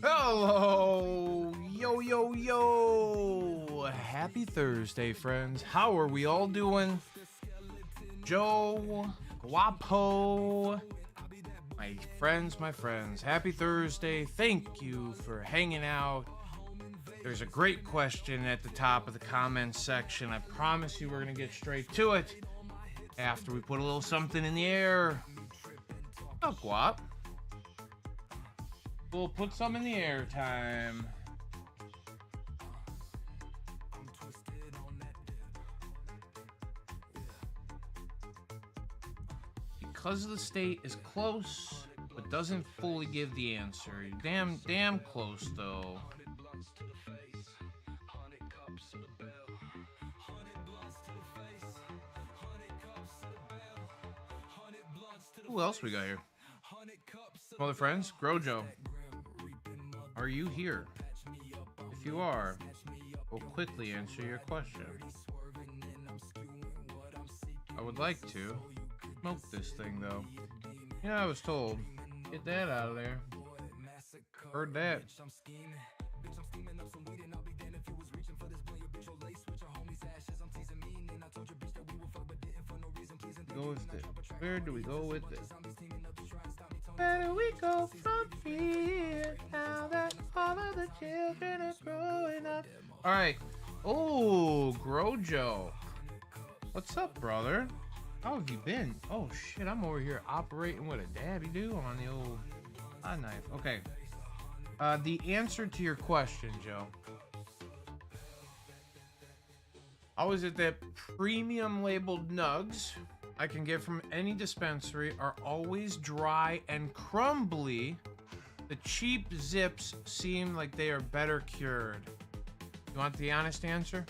Hello, yo. Happy Thursday, friends. How are we all doing? Joe, Guapo, my friends. Happy Thursday. Thank you for hanging out. There's a great question at the top of the comments section. I promise you we're going to get straight to it after we put a little something in the air. Oh, Guap. We'll put some in the air time. Because the state is close, but doesn't fully give the answer. Damn close, though. Who else we got here? Some other friends? Grojo. Are you here? If you are, we'll quickly answer your question. I would like to smoke this thing, though. You know, I was told, get that out of there. Heard that. Go with it. Where do we go with this? Where do we go from here now that all of the children are growing up? Alright. Oh, Grojo. What's up, brother? How have you been? Oh, shit. I'm over here operating with a dabby do on the old knife. Okay. The answer to your question, Joe. I was at that premium labeled nugs I can get from any dispensary are always dry and crumbly. The cheap zips seem like they are better cured. You want the honest answer?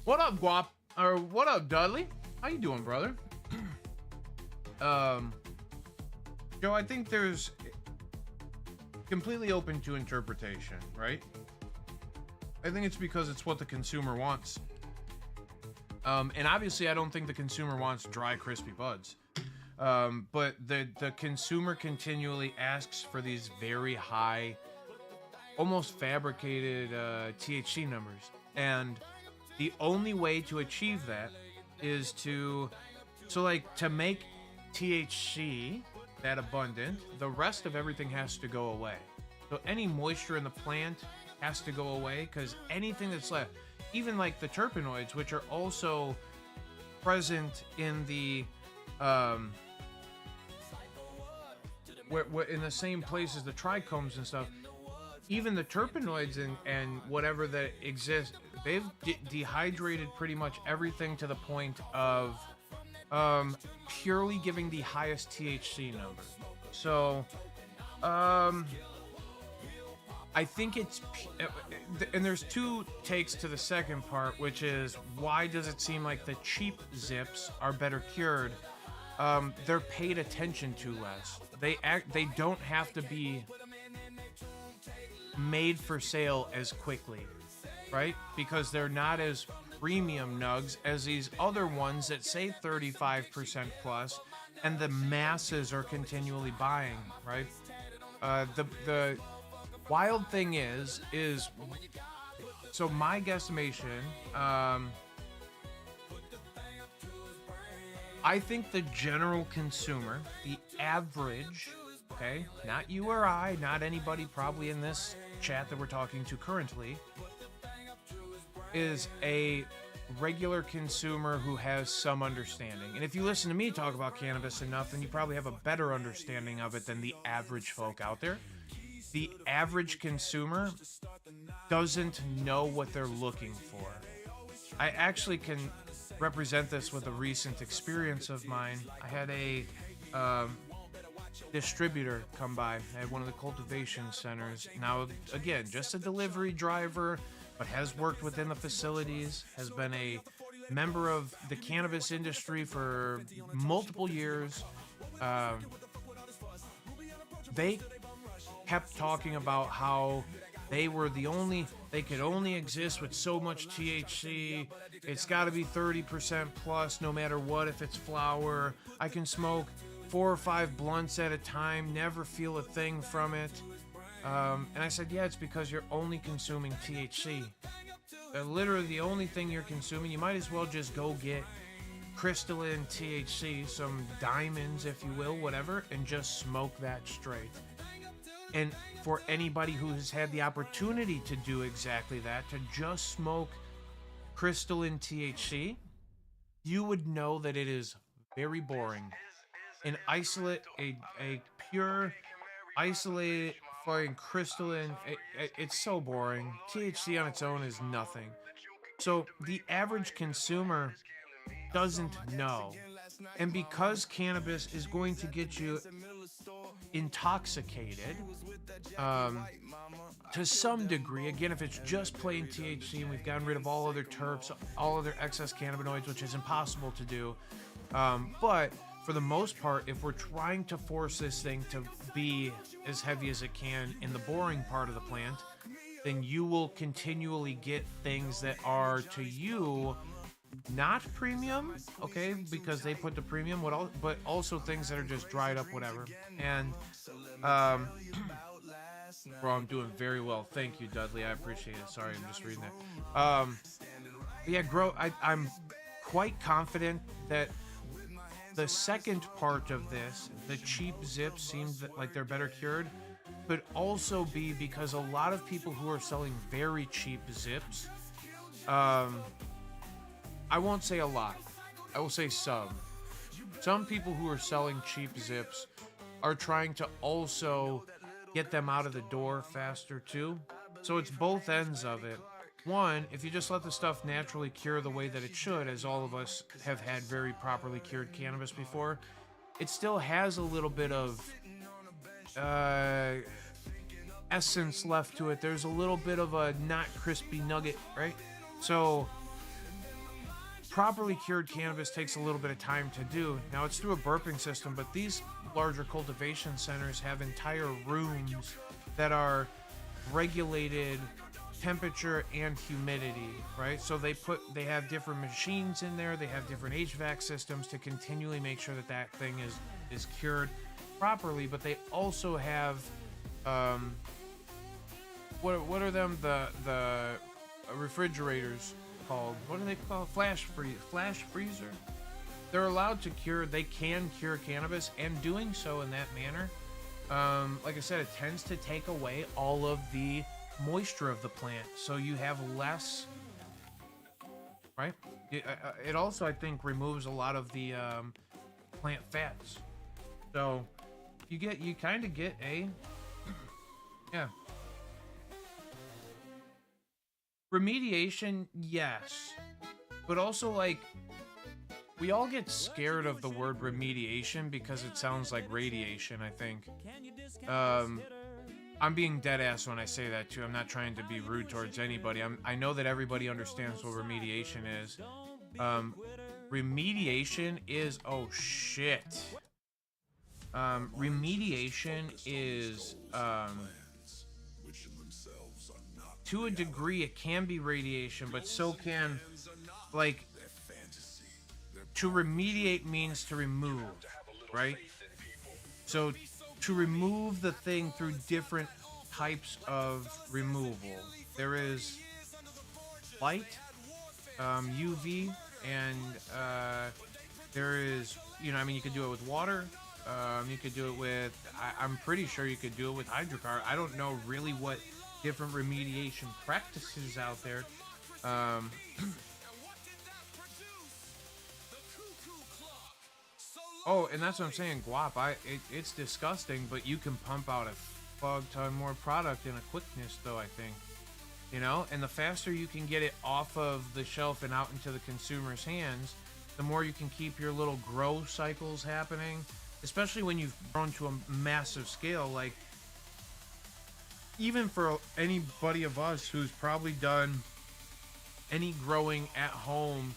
What up, Guap? Or what up, Dudley? How you doing, brother? Joe, I think there's completely open to interpretation, right? I think it's because it's what the consumer wants. And obviously, I don't think the consumer wants dry, crispy buds. But the consumer continually asks for these very high, almost fabricated THC numbers. And the only way to achieve that is to make THC that abundant, the rest of everything has to go away. So any moisture in the plant has to go away, because anything that's left, even like the terpenoids, which are also present in the where in the same place as the trichomes and stuff, even the terpenoids and whatever that exists, they've dehydrated pretty much everything to the point of purely giving the highest THC number. So I think it's, and there's two takes to the second part, which is, why does it seem like the cheap zips are better cured? They're paid attention to less. They don't have to be made for sale as quickly, right? Because they're not as premium nugs as these other ones that say 35% plus, and the masses are continually buying, right? The wild thing is so my guesstimation, I think the general consumer, the average, okay, not you or I, not anybody probably in this chat that we're talking to currently, is a regular consumer who has some understanding. And if you listen to me talk about cannabis enough, then you probably have a better understanding of it than the average folk out there. The average consumer doesn't know what they're looking for. I actually can represent this with a recent experience of mine. I had a distributor come by at one of the cultivation centers. Now, again, just a delivery driver, but has worked within the facilities, has been a member of the cannabis industry for multiple years. They kept talking about how they could only exist with so much THC. It's got to be 30% plus no matter what. If it's flower, I can smoke 4 or 5 blunts at a time, never feel a thing from it. And I said, yeah, it's because you're only consuming THC. Literally the only thing you're consuming. You might as well just go get crystalline THC, some diamonds, if you will, whatever, and just smoke that straight. And for anybody who has had the opportunity to do exactly that, to just smoke crystalline THC, you would know that it is very boring. An isolate, a pure, isolated, fucking crystalline, it's so boring. THC on its own is nothing. So the average consumer doesn't know. And because cannabis is going to get you intoxicated, to some degree, again, if it's just plain THC and we've gotten rid of all other terps, all other excess cannabinoids, which is impossible to do, but for the most part, if we're trying to force this thing to be as heavy as it can in the boring part of the plant, then you will continually get things that are, to you, not premium, okay, because they put the premium, but also things that are just dried up, whatever. And bro, I'm doing very well, thank you, Dudley, I appreciate it. Sorry, I'm just reading that. Yeah, I'm quite confident that the second part of this, the cheap zips, seems like they're better cured, could also be because a lot of people who are selling very cheap zips, I won't say a lot, I will say some people who are selling cheap zips are trying to also get them out of the door faster too. So it's both ends of it. One, if you just let the stuff naturally cure the way that it should, as all of us have had very properly cured cannabis before, it still has a little bit of essence left to it. There's a little bit of a not crispy nugget, right? So properly cured cannabis takes a little bit of time to do. Now it's through a burping system, but these larger cultivation centers have entire rooms that are regulated temperature and humidity, right? So they have different machines in there, they have different HVAC systems to continually make sure that that thing is cured properly, but they also have what are them, the refrigerators called, what are they called? Flash freezer. They're allowed to cure, they can cure cannabis, and doing so in that manner, like I said, it tends to take away all of the moisture of the plant, so you have less, right? It also, I think, removes a lot of the plant fats, so you kind of get a remediation, yes, but also, like, we all get scared of the word remediation because it sounds like radiation, I think. I'm being dead ass when I say that too. I'm not trying to be rude towards anybody. I know that everybody understands what remediation is. Remediation is, oh shit. Remediation is, to a degree, it can be radiation, but so can, like, to remediate means to remove, right? So to remove the thing through different types of removal. There is light, UV, and there is, you could do it with water. You could do it with, I'm pretty sure you could do it with hydrocarbon. I don't know really what different remediation practices out there. Oh, and that's what I'm saying, guap. It's disgusting, but you can pump out a fuck ton more product in a quickness, though, I think. And the faster you can get it off of the shelf and out into the consumer's hands, the more you can keep your little grow cycles happening, especially when you've grown to a massive scale. Like, even for anybody of us who's probably done any growing at home,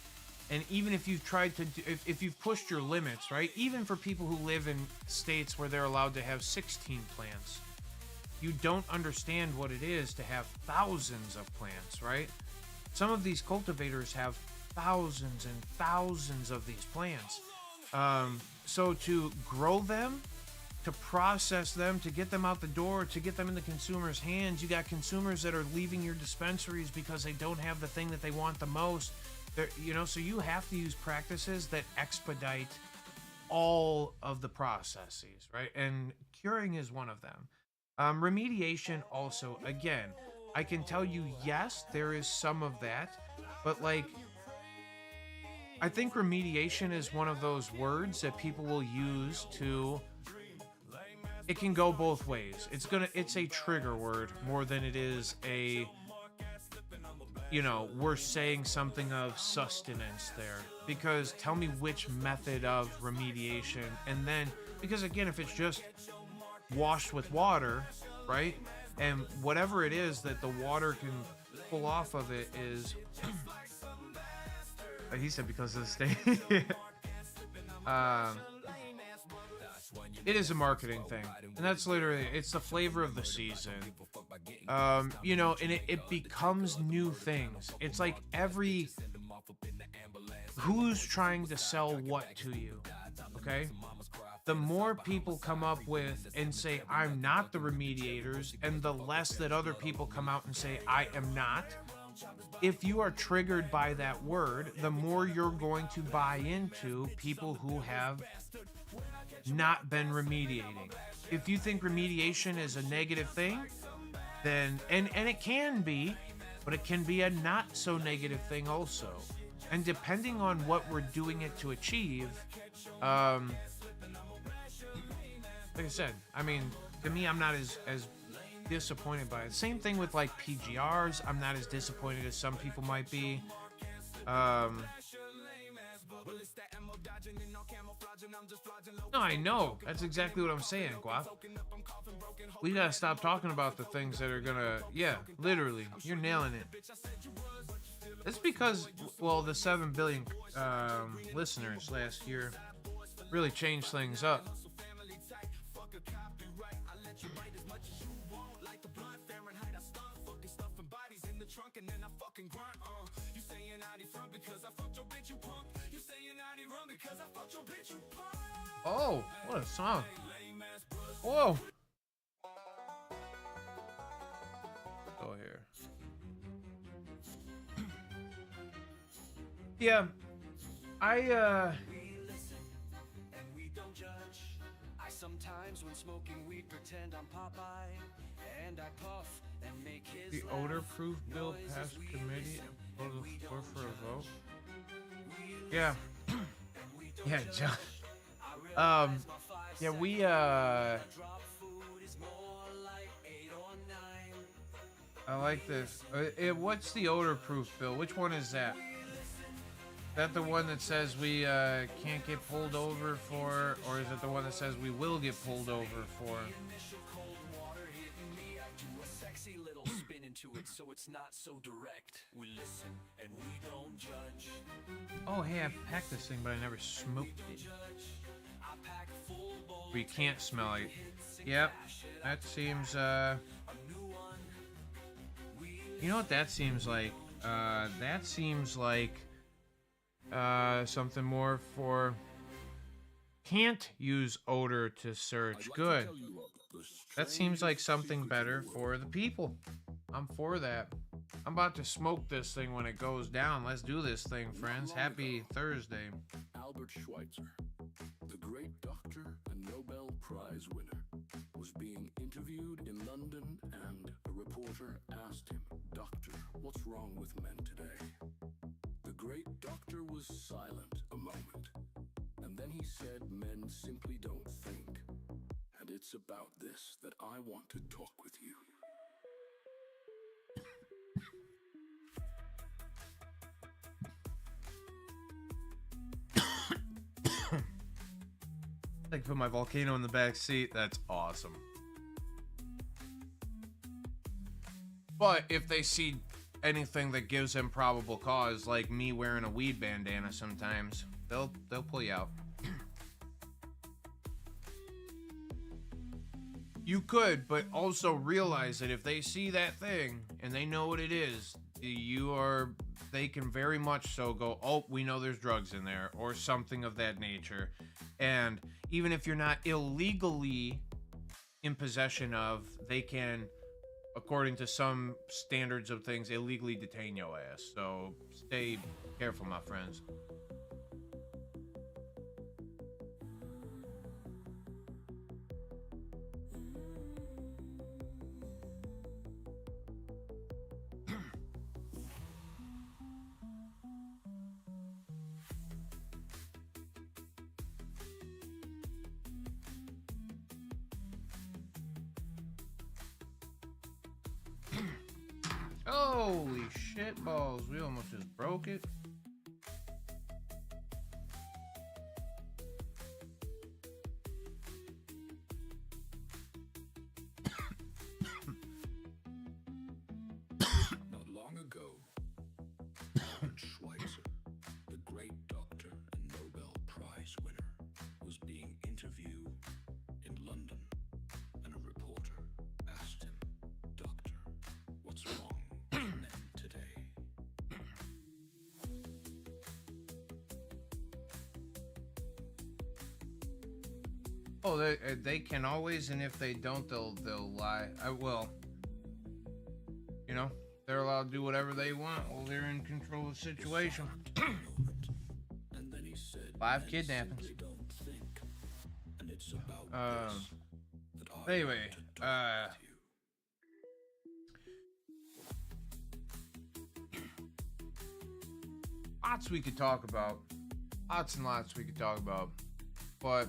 and even if you've tried to do, if you've pushed your limits, right? Even for people who live in states where they're allowed to have 16 plants, you don't understand what it is to have thousands of plants, right? Some of these cultivators have thousands and thousands of these plants. So to grow them, to process them, to get them out the door, to get them in the consumer's hands, you got consumers that are leaving your dispensaries because they don't have the thing that they want the most. So you have to use practices that expedite all of the processes, right? And curing is one of them. Remediation also, again, I can tell you, yes, there is some of that, but like, I think remediation is one of those words that people will use to, it can go both ways. It's a trigger word more than it is a, we're saying something of sustenance there. Because tell me which method of remediation, and then, because again, if it's just washed with water, right? And whatever it is that the water can pull off of it is, like he said, because of the state. It is a marketing thing, and that's literally, it's the flavor of the season. And it becomes new things. It's like who's trying to sell what to you, okay? The more people come up with and say, I'm not the remediators, and the less that other people come out and say, I am not. If you are triggered by that word, the more you're going to buy into people who have not been remediating. If you think remediation is a negative thing, then, and it can be, but it can be a not so negative thing also. And depending on what we're doing it to achieve, like I said, I mean, to me, I'm not as disappointed by it. Same thing with like PGRs. I'm not as disappointed as some people might be. No, I know. That's exactly what I'm saying, Guap. We gotta stop talking about the things that are gonna, yeah, literally, you're nailing it. It's because, well, the 7 billion listeners last year really changed things up. Oh, what a song. Whoa. Go here. Yeah, sometimes when smoking weed pretend I'm Popeye and I puff and make his the odor-proof bill passed committee and put the floor for a vote. Yeah. Yeah, John. Yeah, we I like this. What's the odor-proof bill? Which one is that? Is that the one that says we can't get pulled over for, or is it the one that says we will get pulled over for? Oh, hey, I packed this thing, but I never smoked it. We can't smell it. Yep, that seems, you know what that seems like? That seems like something more for can't use odor to search. Good. That seems like something better for the people. I'm for that. I'm about to smoke this thing when it goes down. Let's do this thing, friends. Happy Thursday. Albert Schweitzer, the great doctor and Nobel Prize winner, was being interviewed in London, and a reporter asked him, "Doctor, what's wrong with men today?" The great doctor was silent a moment, and then he said, "Men simply don't think. And it's about this that I want to talk with you." I put my volcano in the back seat. That's awesome. But if they see anything that gives them probable cause, like me wearing a weed bandana sometimes, they'll pull you out. You could, but also realize that if they see that thing and they know what it is, they can very much so go, oh, we know there's drugs in there or something of that nature. And even if you're not illegally in possession of, they can, according to some standards of things, illegally detain your ass. So stay careful, my friends. Holy shit balls, we almost just broke it. Not long ago, Schweitzer, the great doctor and Nobel Prize winner, was being interviewed in London, and a reporter asked him, "Doctor, what's wrong with men today?" Oh, they can always, and if they don't, they'll lie. You know, they're allowed to do whatever they want while they're in control of the situation. And then he said, 5 "Men kidnappings. simply don't think, and it's about this that I Anyway, want to talk with you." lots we could talk about. Lots and lots we could talk about. But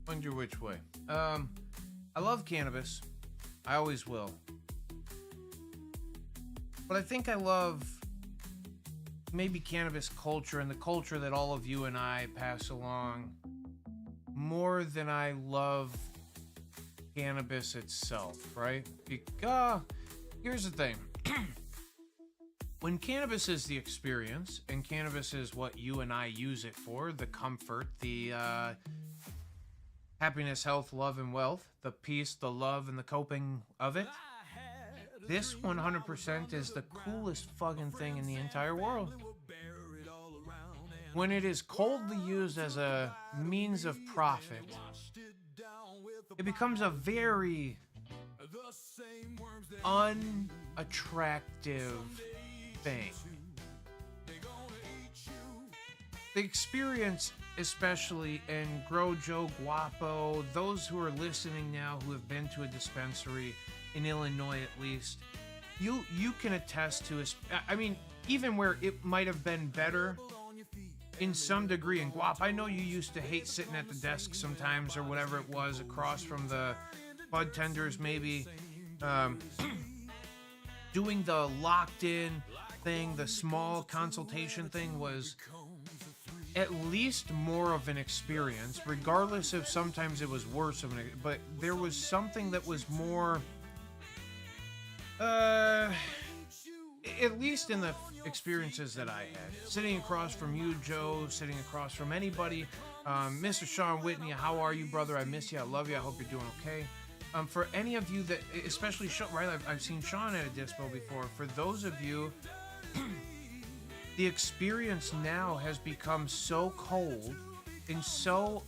wonder which way. I love cannabis. I always will. But I think I love maybe cannabis culture and the culture that all of you and I pass along more than I love cannabis itself, right? Because here's the thing. When cannabis is the experience, and cannabis is what you and I use it for, the comfort, the happiness, health, love, and wealth, the peace, the love, and the coping of it, this 100% is the coolest fucking thing in the entire world. When it is coldly used as a means of profit, it becomes a very unattractive thing. The experience, especially in Grow Joe Guapo, those who are listening now who have been to a dispensary in Illinois at least, you can attest to, I mean, even where it might have been better in some degree in Guap. I know you used to hate sitting at the desk sometimes or whatever it was across from the bud tenders, maybe doing the locked in thing, the small consultation thing was at least more of an experience, regardless if sometimes it was worse of an, but there was something that was more at least in the experiences that I had, sitting across from you, Joe, sitting across from anybody, Mr. Sean Whitney, how are you, brother? I miss you, I love you, I hope you're doing okay. For any of you that, especially Sean, right, I've seen Sean at a dispo before. For those of you, the experience now has become so cold and so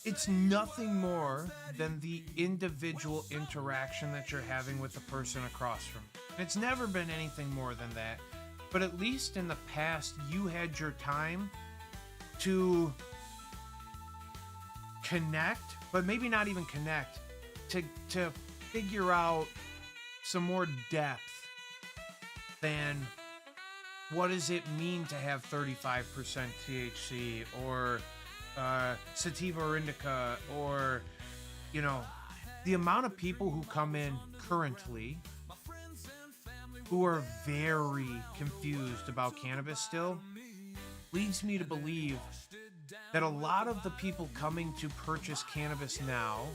it's nothing more than the individual interaction that you're having with the person across from you. It's never been anything more than that. But at least in the past, you had your time to connect, but maybe not even connect, to figure out some more depth than what does it mean to have 35% THC or sativa or indica, or, you know, the amount of people who come in currently who are very confused about cannabis still leads me to believe that a lot of the people coming to purchase cannabis now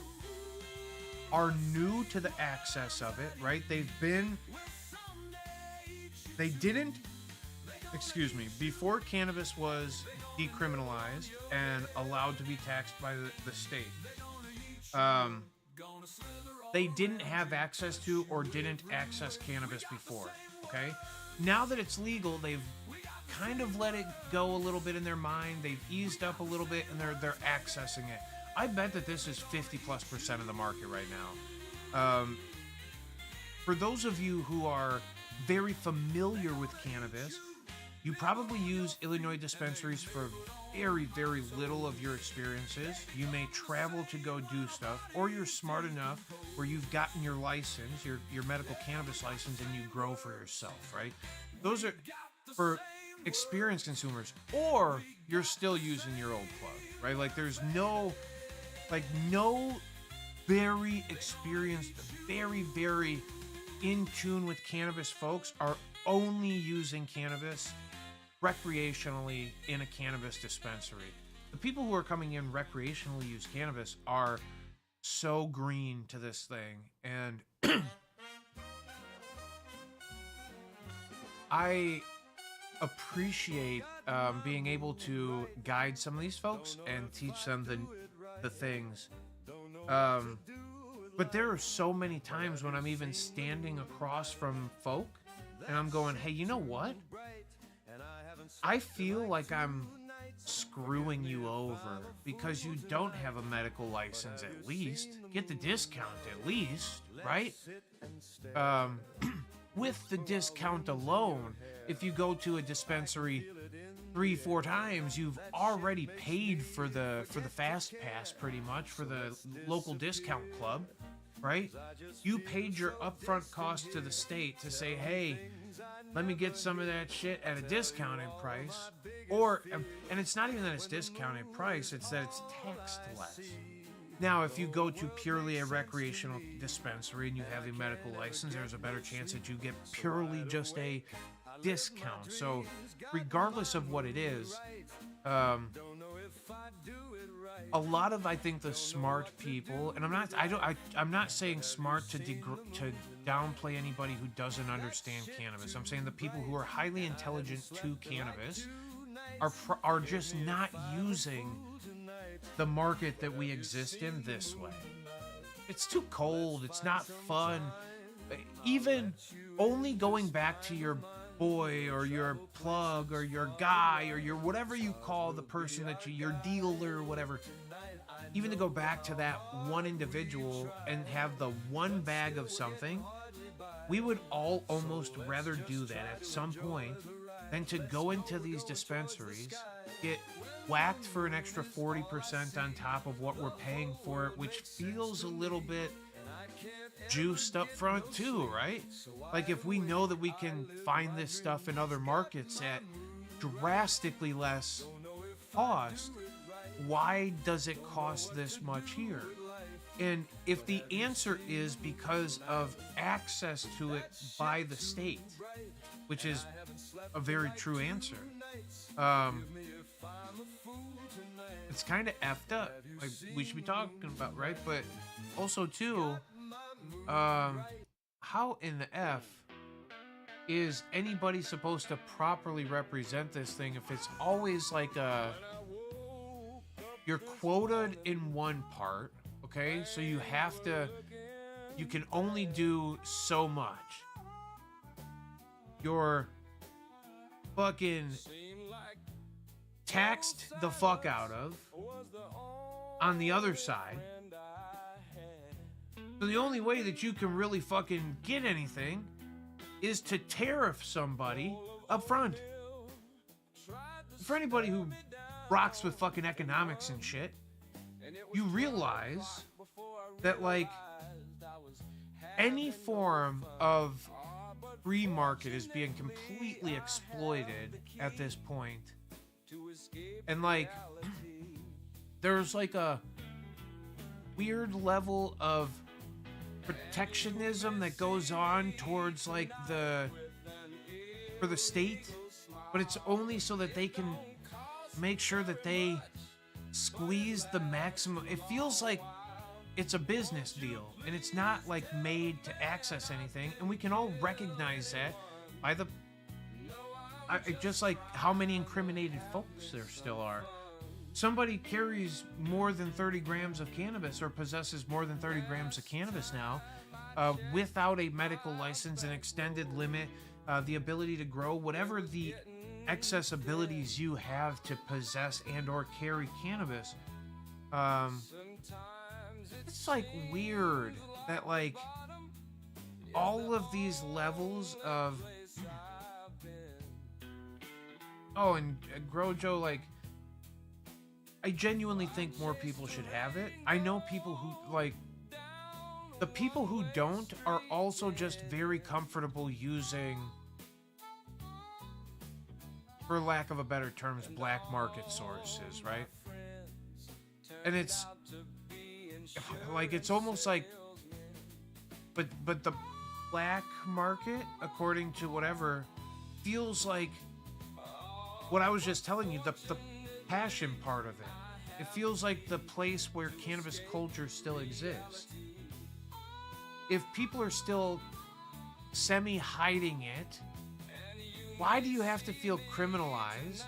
are new to the access of it, right? Before cannabis was decriminalized and allowed to be taxed by the state. They didn't have access to or didn't access cannabis before. Okay, now that it's legal, they've kind of let it go a little bit in their mind. They've eased up a little bit, and they're accessing it. I bet that this is 50+% of the market right now. For those of you who are very familiar with cannabis, you probably use Illinois dispensaries for very, very little of your experiences. You may travel to go do stuff, or you're smart enough where you've gotten your license, your medical cannabis license, and you grow for yourself, right? Those are for experienced consumers, or you're still using your old plug, right? Like there's no very experienced, very, very in tune with cannabis folks are only using cannabis recreationally in a cannabis dispensary. The people who are coming in recreationally use cannabis are so green to this thing, and I appreciate being able to guide some of these folks and teach them the things. But there are so many times when I'm even standing across from folk and I'm going, hey, you know what? I feel like I'm screwing you over because you don't have a medical license at least. Get the discount at least, right? With the discount alone, if you go to a dispensary 3-4 times, you've already paid for the fast pass pretty much for the local discount club, right? You paid your upfront cost to the state to say, hey, let me get some of that shit at a discounted price. Or, and it's not even that it's discounted price, it's that it's taxed less. Now, if you go to purely a recreational dispensary and you have a medical license, there's a better chance that you get purely just a discount. So regardless of what it is, a lot of, I think, the smart people, and I'm not saying smart to downplay anybody who doesn't understand cannabis. I'm saying the people who are highly intelligent to cannabis are just not using the market that we exist in this way. It's too cold. It's not fun. Even only going back to your boy or your plug or your guy or your whatever you call the person that your dealer or whatever, even to go back to that one individual and have the one bag of something, we would all almost rather do that at some point than to go into these dispensaries, get whacked for an extra 40% on top of what we're paying for it, which feels a little bit juiced up front too, right? Like if we know that we can find this stuff in other markets at drastically less cost, why does it cost this much here? And if the answer is because of access to it by the state, which is a very true answer, it's kind of effed up. Like we should be talking about, right? But also too, how in the F is anybody supposed to properly represent this thing if it's always like you're quoted in one part, okay? So you can only do so much. You're fucking taxed the fuck out of on the other side. So the only way that you can really fucking get anything is to tariff somebody up front. For anybody who rocks with fucking economics and shit, you realize that like any form of free market is being completely exploited at this point. And like there's like a weird level of protectionism that goes on towards like for the state, but it's only so that they can make sure that they squeeze the maximum. It feels like it's a business deal and it's not like made to access anything, and we can all recognize that by the just like how many incriminated folks there still are. Somebody carries more than 30 grams of cannabis or possesses more than 30 grams of cannabis now, without a medical license, an extended limit, the ability to grow, whatever the excess abilities you have to possess and or carry cannabis. It's like weird that like all of these levels of and Grojo, like, I genuinely think more people should have it. I know people who, like, the people who don't are also just very comfortable using, for lack of a better terms, black market sources, right? And it's like, it's almost like, but the black market, according to whatever, feels like what I was just telling you, the passion part of it. It feels like the place where cannabis culture still exists. If people are still semi-hiding it, why do you have to feel criminalized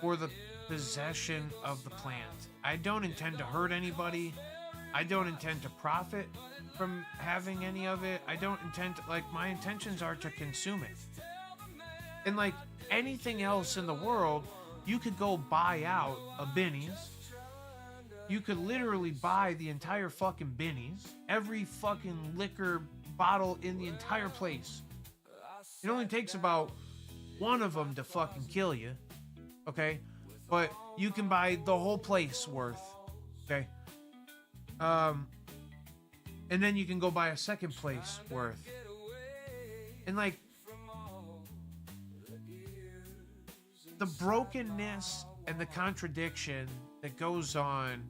for the possession of the plant? I don't intend to hurt anybody. I don't intend to profit from having any of it. I don't intend to, like, my intentions are to consume it. And like anything else in the world, you could go buy out a Benny's. You could literally buy the entire fucking Benny's, every fucking liquor bottle in the entire place. It only takes about one of them to fucking kill you, okay? But you can buy the whole place worth, okay? And then you can go buy a second place worth. And like, the brokenness and the contradiction that goes on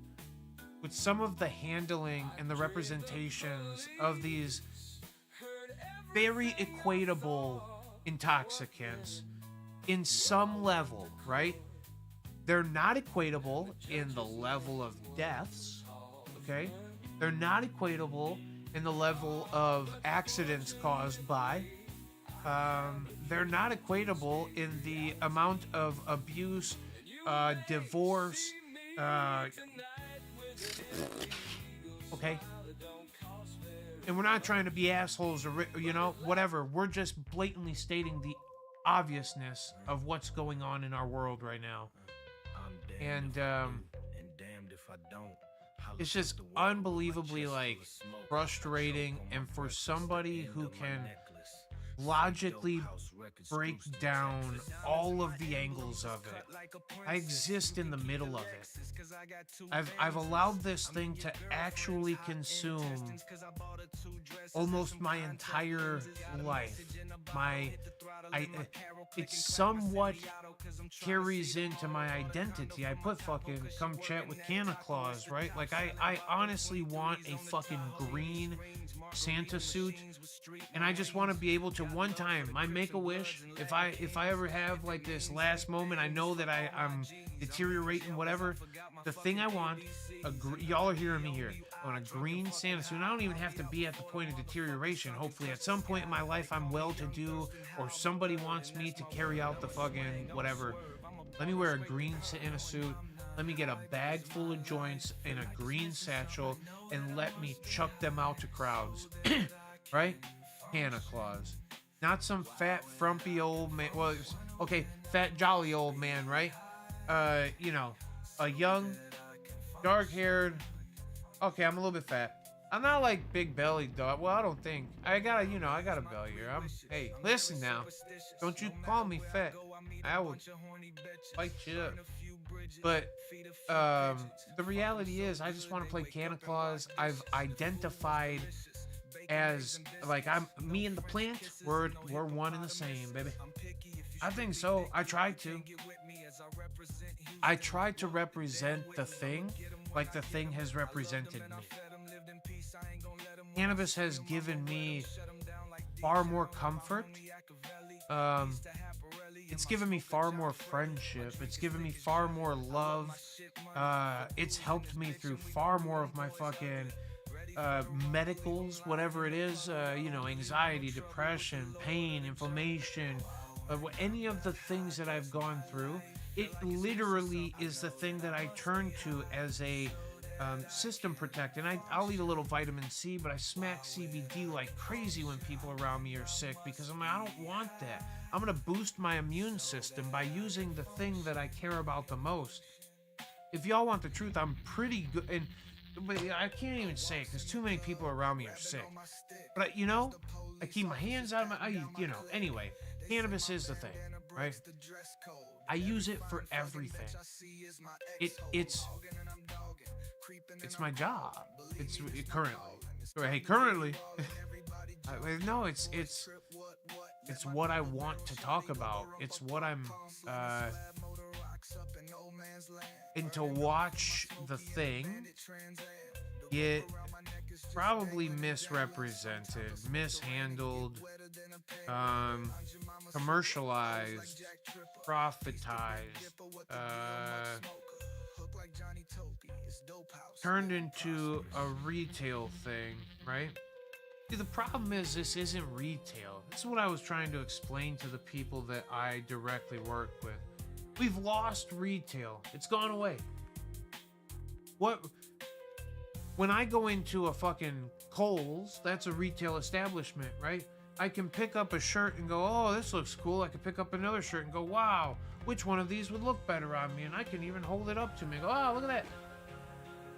with some of the handling and the representations of these very equatable intoxicants in some level, right? They're not equatable in the level of deaths, okay? They're not equatable in the level of accidents caused by. They're not equatable in the amount of abuse, divorce, okay? And we're not trying to be assholes or, you know, whatever. We're just blatantly stating the obviousness of what's going on in our world right now. And it's just unbelievably, like, frustrating. And for somebody who can logically break down all of the angles of it, I exist in the middle of it. I've allowed this thing to actually consume almost my entire life. It somewhat carries into my identity. I put fucking come chat with Canna Claus, right? Like, I honestly want a fucking green Santa suit, and I just want to be able to, one time, my Make-A-Wish, if I ever have like this last moment, I know that I'm deteriorating, whatever, the thing I want, y'all are hearing me here, I want a green Santa suit. And I don't even have to be at the point of deterioration. Hopefully at some point in my life I'm well-to-do, or somebody wants me to carry out the fucking whatever. Let me wear a green Santa suit. Let me get a bag full of joints in a green satchel and let me chuck them out to crowds. Right? Canna Claus. Not some fat, frumpy old man. Well, okay, fat, jolly old man, right? You know, a young, dark-haired. Okay, I'm a little bit fat. I'm not like big belly dog. Well, I don't think. I got a belly here. Hey, listen now. Don't you call me fat. I will fight you up. But the reality is, I just want to play Canna Claus. I've identified as, like, me and the plant. We're one and the same, baby. I think so. I tried to represent the thing like the thing has represented me. Cannabis has given me far more comfort. It's given me far more friendship. It's given me far more love. It's helped me through far more of my fucking medicals, whatever it is, you know, anxiety, depression, pain, inflammation, any of the things that I've gone through, it literally is the thing that I turn to as a system protect. And I'll eat a little vitamin C, but I smack CBD like crazy when people around me are sick because I'm like, I don't want that. I'm going to boost my immune system by using the thing that I care about the most. If y'all want the truth, I'm pretty good. But I can't even say it because too many people around me are sick. But, I keep my hands out of anyway, cannabis is the thing, right? I use it for everything. It's my job. It's currently. No, it's what I want to talk about. It's what I'm and to watch the thing get probably misrepresented, mishandled, commercialized, profitized, turned into a retail thing, right? See, the problem is this isn't retail. This is what I was trying to explain to the people that I directly work with. We've lost retail. It's gone away. When I go into a fucking Kohl's, that's a retail establishment, right? I can pick up a shirt and go, oh, this looks cool. I can pick up another shirt and go, wow, which one of these would look better on me? And I can even hold it up to me and go, oh, look at that.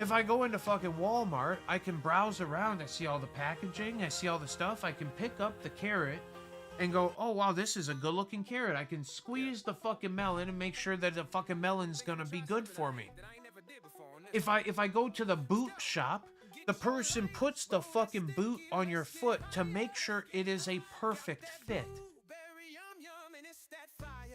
If I go into fucking Walmart, I can browse around. I see all the packaging. I see all the stuff. I can pick up the carrot and go, oh, wow, this is a good looking carrot. I can squeeze the fucking melon and make sure that the fucking melon's gonna be good for me. If I go to the boot shop, the person puts the fucking boot on your foot to make sure it is a perfect fit.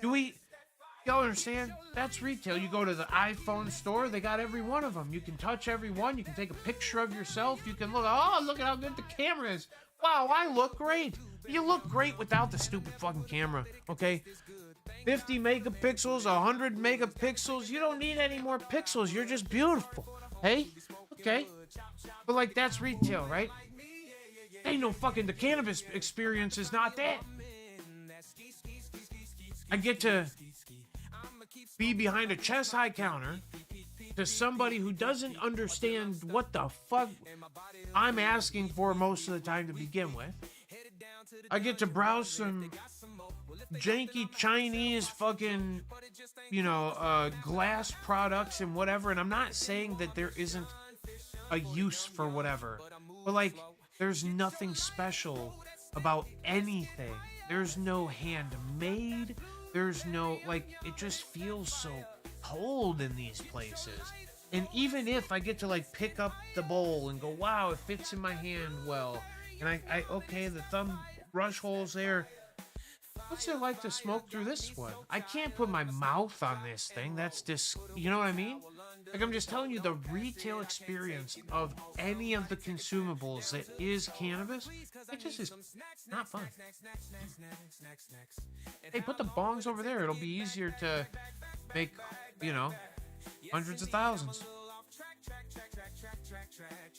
Y'all understand? That's retail. You go to the iPhone store, they got every one of them. You can touch every one. You can take a picture of yourself. You can look at how good the camera is. Wow, I look great. You look great without the stupid fucking camera, okay? 50 megapixels, 100 megapixels. You don't need any more pixels. You're just beautiful. Hey? Okay. But like, that's retail, right? Ain't no fucking, the cannabis experience is not that. I get to be behind a chest high counter to somebody who doesn't understand what the fuck I'm asking for most of the time to begin with. I get to browse some janky Chinese fucking, glass products and whatever. And I'm not saying that there isn't a use for whatever, but like, there's nothing special about anything. There's no handmade. There's no, like, it just feels so cold in these places. And even if I get to like pick up the bowl and go, wow, it fits in my hand well, and I okay, the thumb brush hole's there. What's it like to smoke through this one? I can't put my mouth on this thing. That's you know what I mean? Like, I'm just telling you, the retail experience of any of the consumables that is cannabis, it just is not fun. Hey, put the bongs over there. It'll be easier to make, hundreds of thousands.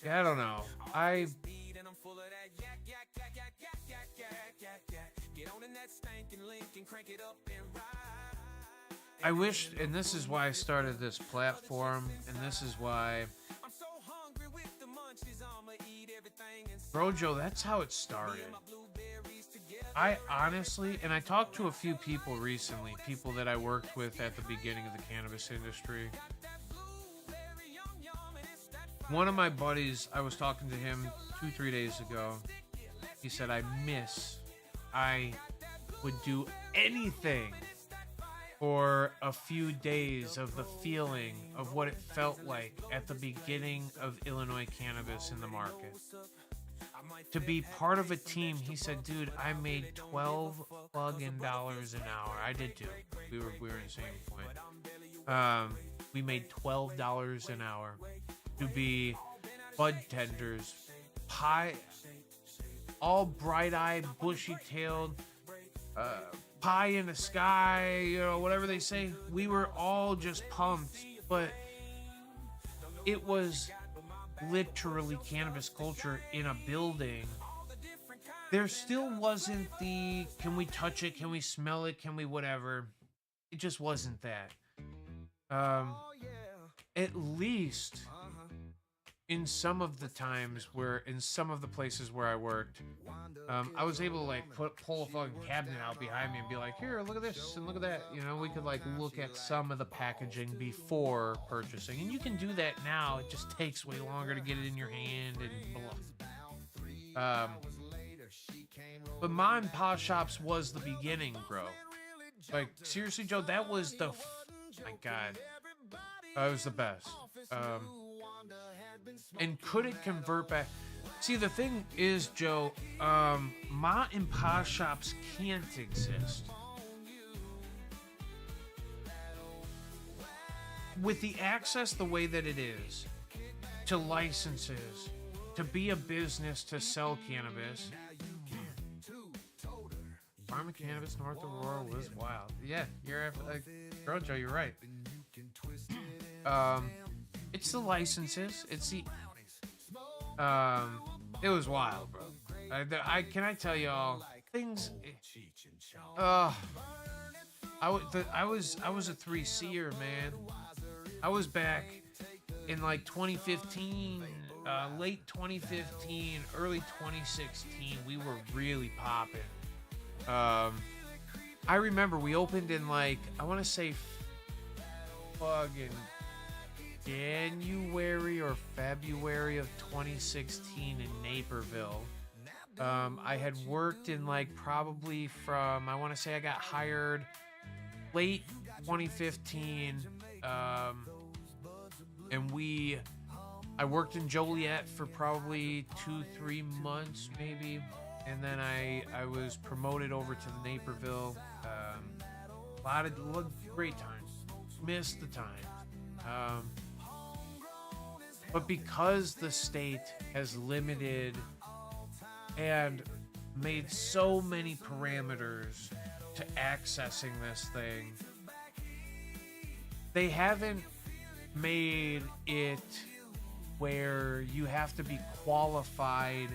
Yeah, I don't know. I wish, and this is why I started this platform, and this is why Brojo, that's how it started. I honestly, and I talked to a few people recently, people that I worked with at the beginning of the cannabis industry. One of my buddies, I was talking to him 2-3 days ago. He said, I would do anything for a few days of the feeling of what it felt like at the beginning of Illinois cannabis in the market. To be part of a team, he said, dude, I made $12 fucking dollars an hour. I did too. We were in the same point. We made $12 an hour to be bud tenders, all bright-eyed, bushy-tailed, pie in the sky, whatever they say. We were all just pumped, but it was literally cannabis culture in a building there still wasn't the can we touch it, can we smell it, can we whatever. It just wasn't that. Um, at least in some of the times where in some of the places where I worked, I was able to like pull a fucking cabinet out behind me and be like, here, look at this and look at that. You know, we could like look at some of the packaging before purchasing, and you can do that now. It just takes way longer to get it in your hand and blah. But mom and pop shops was the beginning, bro. Like seriously, Joe, that was the my God, that was the best. And could it convert back? See, the thing is, Joe, ma and pa shops can't exist with the access the way that it is to licenses, to be a business to sell cannabis. Farm of cannabis north of Aurora was wild. Yeah, you're girl, Joe, you're right. It's the licenses. It's the it was wild, bro. I tell y'all things. I was a 3C'er, man. I was back in like 2015, late 2015, early 2016. We were really popping. I remember we opened in like I want to say fucking January or February of 2016 in Naperville. I had worked in like probably from I want to say I got hired late 2015, and I worked in Joliet for probably 2-3 months maybe, and then I was promoted over to the Naperville. A lot of great times, missed the time. But because the state has limited and made so many parameters to accessing this thing, they haven't made it where you have to be qualified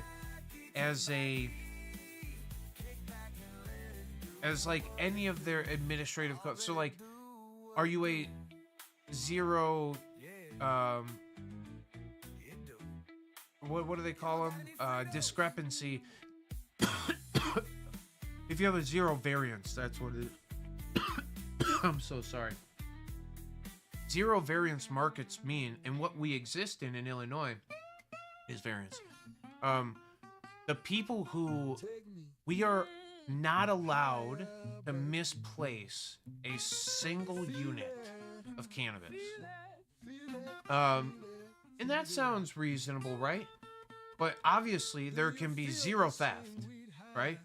as like any of their administrative codes. So like, are you a zero what do they call them? Discrepancy. If you have a zero variance, that's what it is. I'm so sorry. Zero variance markets mean, and what we exist in Illinois is variance. The people who we are not allowed to misplace a single unit of cannabis. And that sounds reasonable, right? But obviously there can be zero theft, right?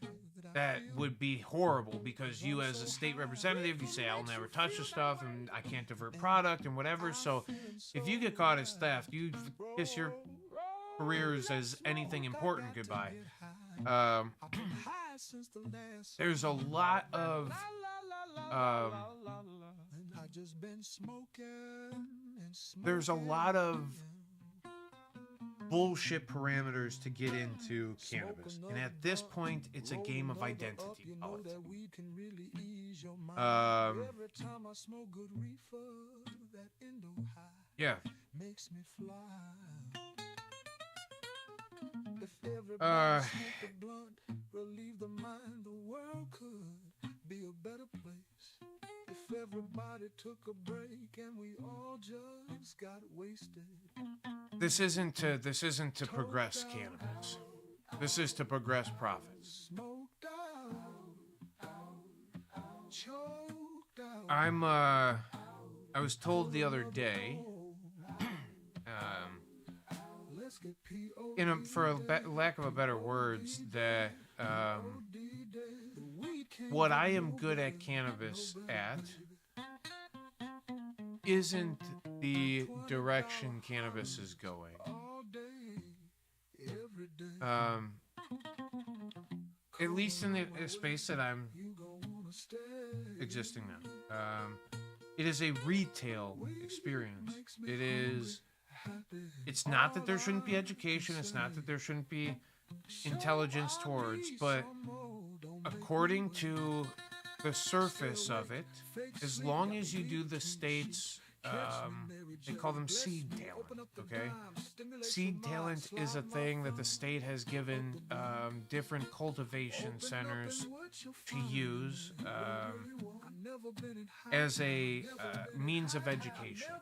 That would be horrible because you as a state representative, you say, I'll never touch the stuff and I can't divert product and whatever. So if you get caught as theft, you kiss your careers as anything important goodbye. There's a lot of bullshit parameters to get into cannabis, and at this point it's a game of identity politics. Yeah. Everybody took a break and we all just got wasted. This isn't to progress cannabis. This is to progress profits. I was told the other day, for lack of a better words, that what I am good at cannabis at isn't the direction cannabis is going. At least in the space that I'm existing now. It is a retail experience. It's not that there shouldn't be education. It's not that there shouldn't be intelligence towards, but according to the surface of it, as long as you do the state's, they call them seed talent, okay? Seed talent is a thing that the state has given different cultivation centers to use as a means of education,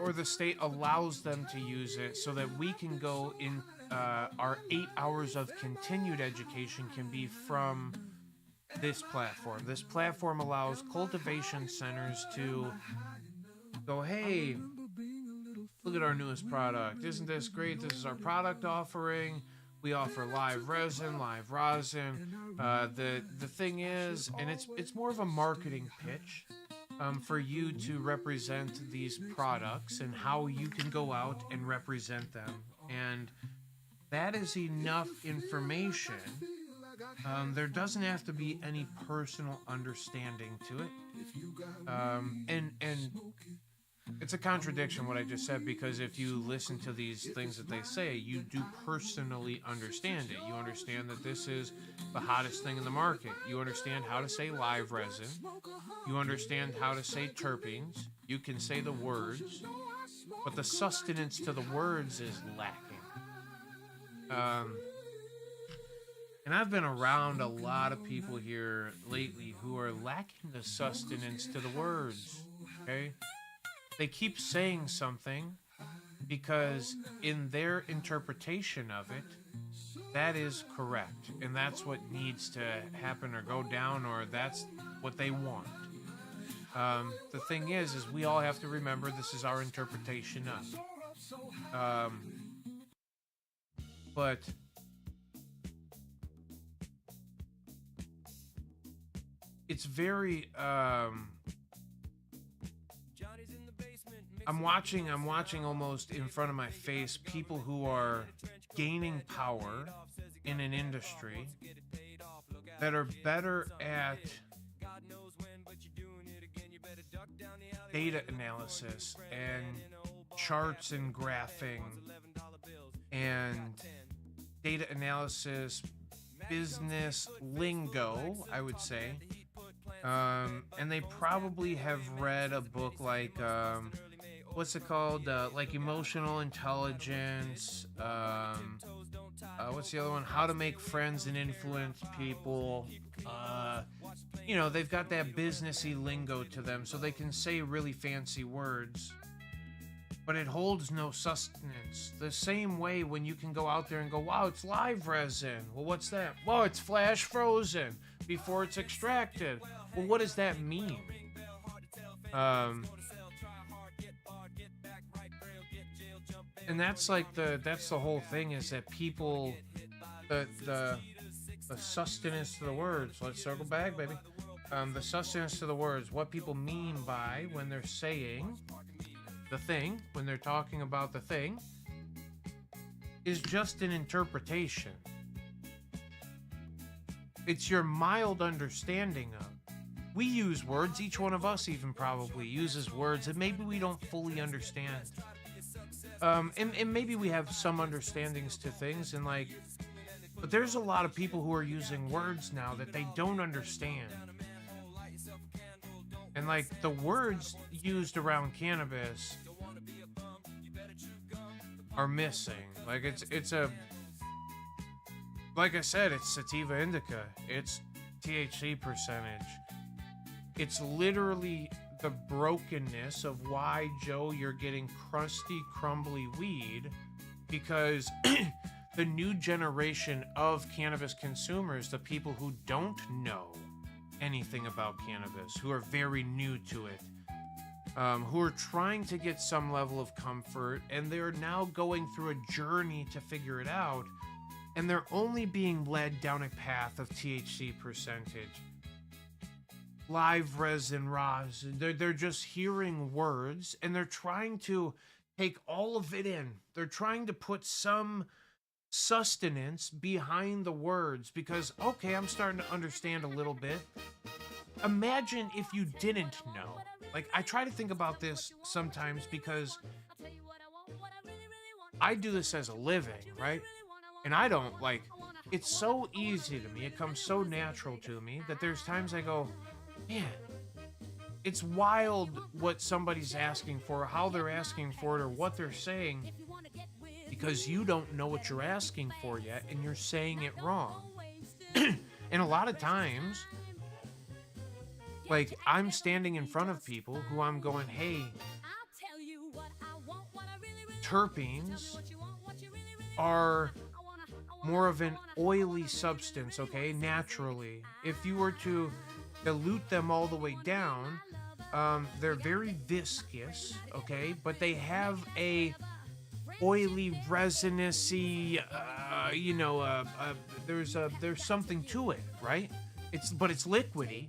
or the state allows them to use it so that we can go in. Our 8 hours of continued education can be from this platform. This platform allows cultivation centers to go, hey, look at our newest product. Isn't this great? This is our product offering. We offer live resin, live rosin. The thing is, and it's more of a marketing pitch for you to represent these products and how you can go out and represent them. And that is enough information. There doesn't have to be any personal understanding to it. And it's a contradiction what I just said, because if you listen to these things that they say, you do personally understand it. You understand that this is the hottest thing in the market. You understand how to say live resin. You understand how to say terpenes. You can say the words, but the sustenance to the words is lacking. And I've been around a lot of people here lately who are lacking the sustenance to the words, okay? They keep saying something because in their interpretation of it, that is correct. And that's what needs to happen or go down, or that's what they want. The thing is we all have to remember this is our interpretation of. But it's very I'm watching almost in front of my face people who are gaining power in an industry that are better at data analysis and charts and graphing and data analysis, business lingo, I would say. And they probably have read a book like, what's it called? Like Emotional Intelligence. What's the other one? How to Make Friends and Influence People. You know, they've got that businessy lingo to them, so they can say really fancy words, but it holds no sustenance. The same way when you can go out there and go, wow, it's live resin. Well, what's that? Well, it's flash frozen before it's extracted. Well, what does that mean? And that's like that's the whole thing, is that people, the sustenance to the words. Let's circle back, baby. The sustenance to the words, what people mean by when they're saying the thing, when they're talking about the thing, is just an interpretation. It's your mild understanding of. We use words, each one of us even probably uses words that maybe we don't fully understand. And maybe we have some understandings to things, and like, but there's a lot of people who are using words now that they don't understand. And like the words used around cannabis are missing. Like it's a, like I said, it's sativa indica. It's THC percentage. It's literally the brokenness of why, Joe, you're getting crusty, crumbly weed, because the new generation of cannabis consumers, the people who don't know anything about cannabis, who are very new to it, who are trying to get some level of comfort, and they're now going through a journey to figure it out, and they're only being led down a path of THC percentage. Live resin, rosin. They're just hearing words, and they're trying to take all of it in. They're trying to put some sustenance behind the words because, okay, I'm starting to understand a little bit. Imagine if you didn't know. Like, I try to think about this sometimes because I do this as a living, right? And I don't like, it's so easy to me. It comes so natural to me that there's times I go, man, it's wild what somebody's asking for, how they're asking for it, or what they're saying, because you don't know what you're asking for yet and you're saying it wrong. And a lot of times, like, I'm standing in front of people who I'm going, hey, terpenes are more of an oily substance, okay, naturally. If you were to dilute them all the way down, they're very viscous, okay, but they have a oily, resinous-y, there's something to it, right? But it's liquidy.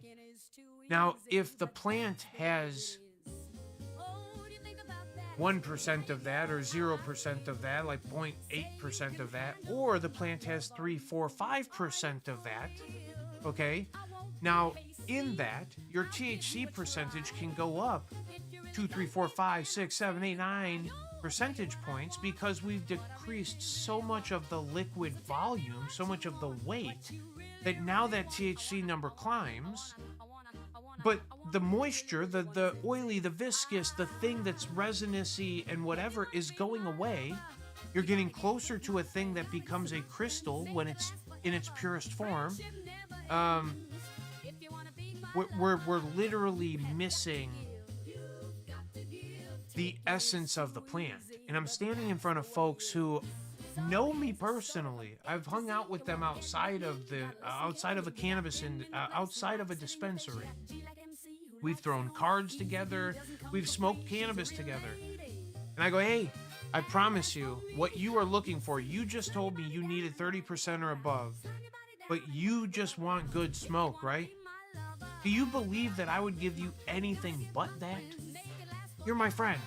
Now, if the plant has 1% of that or 0% of that, like 0.8% of that, or the plant has 3, 4, 5% of that, okay? Now, in that, your THC percentage can go up 2, 3, 4, 5, 6, 7, 8, 9 percentage points because we've decreased so much of the liquid volume, so much of the weight, that now that THC number climbs. But the moisture, the oily, the viscous, the thing that's resinous-y and whatever is going away. You're getting closer to a thing that becomes a crystal when it's in its purest form. We're literally missing the essence of the plant. And I'm standing in front of folks who know me personally. I've hung out with them outside of a cannabis and outside of a dispensary. We've thrown cards together. We've smoked cannabis together. And I go, hey, I promise you, what you are looking for, you just told me you needed 30% or above, but you just want good smoke, right? Do you believe that I would give you anything but that? You're my friend.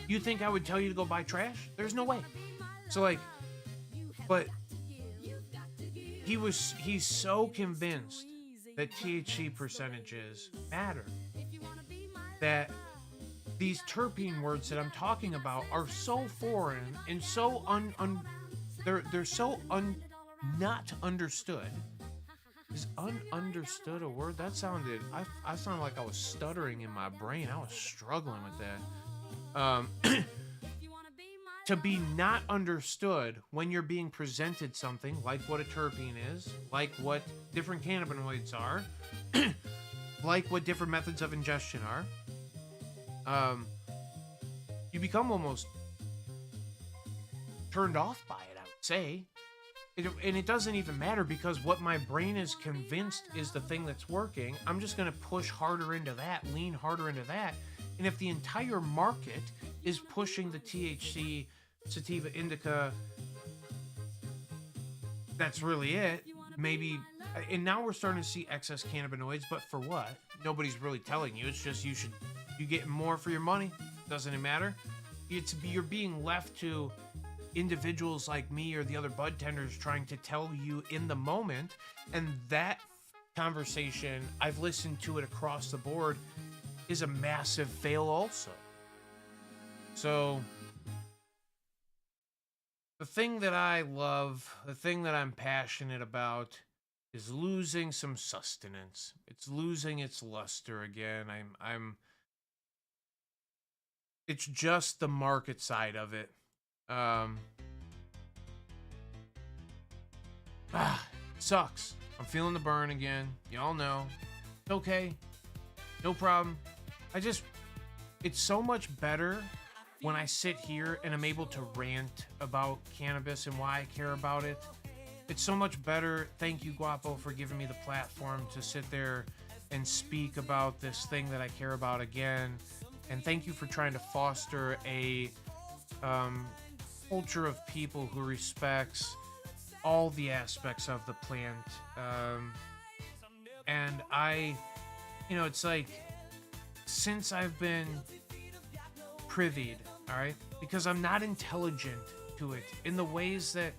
You think I would tell you to go buy trash? There's no way. So like, but he's so convinced that THC percentages matter, that these terpene words that I'm talking about are so foreign and so they're so not understood. Is ununderstood a word? That sounded, I sounded like I was stuttering in my brain. I was struggling with that. To be not understood when you're being presented something like what a terpene is, like what different cannabinoids are, like what different methods of ingestion are, you become almost turned off by it, I would say. And it doesn't even matter, because what my brain is convinced is the thing that's working. I'm just going to push harder into that, lean harder into that. And if the entire market is pushing the THC, sativa, indica, that's really it. Maybe, and now we're starting to see excess cannabinoids, but for what? Nobody's really telling you. It's just you get more for your money. Doesn't it matter? You're being left to individuals like me or the other bud tenders trying to tell you in the moment, and that conversation, I've listened to it across the board, is a massive fail also. So the thing that I love, the thing that I'm passionate about, is losing some sustenance. It's losing its luster again. It's just the market side of it. Sucks. I'm feeling the burn again. Y'all know. It's okay. No problem. It's so much better when I sit here and I'm able to rant about cannabis and why I care about it. It's so much better. Thank you, Guapo, for giving me the platform to sit there and speak about this thing that I care about again. And thank you for trying to foster a culture of people who respects all the aspects of the plant. And it's like, since I've been privied, all right, because I'm not intelligent to it in the ways that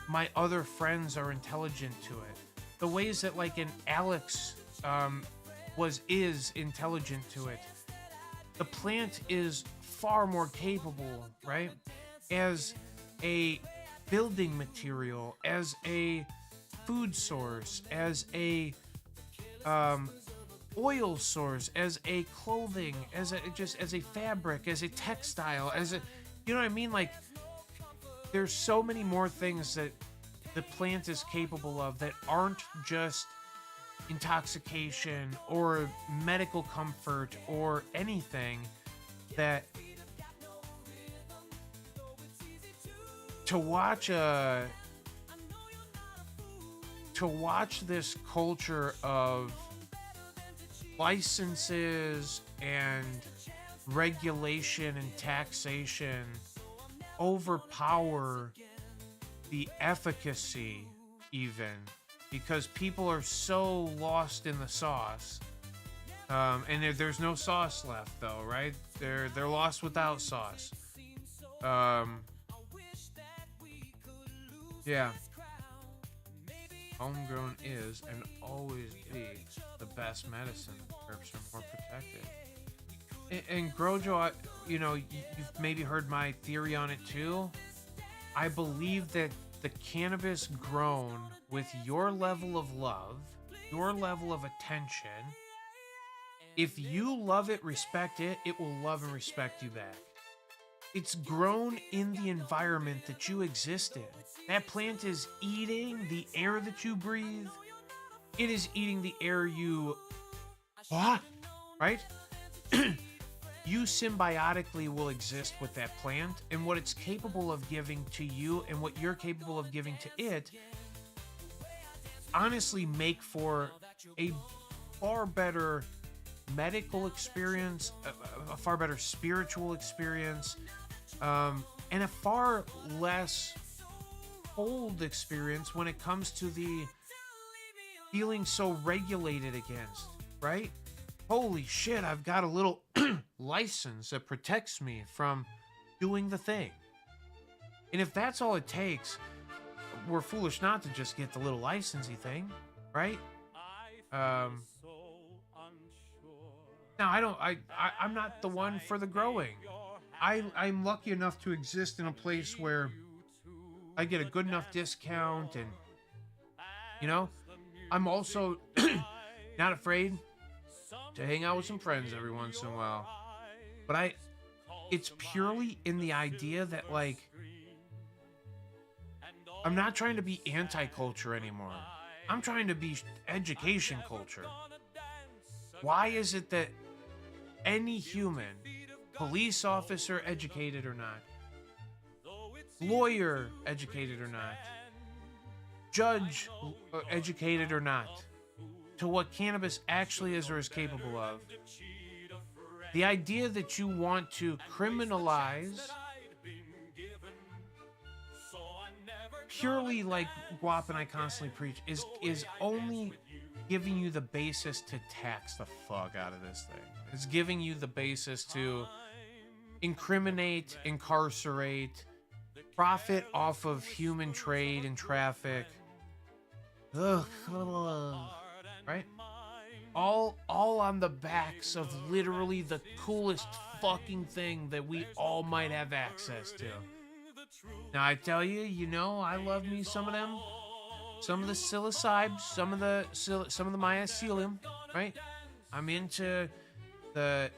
my other friends are intelligent to it, the ways that like an Alex is intelligent to it. The plant is far more capable, right, as a building material, as a food source, as a oil source, as a clothing, as a fabric, as a textile, as a, you know what I mean? Like, there's so many more things that the plant is capable of that aren't just intoxication or medical comfort or anything, that to watch this culture of licenses and regulation and taxation overpower the efficacy, even because people are so lost in the sauce, and there's no sauce left, though, right? They're lost without sauce. Yeah. Homegrown is and always be the best medicine. Herbs are more protected. And Grojo, you know, you've maybe heard my theory on it too. I believe that the cannabis grown with your level of love, your level of attention, if you love it, respect it, it will love and respect you back. It's grown in the environment that you exist in. That plant is eating the air that you breathe. It is eating the air you... right? You symbiotically will exist with that plant, and what it's capable of giving to you and what you're capable of giving to it honestly make for a far better medical experience, a far better spiritual experience, and a far less cold experience when it comes to the feeling so regulated against, right? Holy shit, I've got a little license that protects me from doing the thing. And if that's all it takes, we're foolish not to just get the little licensey thing, right? Now I'm not the one for the growing. I'm lucky enough to exist in a place where I get a good enough discount, and you know, I'm also not afraid to hang out with some friends every once in a while. But it's purely in the idea that, like, I'm not trying to be anti-culture anymore. I'm trying to be education culture. Why is it that any human, police officer, educated or not, lawyer, educated or not, judge, educated or not, to what cannabis actually is or is capable of, the idea that you want to criminalize purely, like Guap and I constantly preach, is only giving you the basis to tax the fuck out of this thing. It's giving you the basis to incriminate, incarcerate, profit off of human trade and traffic. Ugh. Right? All on the backs of literally the coolest fucking thing that we all might have access to. Now I tell you, you know, I love me some of them, some of the psilocybes, some of the mycelium, right? I'm into the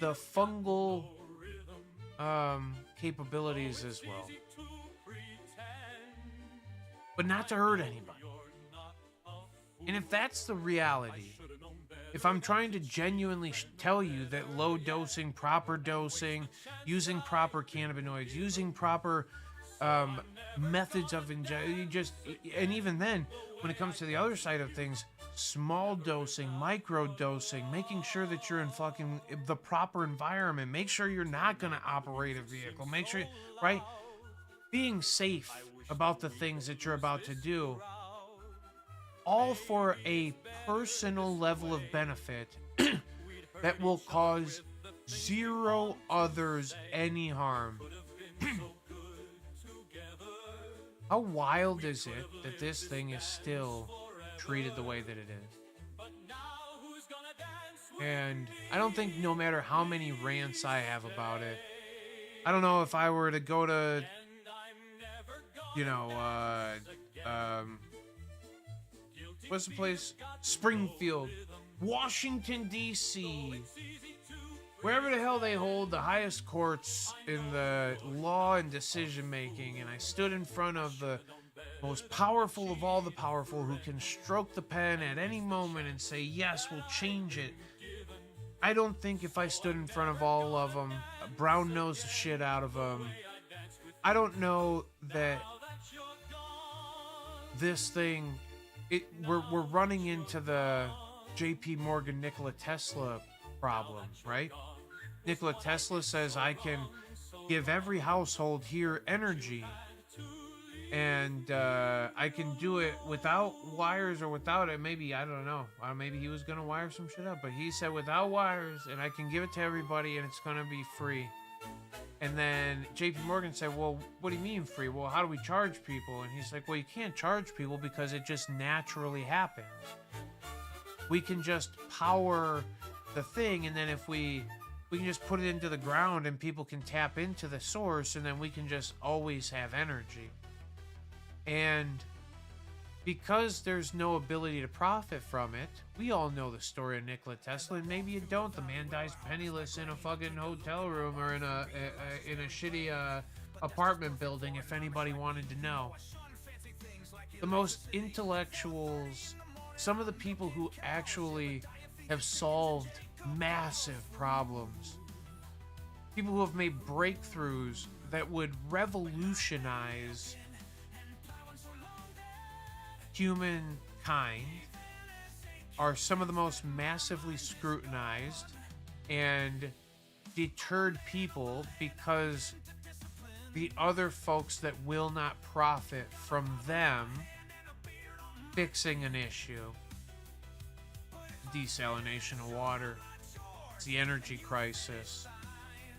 fungal capabilities as well, but not to hurt anybody. And if that's the reality, if I'm trying to genuinely tell you that low dosing, proper dosing, using proper cannabinoids, using proper methods of ingestion, and even then, when it comes to the other side of things, small dosing, micro dosing, making sure that you're in fucking the proper environment, make sure you're not going to operate a vehicle, make sure, right? Being safe about the things that you're about to do, all for a personal level of benefit that will cause zero others any harm. How wild is it that this thing is still treated the way that it is? And I don't think, no matter how many rants I have about it, I don't know if I were to go to you know, what's the place? Springfield, Washington, D.C., wherever the hell they hold the highest courts in the law and decision making, and I stood in front of the most powerful of all the powerful who can stroke the pen at any moment and say, yes, we'll change it. I don't think if I stood in front of all of them, brown nose the shit out of them, I don't know that this thing, we're running into the J.P. Morgan Nikola Tesla problem, right? Nikola Tesla says I can give every household here energy, and I can do it without wires or without it. Maybe, I don't know. Maybe he was going to wire some shit up, but he said without wires, and I can give it to everybody, and it's going to be free. And then JP Morgan said, well, what do you mean free? Well, how do we charge people? And he's like, well, you can't charge people because it just naturally happens. We can just power the thing, and then if we can just put it into the ground and people can tap into the source, and then we can just always have energy. And because there's no ability to profit from it, we all know the story of Nikola Tesla, and maybe you don't. The man dies penniless in a fucking hotel room or in a shitty apartment building, if anybody wanted to know. The most intellectuals, some of the people who actually have solved massive problems, people who have made breakthroughs that would revolutionize humankind, are some of the most massively scrutinized and deterred people because the other folks that will not profit from them fixing an issue. Desalination of water, it's the energy crisis,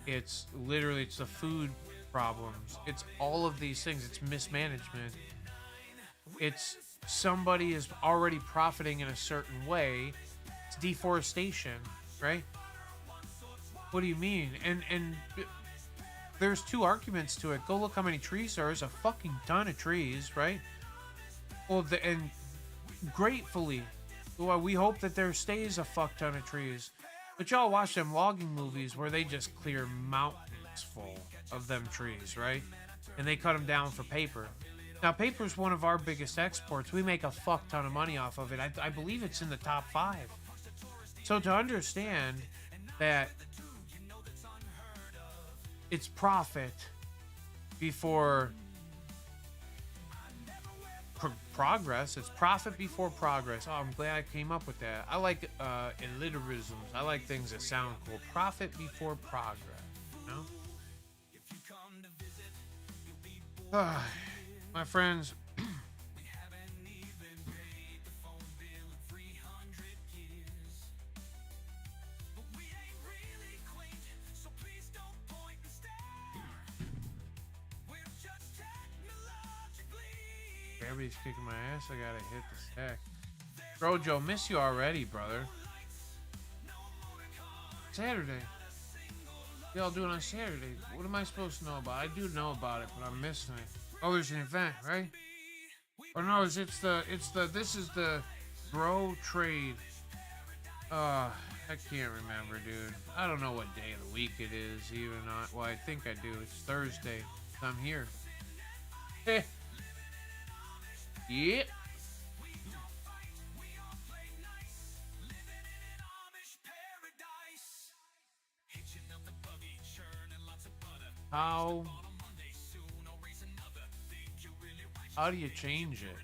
it's the food problems, it's all of these things, it's mismanagement, it's somebody is already profiting in a certain way, it's deforestation, right? What do you mean? And there's two arguments to it. Go look how many trees there is, a fucking ton of trees, right? Well, and gratefully, well, we hope that there stays a fuck ton of trees. But y'all watch them logging movies where they just clear mountains full of them trees, right? And they cut them down for paper. Now, paper is one of our biggest exports. We make a fuck ton of money off of it. I believe it's in the top 5. So to understand that it's profit before progress. It's profit before progress. Oh, I'm glad I came up with that. I like alliterisms. I like things that sound cool. Profit before progress. You know? My friends, everybody's kicking my ass. I gotta hit the stack. Bro, Joe, miss you already, brother. Saturday. What y'all doing on Saturday? What am I supposed to know about? I do know about it, but I'm missing it. Oh, there's an event, right? Or no, this is the bro trade. I can't remember, dude. I don't know what day of the week it is, even not. Well, I think I do. It's Thursday. I'm here. Heh. Yep. How do you change it?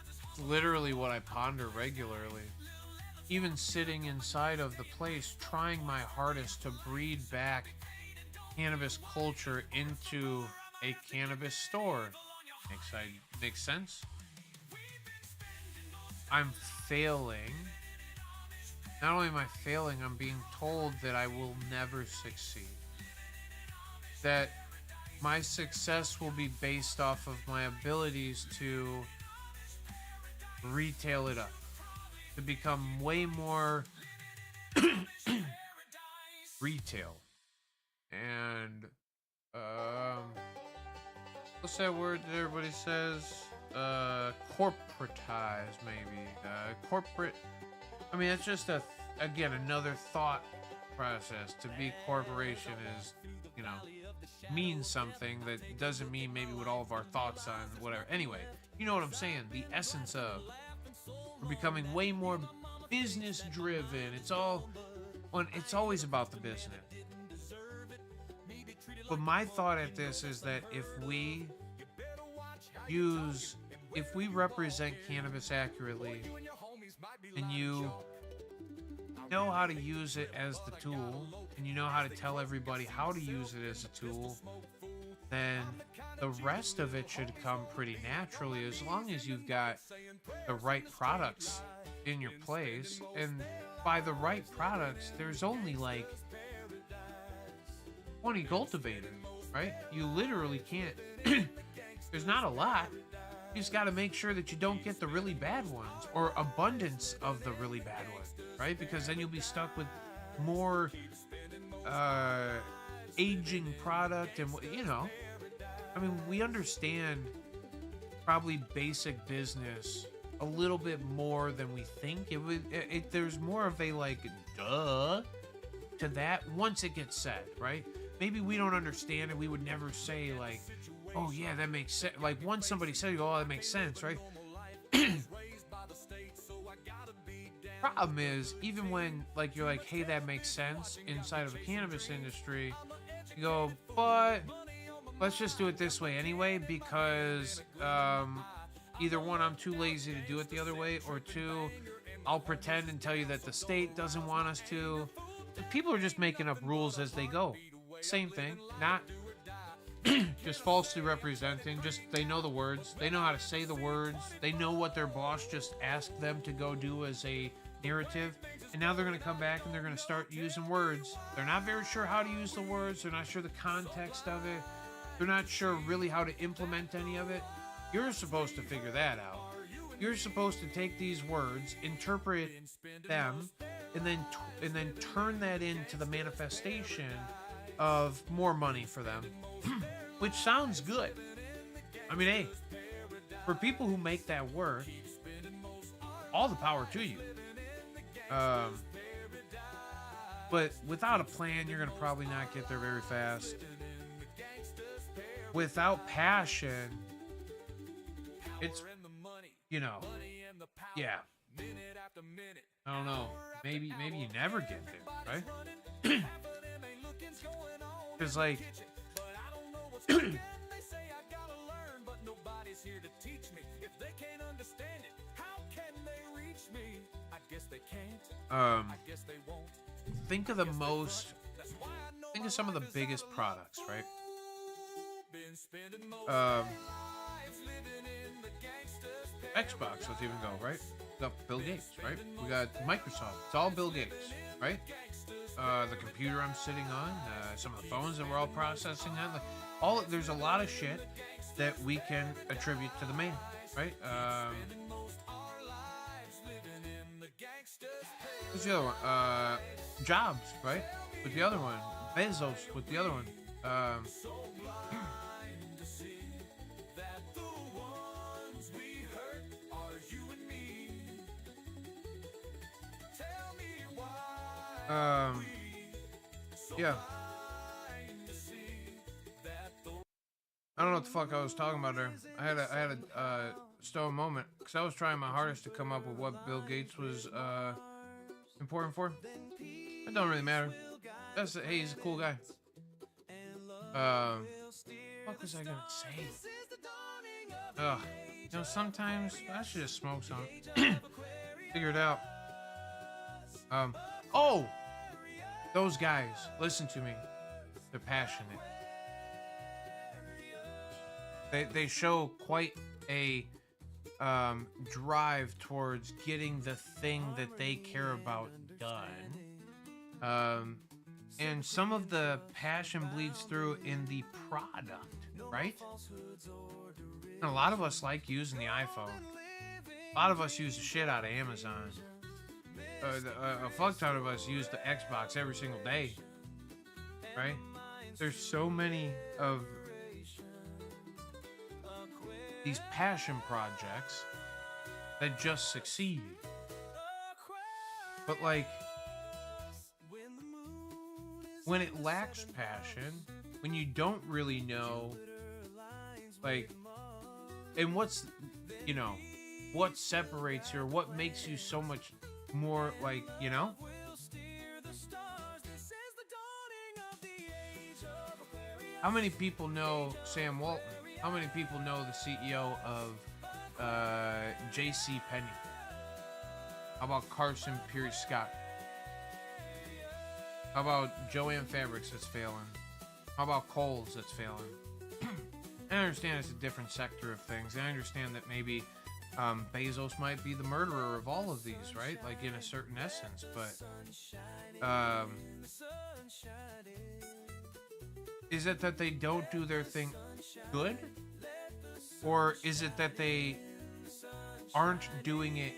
It's literally what I ponder regularly. Even sitting inside of the place, trying my hardest to breed back cannabis culture into a cannabis store. Makes sense? I'm failing. Not only am I failing, I'm being told that I will never succeed. That my success will be based off of my abilities to retail it up. To become way more retail. And what's that word that everybody says? Corporatize, maybe. Corporate. I mean, it's just again, another thought process. To be corporation is, you know, means something that doesn't mean maybe what all of our thoughts on whatever. Anyway, you know what I'm saying? The essence of we're becoming way more business driven. It's always about the business. But my thought at this is that if we represent cannabis accurately and you know how to use it as the tool and you know how to tell everybody how to use it as a tool, then the rest of it should come pretty naturally, as long as you've got the right products in your place. And by the right products, there's only like 20 cultivators, right? You literally can't there's not a lot. You just got to make sure that you don't get the really bad ones, or abundance of the really bad ones, right? Because then you'll be stuck with more aging product. And you know, I mean, we understand probably basic business a little bit more than we think. There's more of a like duh to that once it gets said, right? Maybe we don't understand it. We would never say like, oh yeah, that makes sense. Like once somebody said, oh, that makes sense, right? Problem is, even when like you're like, hey, that makes sense inside of a cannabis industry, you go, but let's just do it this way anyway, because either one, I'm too lazy to do it the other way, or two, I'll pretend and tell you that the state doesn't want us to. People are just making up rules as they go. Same thing, not just falsely representing. Just they know the words, they know how to say the words, they know what their boss just asked them to go do as a narrative, and now they're going to come back and they're going to start using words. They're not very sure how to use the words, they're not sure the context of it, they're not sure really how to implement any of it. You're supposed to figure that out. You're supposed to take these words, interpret them, and then turn that into the manifestation of more money for them. Which sounds good. I mean, hey, for people who make that work, all the power to you. But without a plan, you're going to probably not get there very fast. Without passion, it's, you know, yeah. I don't know. Maybe you never get there, right? Because, like, think of some of the biggest products, right? Xbox, let's even go, right? We got Bill Gates, right? We got Microsoft. It's all Bill Gates, right? The computer I'm sitting on, some of the phones that we're all processing on, like there's a lot of shit that we can attribute to the man, right? What's the other one? Jobs, right? With the other one, Bezos with the other one. Yeah. I don't know what the fuck I was talking about there. I had a stoic moment because I was trying my hardest to come up with what Bill Gates was important for. It don't really matter. Hey, he's a cool guy. What was I gonna say? Ugh. You know, sometimes I should just smoke something. Figure it out. Oh, those guys. Listen to me. They're passionate. They show quite a drive towards getting the thing that they care about done. And some of the passion bleeds through in the product, right? And a lot of us like using the iPhone. A lot of us use the shit out of Amazon. A fuck ton of us use the Xbox every single day, right? There's so many of these passion projects that just succeed. But like, when it lacks passion, when you don't really know, like, and what's, you know, what separates you or what makes you so much more, like, you know? How many people know Sam Walton? How many people know the CEO of J.C. Penney? How about Carson Pierce Scott? How about Joanne Fabrics that's failing? How about Kohl's that's failing? I understand it's a different sector of things. I understand that maybe Bezos might be the murderer of all of these, right? Like in a certain essence, but is it that they don't do their thing good? Or is it that they aren't doing it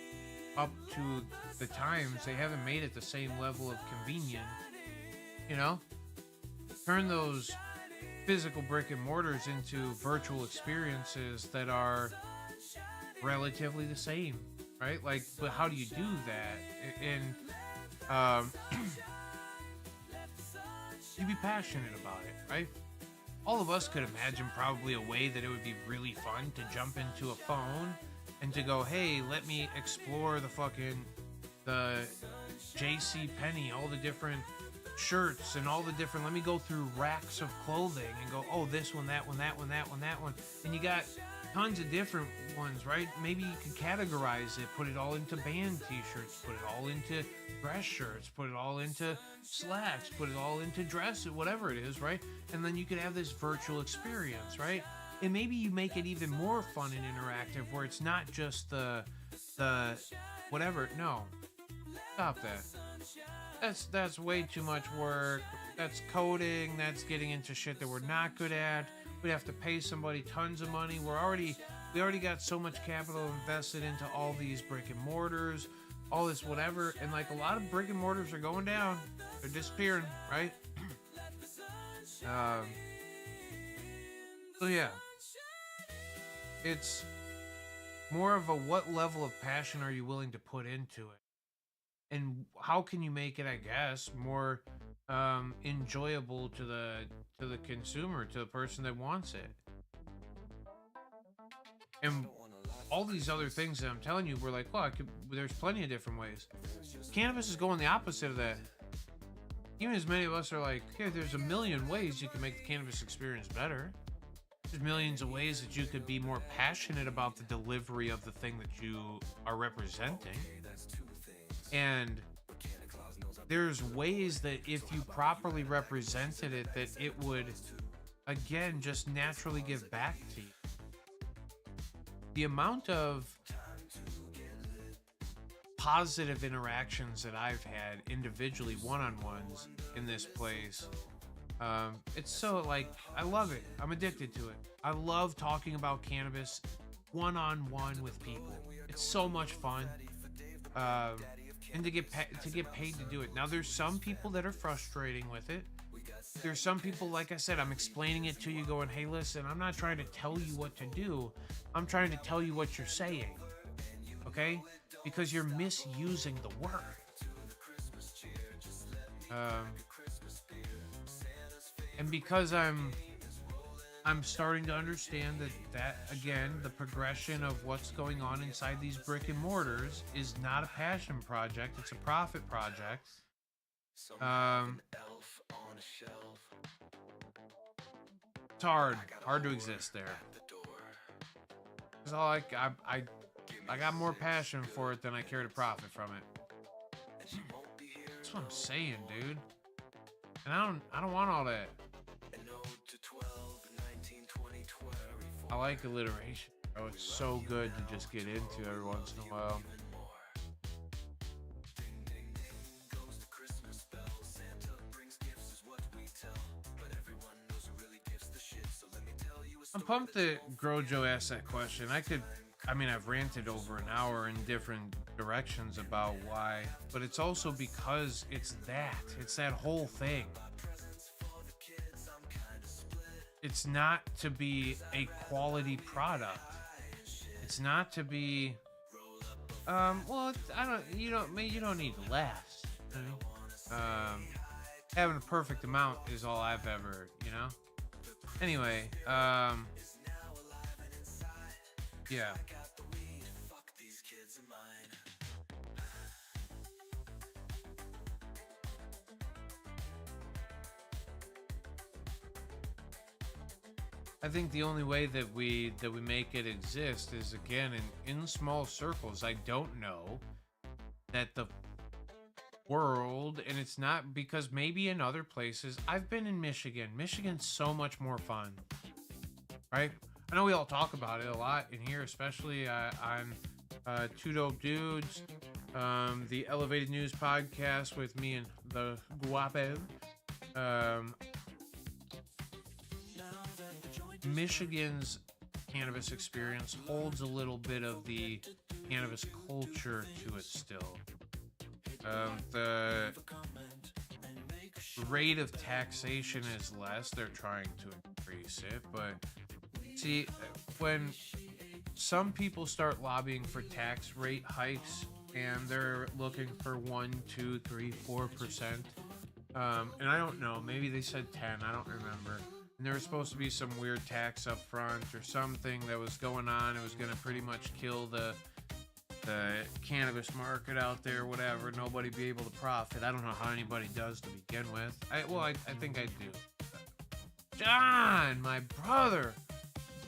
up to the times? They haven't made it the same level of convenience, you know? Turn those physical brick and mortars into virtual experiences that are relatively the same, right? Like, but how do you do that? And you be passionate about it, right? All of us could imagine probably a way that it would be really fun to jump into a phone and to go, hey, let me explore the J.C. Penney, all the different shirts and all the different, let me go through racks of clothing and go, oh, this one, that one, that one, that one, that one. And you got tons of different ones, right? Maybe you could categorize it, put it all into band t-shirts, put it all into dress shirts, put it all into slacks, put it all into dresses, whatever it is, right? And then you could have this virtual experience, right? And maybe you make it even more fun and interactive where it's not just the whatever. No, stop that. That's way too much work. That's coding. That's getting into shit that we're not good at. We'd have to pay somebody tons of money. We already got so much capital invested into all these brick and mortars, all this whatever, and like a lot of brick and mortars are going down. They're disappearing, right? So yeah, it's more of a what level of passion are you willing to put into it, and how can you make it, I guess, more enjoyable to the consumer, to the person that wants it. And all these other things that I'm telling you, we're like, well, there's plenty of different ways. Cannabis is going the opposite of that. Even as many of us are like, hey, there's a million ways you can make the cannabis experience better. There's millions of ways that you could be more passionate about the delivery of the thing that you are representing. And there's ways that if you properly represented it, that it would, again, just naturally give back to you. The amount of positive interactions that I've had individually, one-on-ones in this place, it's so, like, I love it. I'm addicted to it. I love talking about cannabis one-on-one with people. It's so much fun. And to get paid to do it. Now, there's some people that are frustrating with it. There's some people, like I said, I'm explaining it to you going, hey, listen, I'm not trying to tell you what to do. I'm trying to tell you what you're saying. Okay? Because you're misusing the word. And because I'm starting to understand that again, the progression of what's going on inside these brick and mortars is not a passion project, it's a profit project. It's hard to exist there. Because I got more passion for it than I care to profit from it. That's what I'm saying, dude. And I don't want all that. I like alliteration, bro. It's so good to just get into every once in a while. I'm pumped that Grojo asked that question. I've ranted over an hour in different directions about why, but it's also because it's that whole thing. It's not to be a quality product. it's not to be. Well, I don't. You don't need to last. Having a perfect amount is all I've ever. Anyway. Yeah. I think the only way that we make it exist is, again, in small circles. I don't know that the world, and it's not because maybe in other places. I've been in Michigan. Michigan's so much more fun, right? I know we all talk about it a lot in here, especially on Two Dope Dudes, the Elevated News podcast with me and the Guapo. Michigan's cannabis experience holds a little bit of the cannabis culture to it still. The rate of taxation is less. They're trying to increase it, but see, when some people start lobbying for tax rate hikes and they're looking for 1, 2, 3, 4%, and I don't know, maybe they said 10, I don't remember. And there was supposed to be some weird tax up front or something that was going on. It was going to pretty much kill the cannabis market out there, whatever. Nobody be able to profit. I don't know how anybody does to begin with. I think I do. John, my brother,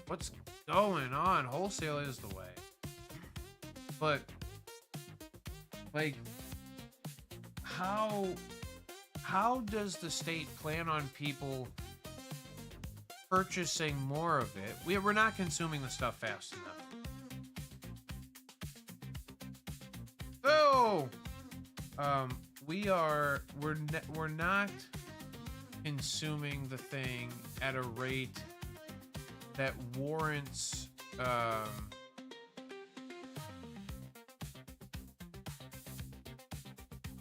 what's going on? Wholesale is the way. But, like, how does the state plan on people purchasing more of it? We're not consuming the stuff fast enough. So, we're not consuming the thing at a rate that warrants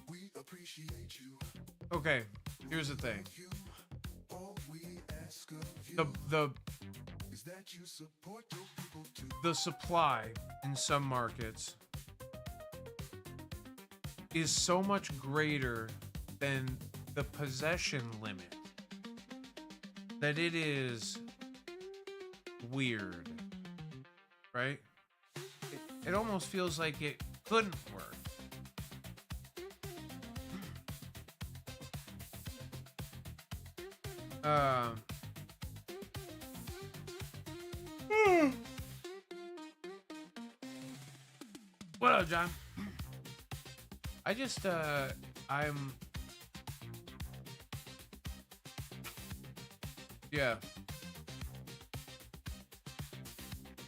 We appreciate you. Okay, here's the thing. The supply in some markets is so much greater than the possession limit that it is weird, right? It almost feels like it couldn't work. What up, John? I just, yeah.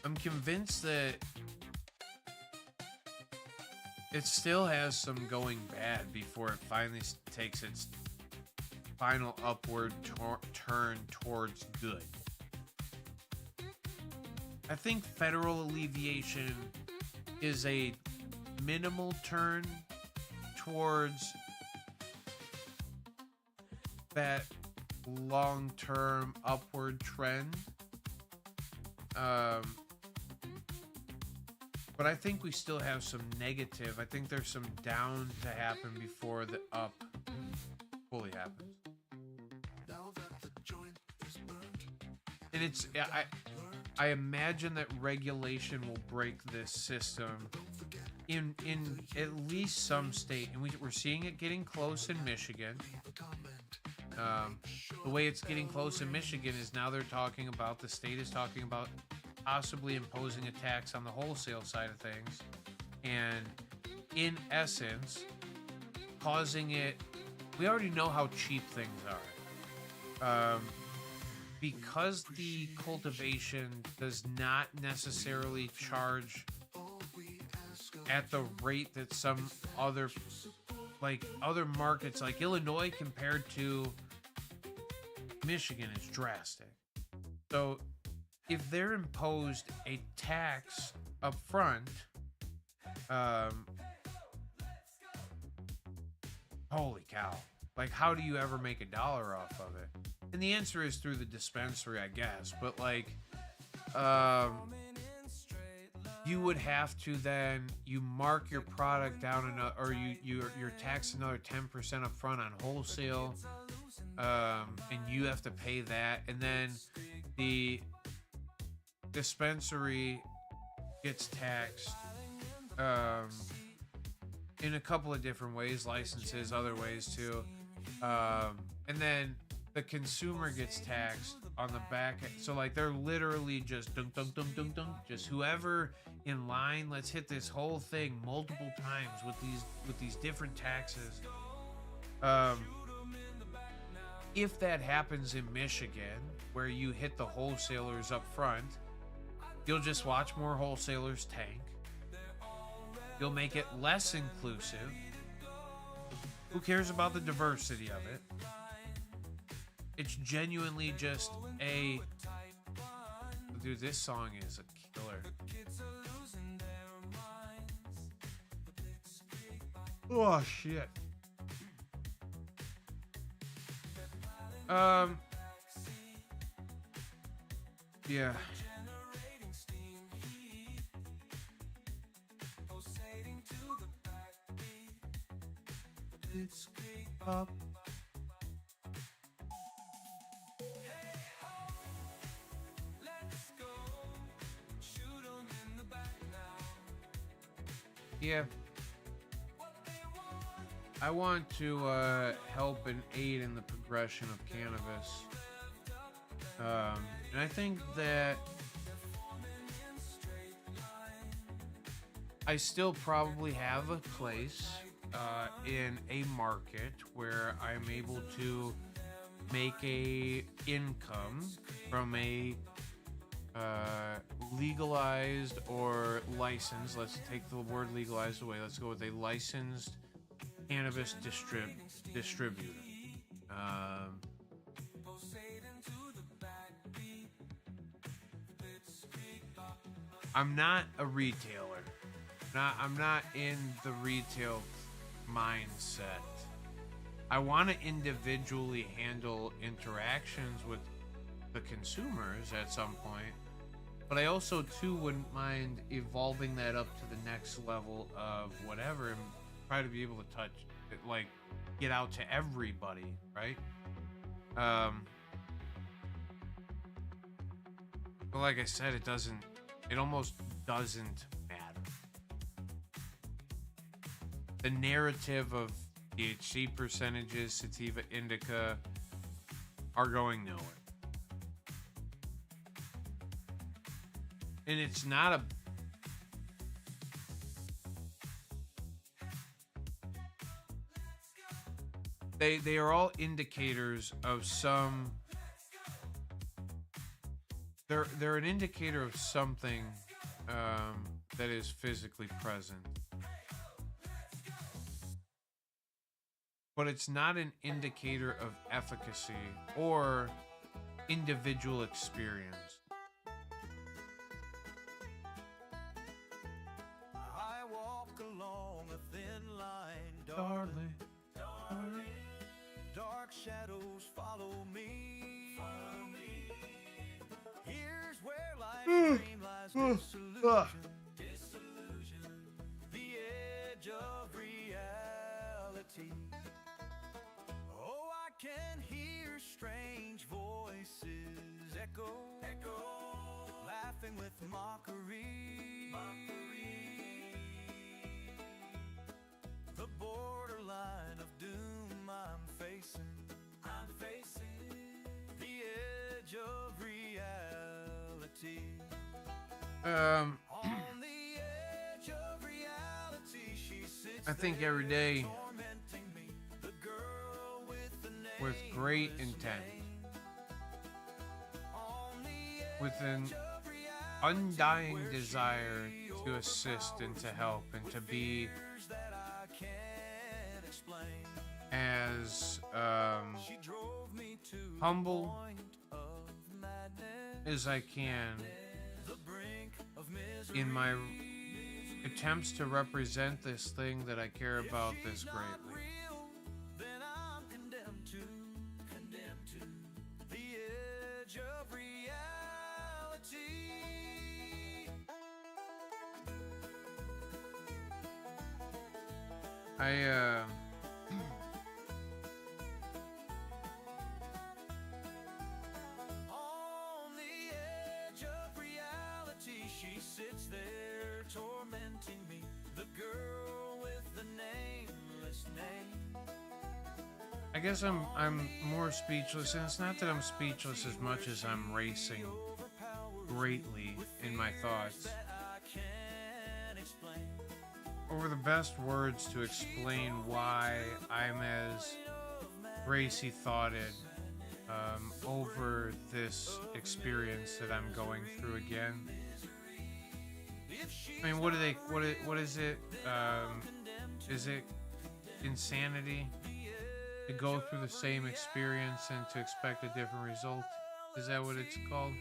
I'm convinced that it still has some going bad before it finally takes its final upward turn towards good. I think federal alleviation is a minimal turn towards that long-term upward trend. But I think we still have some negative. I think there's some down to happen before the up fully happens. And it's, I imagine that regulation will break this system in at least some state, and we're seeing it getting close in Michigan. The way it's getting close in Michigan is now the state is talking about possibly imposing a tax on the wholesale side of things, and in essence causing it, we already know how cheap things are. Because the cultivation does not necessarily charge at the rate that some other markets like Illinois compared to Michigan is drastic. So if they're imposed a tax up front, holy cow. Like, how do you ever make $1 off of it? And the answer is through the dispensary, I guess. But, like, you would have to then you mark your product down or you're taxed another 10% up front on wholesale, and you have to pay that, and then the dispensary gets taxed in a couple of different ways, licenses, other ways too, and then the consumer gets taxed on the back end. So like they're literally just dunk dunk dunk dunk dunk, just whoever in line, let's hit this whole thing multiple times with these different taxes. If that happens in Michigan, where you hit the wholesalers up front, you'll just watch more wholesalers tank. You'll make it less inclusive. Who cares about the diversity of it? It's genuinely just a... Dude, this song is a killer. Oh, shit. Yeah. It's up. Yeah. I want to help and aid in the progression of cannabis. And I think that I still probably have a place in a market where I'm able to make a income from a legalized or licensed, let's take the word legalized away, let's go with a licensed cannabis distributor. I'm not a retailer. I'm not in the retail mindset. I want to individually handle interactions with the consumers at some point, but I also too wouldn't mind evolving that up to the next level of whatever and try to be able to touch it, like get out to everybody, right? But like I said, it almost doesn't matter. The narrative of THC percentages, sativa indica are going nowhere. And it's not they are all indicators of some, they're an indicator of something that is physically present. But it's not an indicator of efficacy or individual experience. I walk along a thin line, Darling. dark shadows follow me. Here's where life's dream lies, disillusion, the edge of reality. Oh, I can hear strange voices echo, laughing with mockery. The borderline of doom I'm facing, the edge of reality. On the edge of reality, she sits I think every day tormenting me, the girl with the name with great intent, on the with an undying desire to assist and to help and to be edge that I can't explain. as She drove me to humble the point of madness, as I can the brink of misery. in my attempts to represent this thing that I care about this greatly. Real, then I'm condemned to the edge of reality. I On the edge of reality, she sits there tormenting me. The girl with the nameless name. I guess I'm more speechless, and it's not that I'm speechless as much as I'm racing greatly in my thoughts I can't explain. over the best words to explain why I'm as racy thoughted over this experience that I'm going through again. I mean, what is it? Is it insanity to go through the same experience and to expect a different result? Is that what it's called?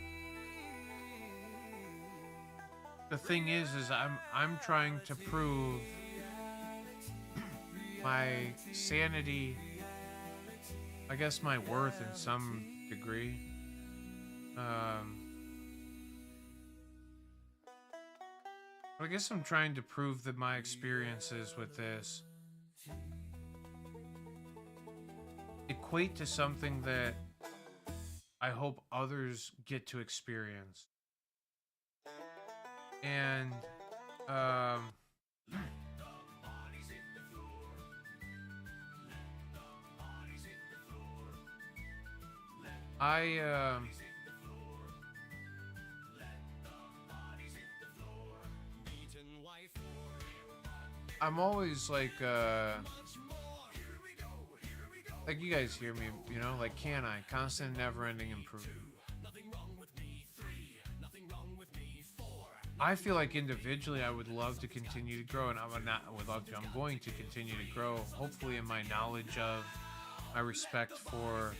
The thing is I'm trying to prove my sanity, I guess my worth in some degree. But I guess I'm trying to prove that my experiences with this equate to something that I hope others get to experience. And I'm always like you guys hear me, you know, like Canna, constant never-ending improvement. I feel like individually I would love to continue to grow, and I'm going to continue to grow, hopefully in my knowledge of, my respect for,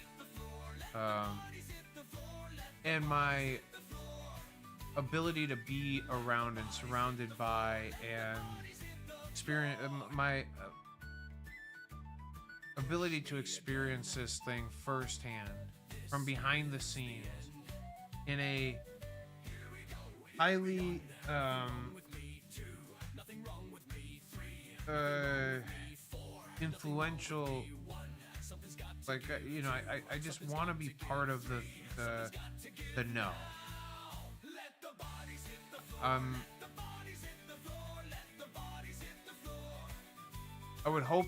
and my ability to be around and surrounded by and experience my ability to experience this thing firsthand from behind the scenes in a highly influential, like you know, I just want to be part of the know. I would hope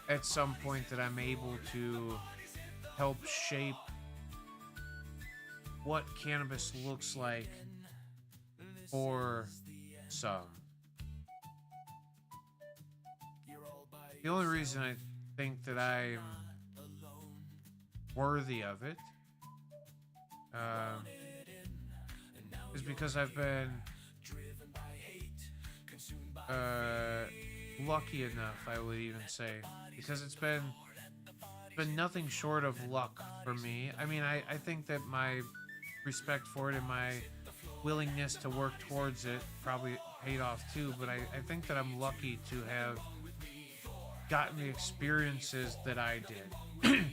at some point that I'm able to help shape what cannabis looks like for some. The only reason I think that I'm worthy of it is because I've been lucky enough, I would even say, because it's been nothing short of luck for me. I mean, I think that my respect for it and my willingness to work towards it probably paid off too, but I think that I'm lucky to have gotten the experiences that I did.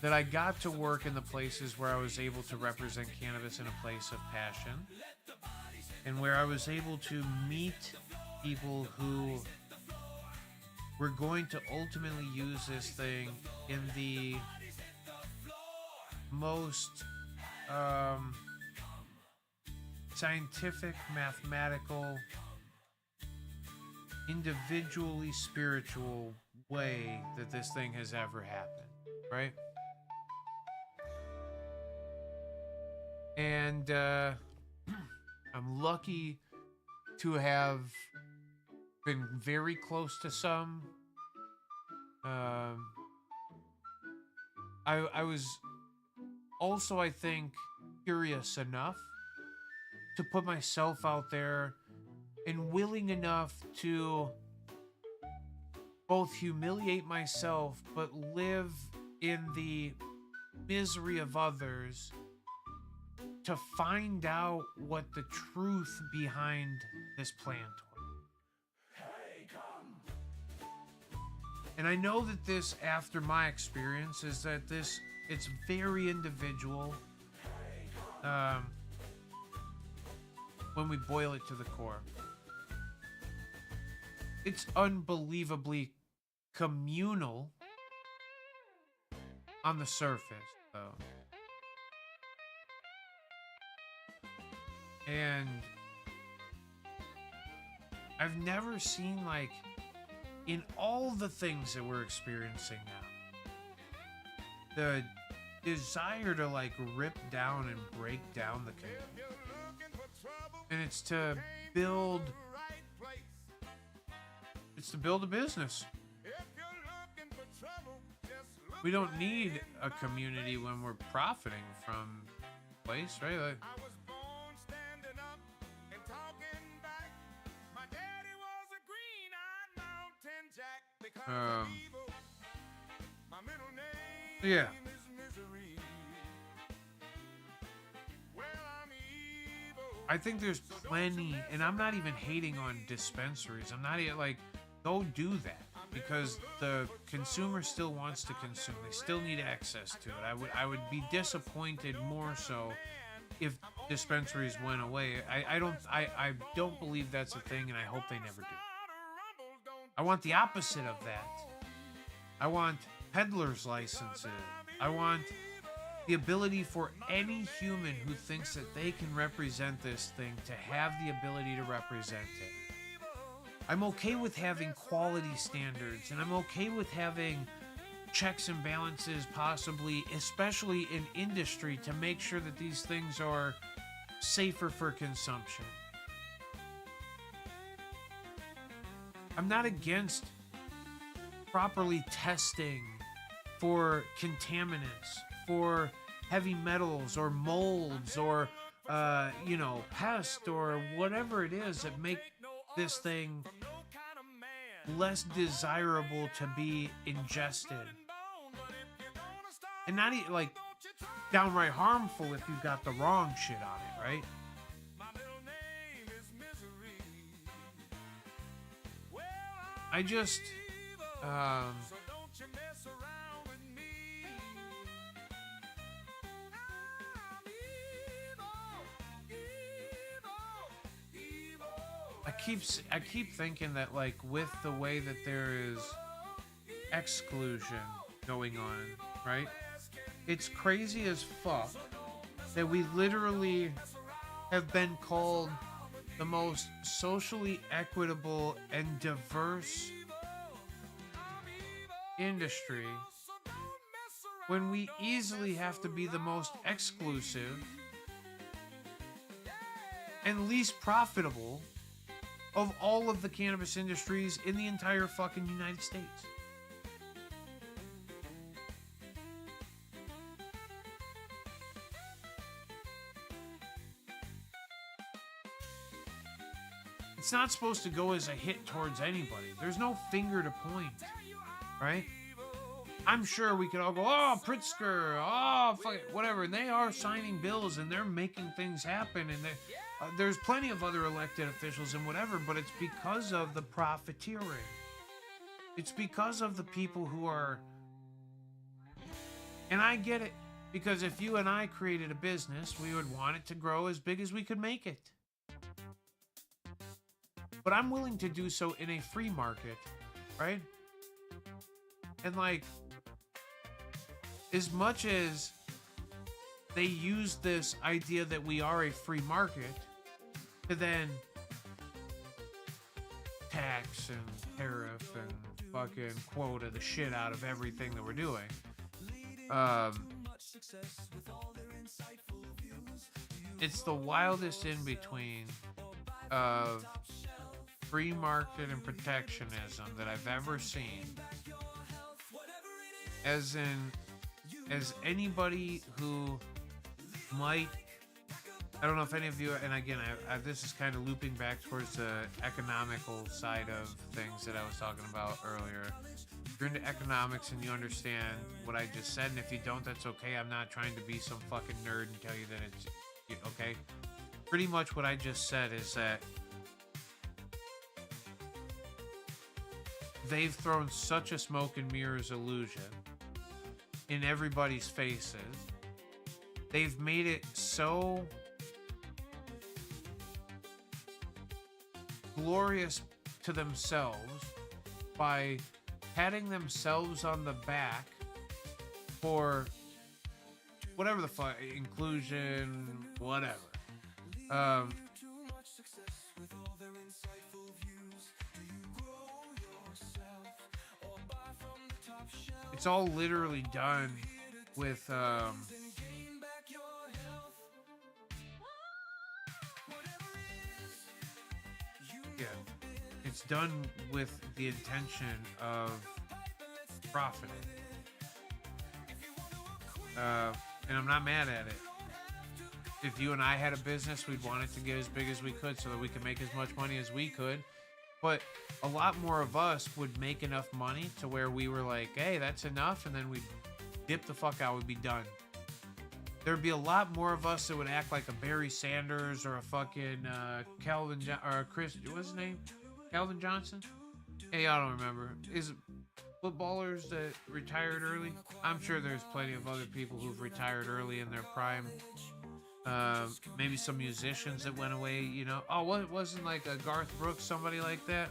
That I got to work in the places where I was able to represent cannabis in a place of passion, and where I was able to meet people who were going to ultimately use this thing in the most scientific, mathematical, individually spiritual way that this thing has ever happened, right? And I'm lucky to have been very close to some. I was also, I think, curious enough to put myself out there and willing enough to both humiliate myself but live in the misery of others to find out what the truth behind this plant was. And I know that this, after my experience, is that it's very individual when we boil it to the core. it's unbelievably communal on the surface, though. And I've never seen, like, in all the things that we're experiencing now, the desire to, like, rip down and break down the community. And it's to build a business. We don't need a community when we're profiting from place, right? Like, yeah. I think there's plenty, and I'm not even hating on dispensaries. I'm not like, go do that, because the consumer still wants to consume. They still need access to it. I would be disappointed more so if dispensaries went away. I don't believe that's a thing, and I hope they never do. I want the opposite of that. I want peddlers' licenses. I want the ability for any human who thinks that they can represent this thing to have the ability to represent it. I'm okay with having quality standards, and I'm okay with having checks and balances, possibly, especially in industry, to make sure that these things are safer for consumption. I'm not against properly testing for contaminants, for heavy metals or molds or pest or whatever it is that make this thing less desirable to be ingested, and not like downright harmful if you've got the wrong shit on it, right? I just I keep thinking that, like, with the way that there is exclusion going on, right? It's crazy as fuck that we literally have been called the most socially equitable and diverse industry when we easily have to be the most exclusive and least profitable of all of the cannabis industries in the entire fucking United States. It's not supposed to go as a hit towards anybody. There's no finger to point, right? I'm sure we could all go, oh, Pritzker, oh, fuck it, whatever. And they are signing bills and they're making things happen. And there's plenty of other elected officials and whatever, but it's because of the profiteering. It's because of the people who are... And I get it, because if you and I created a business, we would want it to grow as big as we could make it. But I'm willing to do so in a free market, right? And like, as much as they use this idea that we are a free market to then tax and tariff and fucking quota the shit out of everything that we're doing, it's the wildest in between of free market and protectionism that I've ever seen. As anybody who might, I don't know if any of you, and again, this is kind of looping back towards the economical side of things that I was talking about earlier. If you're into economics and you understand what I just said, and if you don't, that's okay. I'm not trying to be some fucking nerd and tell you that it's okay. Pretty much what I just said is that they've thrown such a smoke and mirrors illusion in everybody's faces. They've made it so glorious to themselves by patting themselves on the back for whatever the fuck, inclusion, whatever. It's all literally done with yeah, it's done with the intention of profiting. And I'm not mad at it. If you and I had a business, we'd want it to get as big as we could so that we could make as much money as we could. But a lot more of us would make enough money to where we were like, hey, that's enough, and then we'd dip the fuck out, we'd be done. There'd be a lot more of us that would act like a Barry Sanders or a fucking or Chris, what's his name? Calvin Johnson? Hey, I don't remember. Is footballers that retired early? I'm sure there's plenty of other people who've retired early in their prime. Maybe some musicians that went away, you know. Oh, what wasn't like a Garth Brooks, somebody like that?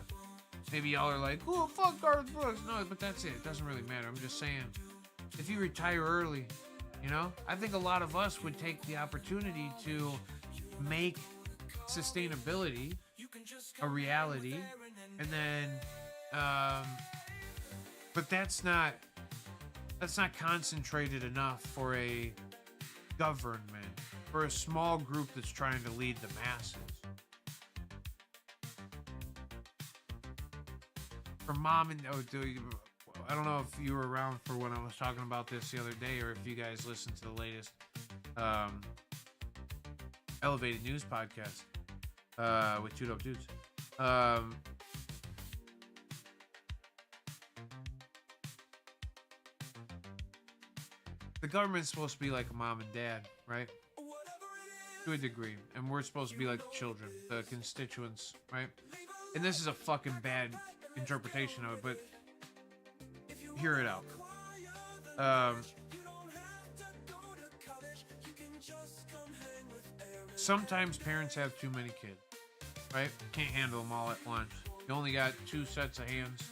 Maybe y'all are like, oh, fuck Garth Brooks. No, but that's it. It doesn't really matter. I'm just saying, if you retire early, you know, I think a lot of us would take the opportunity to make sustainability a reality, and then, but that's not concentrated enough for a government, for a small group that's trying to lead the masses. For mom and I don't know if you were around for when I was talking about this the other day, or if you guys listened to the latest Elevated News podcast with Two Dope Dudes. The government's supposed to be like a mom and dad, right? To a degree. And we're supposed to be like the children, the constituents, right? And this is a fucking bad interpretation of it, but hear it out. Sometimes parents have too many kids, right? Can't handle them all at once. You only got 2 sets of hands.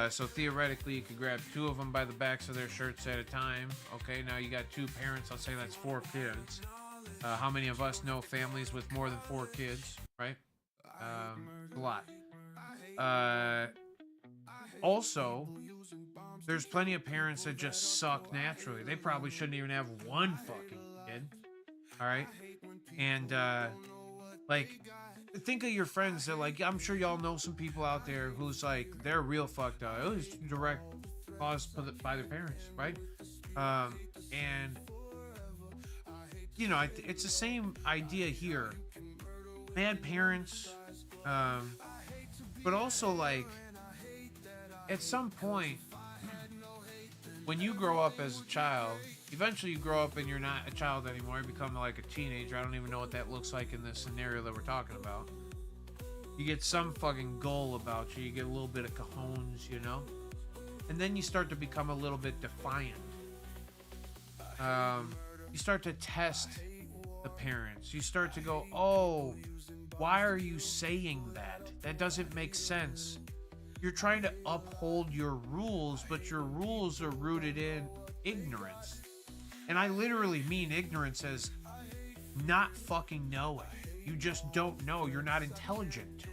So theoretically, you could grab 2 of them by the backs of their shirts at a time. Okay, now you got 2 parents. I'll say that's 4 kids. How many of us know families with more than 4 kids, right? A lot. Also, there's plenty of parents that just suck naturally. They probably shouldn't even have 1 fucking kid. All right? And, like, think of your friends that, like, I'm sure y'all know some people out there who's, like, they're real fucked up. It was direct caused by their parents, right? And, you know, it's the same idea here. Bad parents, but also, like, at some point, when you grow up as a child, eventually you grow up and you're not a child anymore. You become like a teenager. I don't even know what that looks like in this scenario that we're talking about. You get some fucking goal about you. You get a little bit of cajones, you know? And then you start to become a little bit defiant. You start to test the parents. You start to go, oh, why are you saying that? That doesn't make sense. You're trying to uphold your rules, but your rules are rooted in ignorance. And I literally mean ignorance as not fucking knowing. You just don't know. You're not intelligent.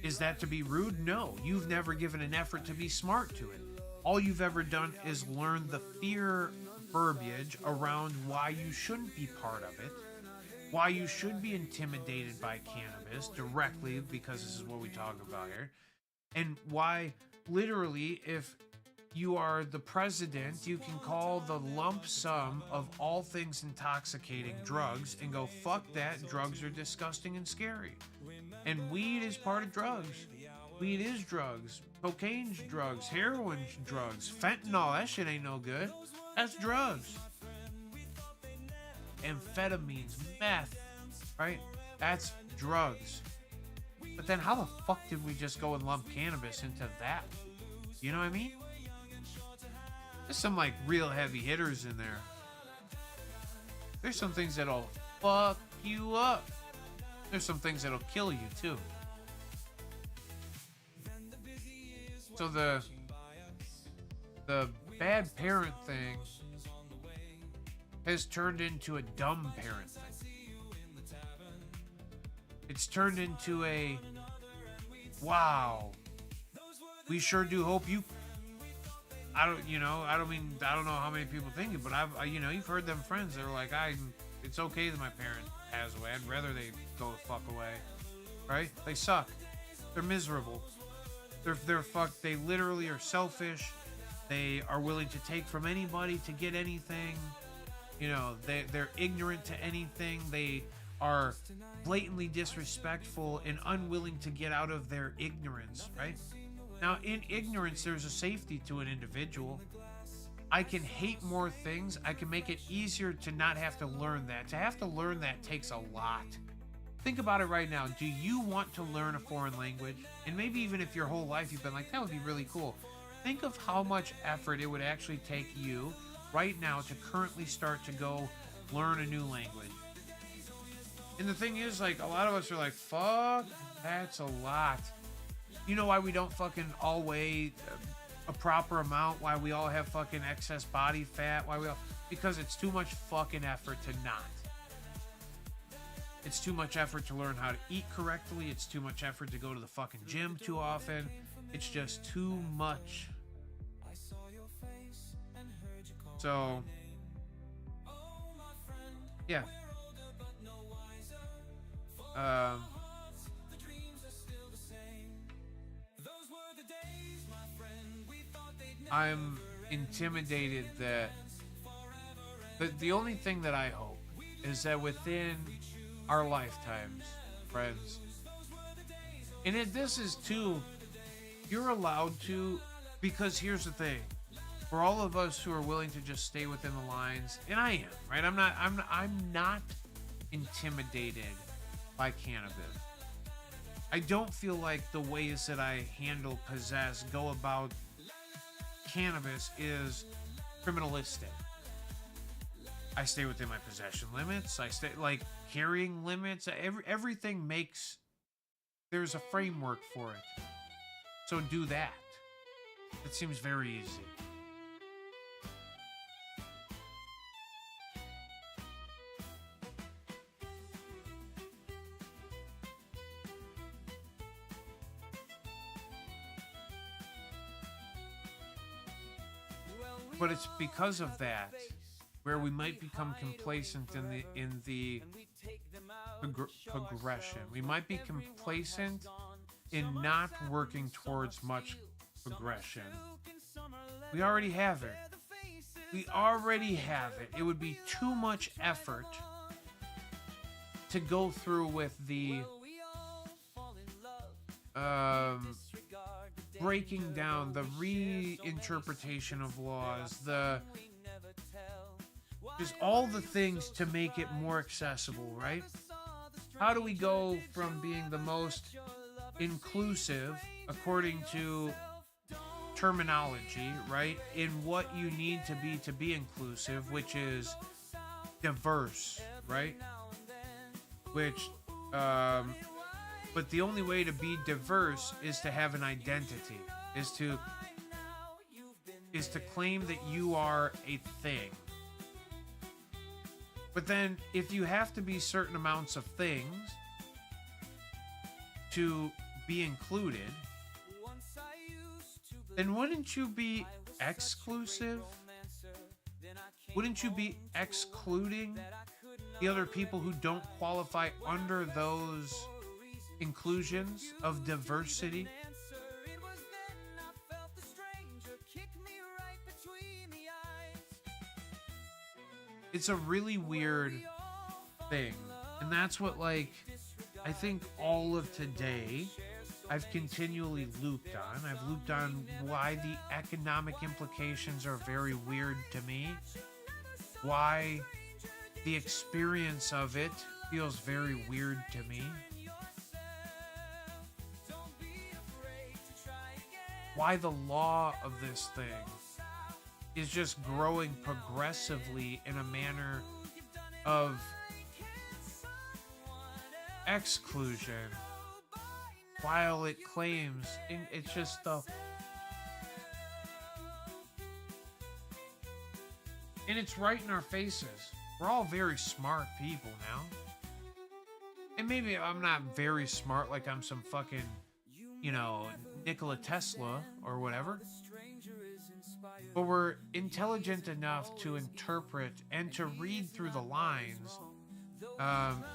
Is that to be rude? No. You've never given an effort to be smart to it. All you've ever done is learn the fear verbiage around why you shouldn't be part of it, why you should be intimidated by cannabis directly, because this is what we talk about here, and why literally if you are the president, you can call the lump sum of all things intoxicating drugs and go, fuck that, drugs are disgusting and scary. And weed is part of drugs. Weed is drugs. Cocaine's drugs. Heroin's drugs. Fentanyl, that shit ain't no good. That's drugs. Amphetamines, meth, right? That's drugs. But then how the fuck did we just go and lump cannabis into that? You know what I mean? There's some like real heavy hitters in there. There's some things that'll fuck you up. There's some things that'll kill you too. So the bad parent thing has turned into a dumb parent thing. It's turned into a, wow, we sure do hope you, I don't know how many people think it, but you've heard them friends that are like, it's okay that my parent has away. I'd rather they go the fuck away. Right? They suck. They're miserable. They're fucked. They literally are selfish. They are willing to take from anybody to get anything. They're ignorant to anything. They are blatantly disrespectful and unwilling to get out of their ignorance, right? Now, in ignorance, there's a safety to an individual. I can hate more things. I can make it easier to not have to learn that. To have to learn that takes a lot. Think about it right now. Do you want to learn a foreign language? And maybe even if your whole life you've been like, that would be really cool. Think of how much effort it would actually take you right now to currently start to go learn a new language. And the thing is, like, a lot of us are like, fuck, that's a lot. You know why we don't fucking all weigh a proper amount? Why we all have fucking excess body fat? Because it's too much fucking effort to not. It's too much effort to learn how to eat correctly. It's too much effort to go to the fucking gym too often. It's just too much. So, yeah. I'm intimidated that the only thing that I hope is that within our lifetimes, friends, and this is too, you're allowed to, because here's the thing, for all of us who are willing to just stay within the lines, and I am, right? I'm not intimidated by cannabis. I don't feel like the ways that I handle, possess, go about cannabis is criminalistic. I stay within my possession limits. I stay, like, carrying limits. Everything makes, there's a framework for it. So do that. It seems very easy. But it's because of that where we might become complacent in the progression. We might be complacent in not working towards much progression. We already have it. We already have it. It would be too much effort to go through with the breaking down, the reinterpretation of laws, just all the things to make it more accessible, right? How do we go from being the most inclusive, according to terminology, right, in what you need to be inclusive, which is diverse, right? Which, but the only way to be diverse is to have an identity, is to claim that you are a thing. But then, if you have to be certain amounts of things to be included, then wouldn't you be exclusive? Wouldn't you be excluding the other people who don't qualify under those inclusions of diversity? It's a really weird thing. And that's what, like, I think all of today I've continually looped on. I've looped on why the economic implications are very weird to me. Why the experience of it feels very weird to me. Why the law of this thing is just growing progressively in a manner of exclusion, while it claims, it's just And it's right in our faces. We're all very smart people now. And maybe I'm not very smart, like I'm some fucking, you know, Nikola Tesla or whatever. But we're intelligent enough to interpret and to read through the lines.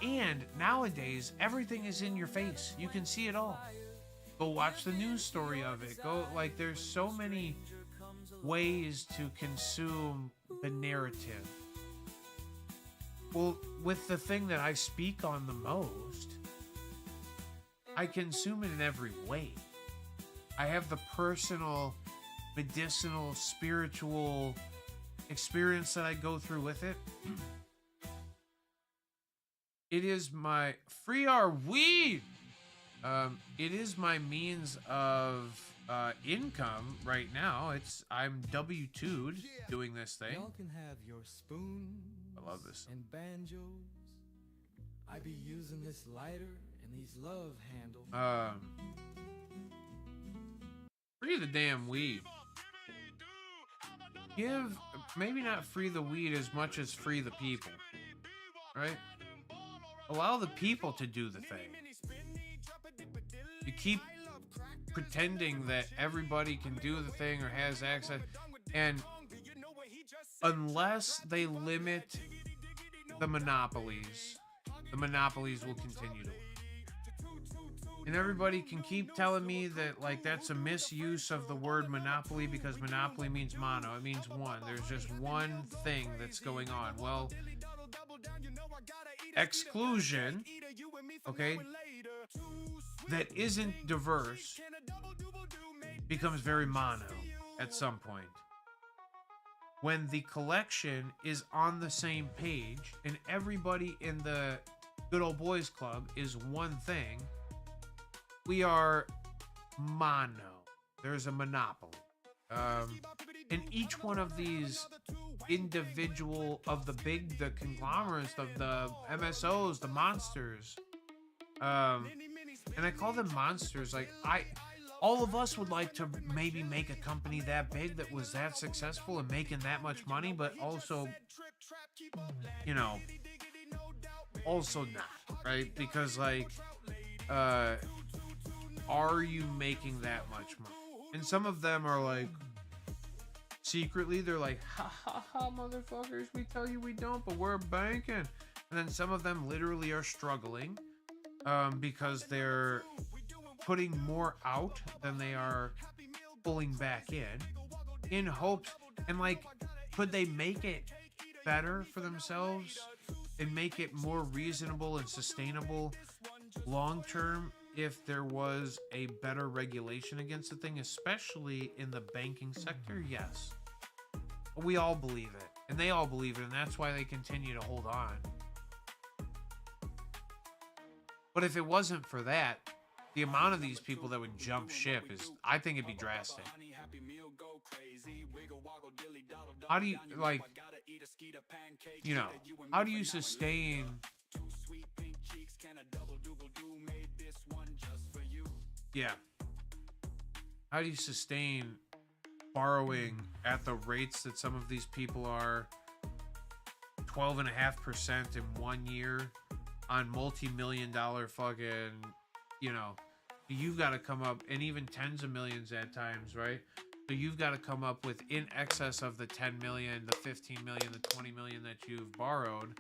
And nowadays, everything is in your face. You can see it all. Go watch the news story of it. Go, like, there's so many ways to consume the narrative. Well, with the thing that I speak on the most, I consume it in every way. I have the personal, medicinal, spiritual experience that I go through with it. It is my free our weed. It is my means of income right now. I'm W2'd doing this thing. Y'all can have your spoons. I love this. And banjos. I be using this lighter and these love handles. Free the damn weed. Give, maybe not free the weed as much as free the people, right? Allow the people to do the thing. You keep pretending that everybody can do the thing or has access, and unless they limit the monopolies will continue to win. And everybody can keep telling me that, like, that's a misuse of the word monopoly because monopoly means mono. It means one. There's just one thing that's going on. Well, exclusion, okay, that isn't diverse becomes very mono at some point. When the collection is on the same page and everybody in the good old boys club is one thing, we are mono. There's a monopoly. And each one of these individual of the conglomerates, of the MSOs, the monsters, and I call them monsters. Like, all of us would like to maybe make a company that big that was that successful and making that much money, but also, you know, also not, right? Because, like, are you making that much money? And some of them are like, secretly, they're like, ha ha ha, motherfuckers, we tell you we don't, but we're banking. And then some of them literally are struggling because they're putting more out than they are pulling back in hopes. And, like, could they make it better for themselves and make it more reasonable and sustainable long term if there was a better regulation against the thing, especially in the banking sector? Yes. We all believe it, and they all believe it, and that's why they continue to hold on. But if it wasn't for that, the amount of these people that would jump ship is, I think it'd be drastic. How do you, like, you know, how do you sustain how do you sustain borrowing at the rates that some of these people are, 12.5% in 1 year on multi-million-dollar fucking, you know, you've got to come up, and even tens of millions at times, right? So you've got to come up with in excess of the 10 million, the 15 million, the 20 million that you've borrowed.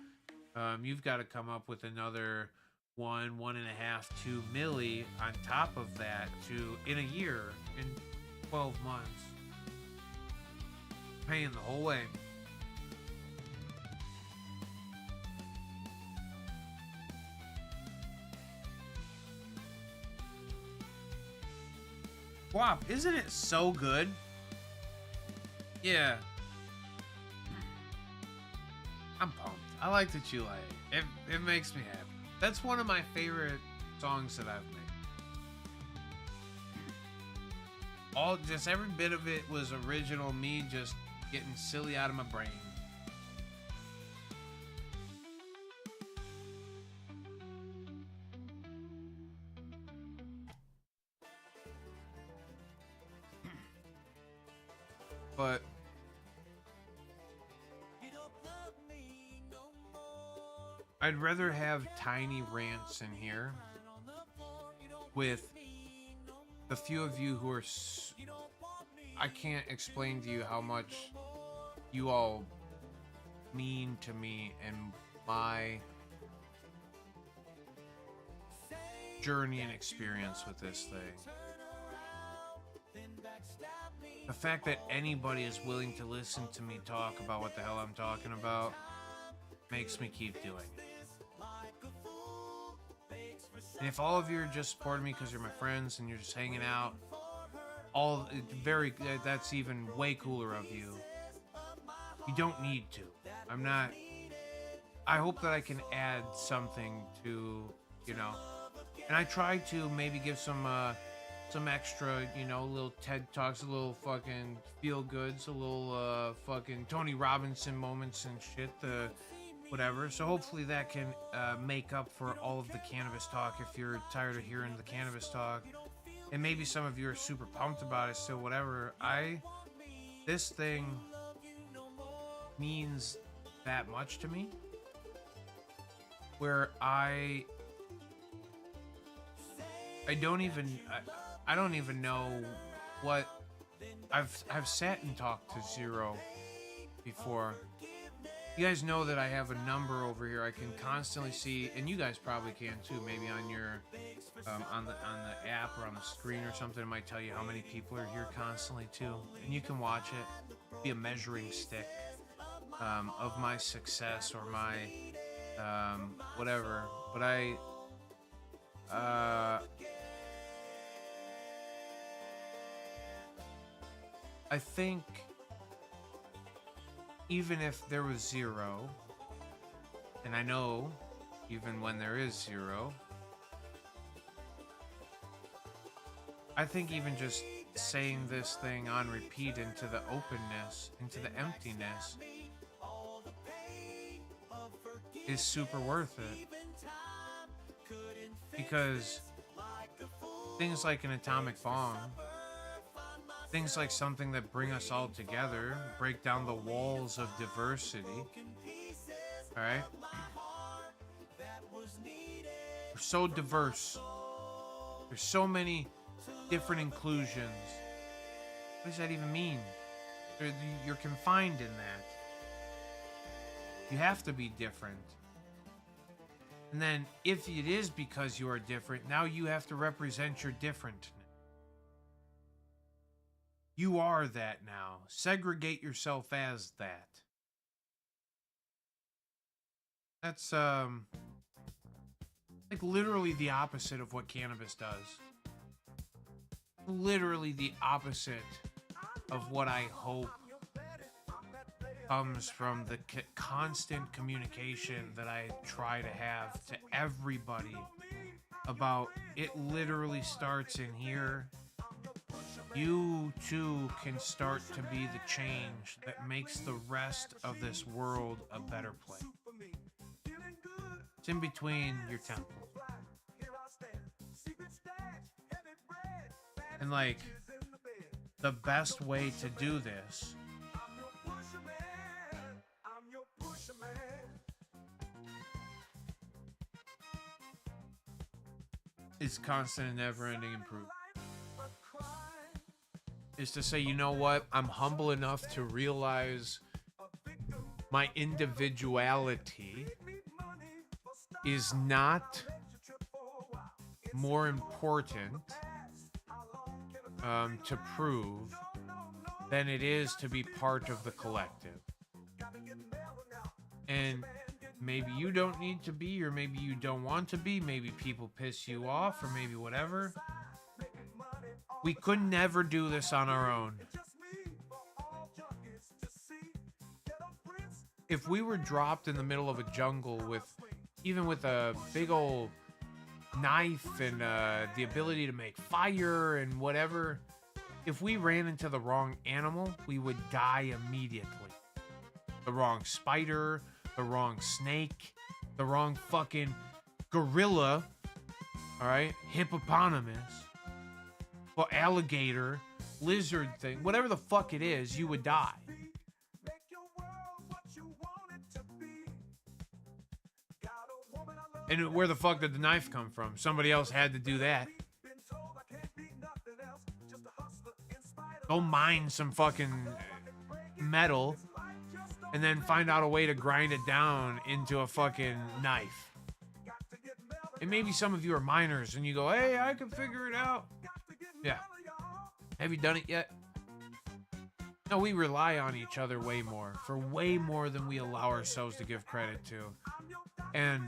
You've got to come up with another 1.5, 2 milli on top of that to, in a year, in 12 months, paying the whole way. Guap, isn't it so good? Yeah. I'm pumped. I like that you like it. It makes me happy. That's one of my favorite songs that I've made. Just every bit of it was original, me just getting silly out of my brain. But I'd rather have tiny rants in here with the few of you who are I can't explain to you how much you all mean to me and my journey and experience with this thing. The fact that anybody is willing to listen to me talk about what the hell I'm talking about makes me keep doing it. And if all of you are just supporting me because you're my friends and you're just hanging out, that's even way cooler of you. You don't need to. I hope that I can add something to, and I try to maybe give some extra, little TED Talks, a little fucking feel goods, a little fucking Tony Robinson moments and shit, whatever. So hopefully that can make up for all of the cannabis talk if you're tired of hearing the cannabis talk. And maybe some of you are super pumped about it still, whatever. This thing means that much to me, where I don't even know what I've sat and talked to Zero before. You guys know that I have a number over here. I can constantly see, and you guys probably can too. Maybe on your on the app or on the screen or something, it might tell you how many people are here constantly too, and you can watch it. Be a measuring stick of my success or my whatever. But I think even if there was zero, and I know even when there is zero, I think even just saying this thing on repeat into the openness, into the emptiness, is super worth it. Because things like an atomic bomb, things like something that bring us all together, break down the walls of diversity, alright? We're so diverse. There's so many different inclusions. What does that even mean? You're confined in that. You have to be different. And then if it is because you are different, now you have to represent your different. You are that now. Segregate yourself as that. That's like literally the opposite of what cannabis does. Literally the opposite of what I hope comes from the constant communication that I try to have to everybody about it. Literally starts in here. You too can start to be the change that makes the rest of this world a better place. It's in between your temples. And like, the best way to do this is constant and never-ending improvement. Is to say, you know what? I'm humble enough to realize my individuality is not more important to prove than it is to be part of the collective. And maybe you don't need to be, or maybe you don't want to be. Maybe people piss you off, or maybe whatever. We could never do this on our own. If we were dropped in the middle of a jungle with a big old knife and the ability to make fire and whatever, if we ran into the wrong animal, we would die immediately. The wrong spider, the wrong snake, the wrong fucking gorilla, all right, hippopotamus, or alligator, lizard thing, whatever the fuck it is, you would die. And where the fuck did the knife come from? Somebody else had to do that. Go mine some fucking metal and then find out a way to grind it down into a fucking knife. And maybe some of you are miners and you go, hey, I can figure it out. Yeah. Have you done it yet? No, we rely on each other way more, for way more than we allow ourselves to give credit to. And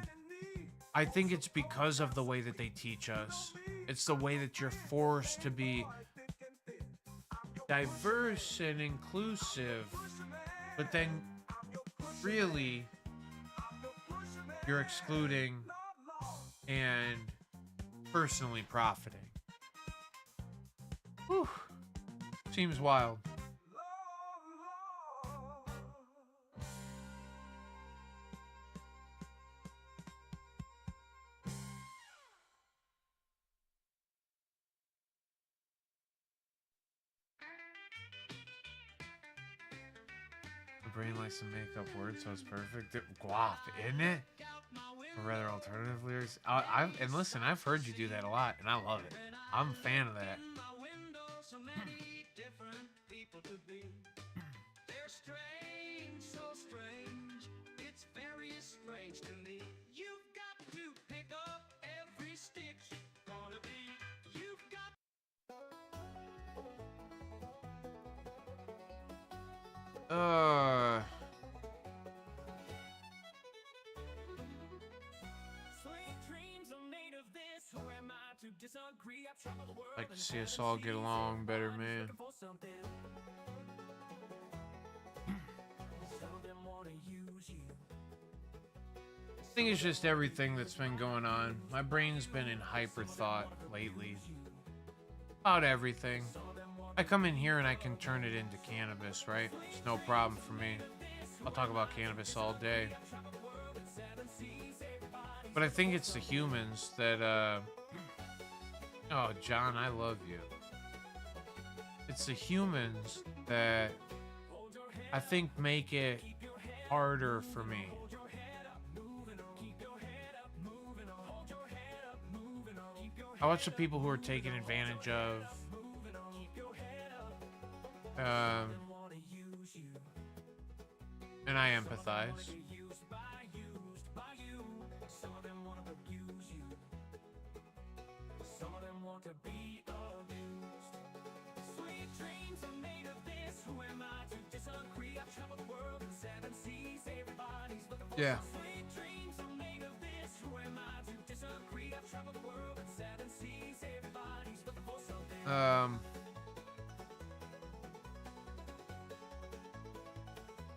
I think it's because of the way that they teach us. It's the way that you're forced to be diverse and inclusive, but then really you're excluding and personally profiting. Whew. Seems wild. Brain likes to make up words, so it's perfect. Guap, isn't it? Or rather, alternative lyrics. And listen, I've heard you do that a lot, and I love it. I'm a fan of that. They're strange, so strange. It's very strange to me. You've got to pick up every stitch. Gonna be. You've got. Like to see us all get along better, man. I think it's just everything that's been going on. My brain's been in hyper thought lately. About everything. I come in here and I can turn it into cannabis, right? It's no problem for me. I'll talk about cannabis all day. But I think it's the humans that, oh, John, I love you. It's the humans that I think make it harder for me. I watch the people who are taken advantage of. And I empathize. Yeah.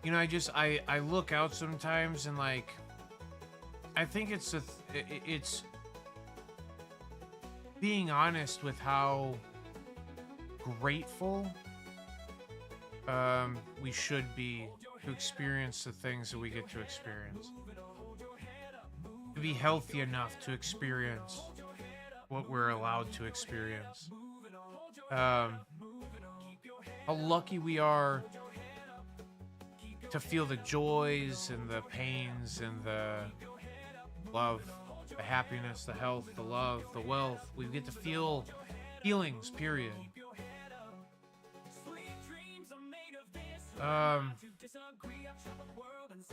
You know, I look out sometimes and like, I think it's it's being honest with how grateful we should be to experience the things that we get to experience. To be healthy enough to experience what we're allowed to experience. How lucky we are to feel the joys and the pains and the love, the happiness, the health, the love, the wealth. We get to feel feelings, period.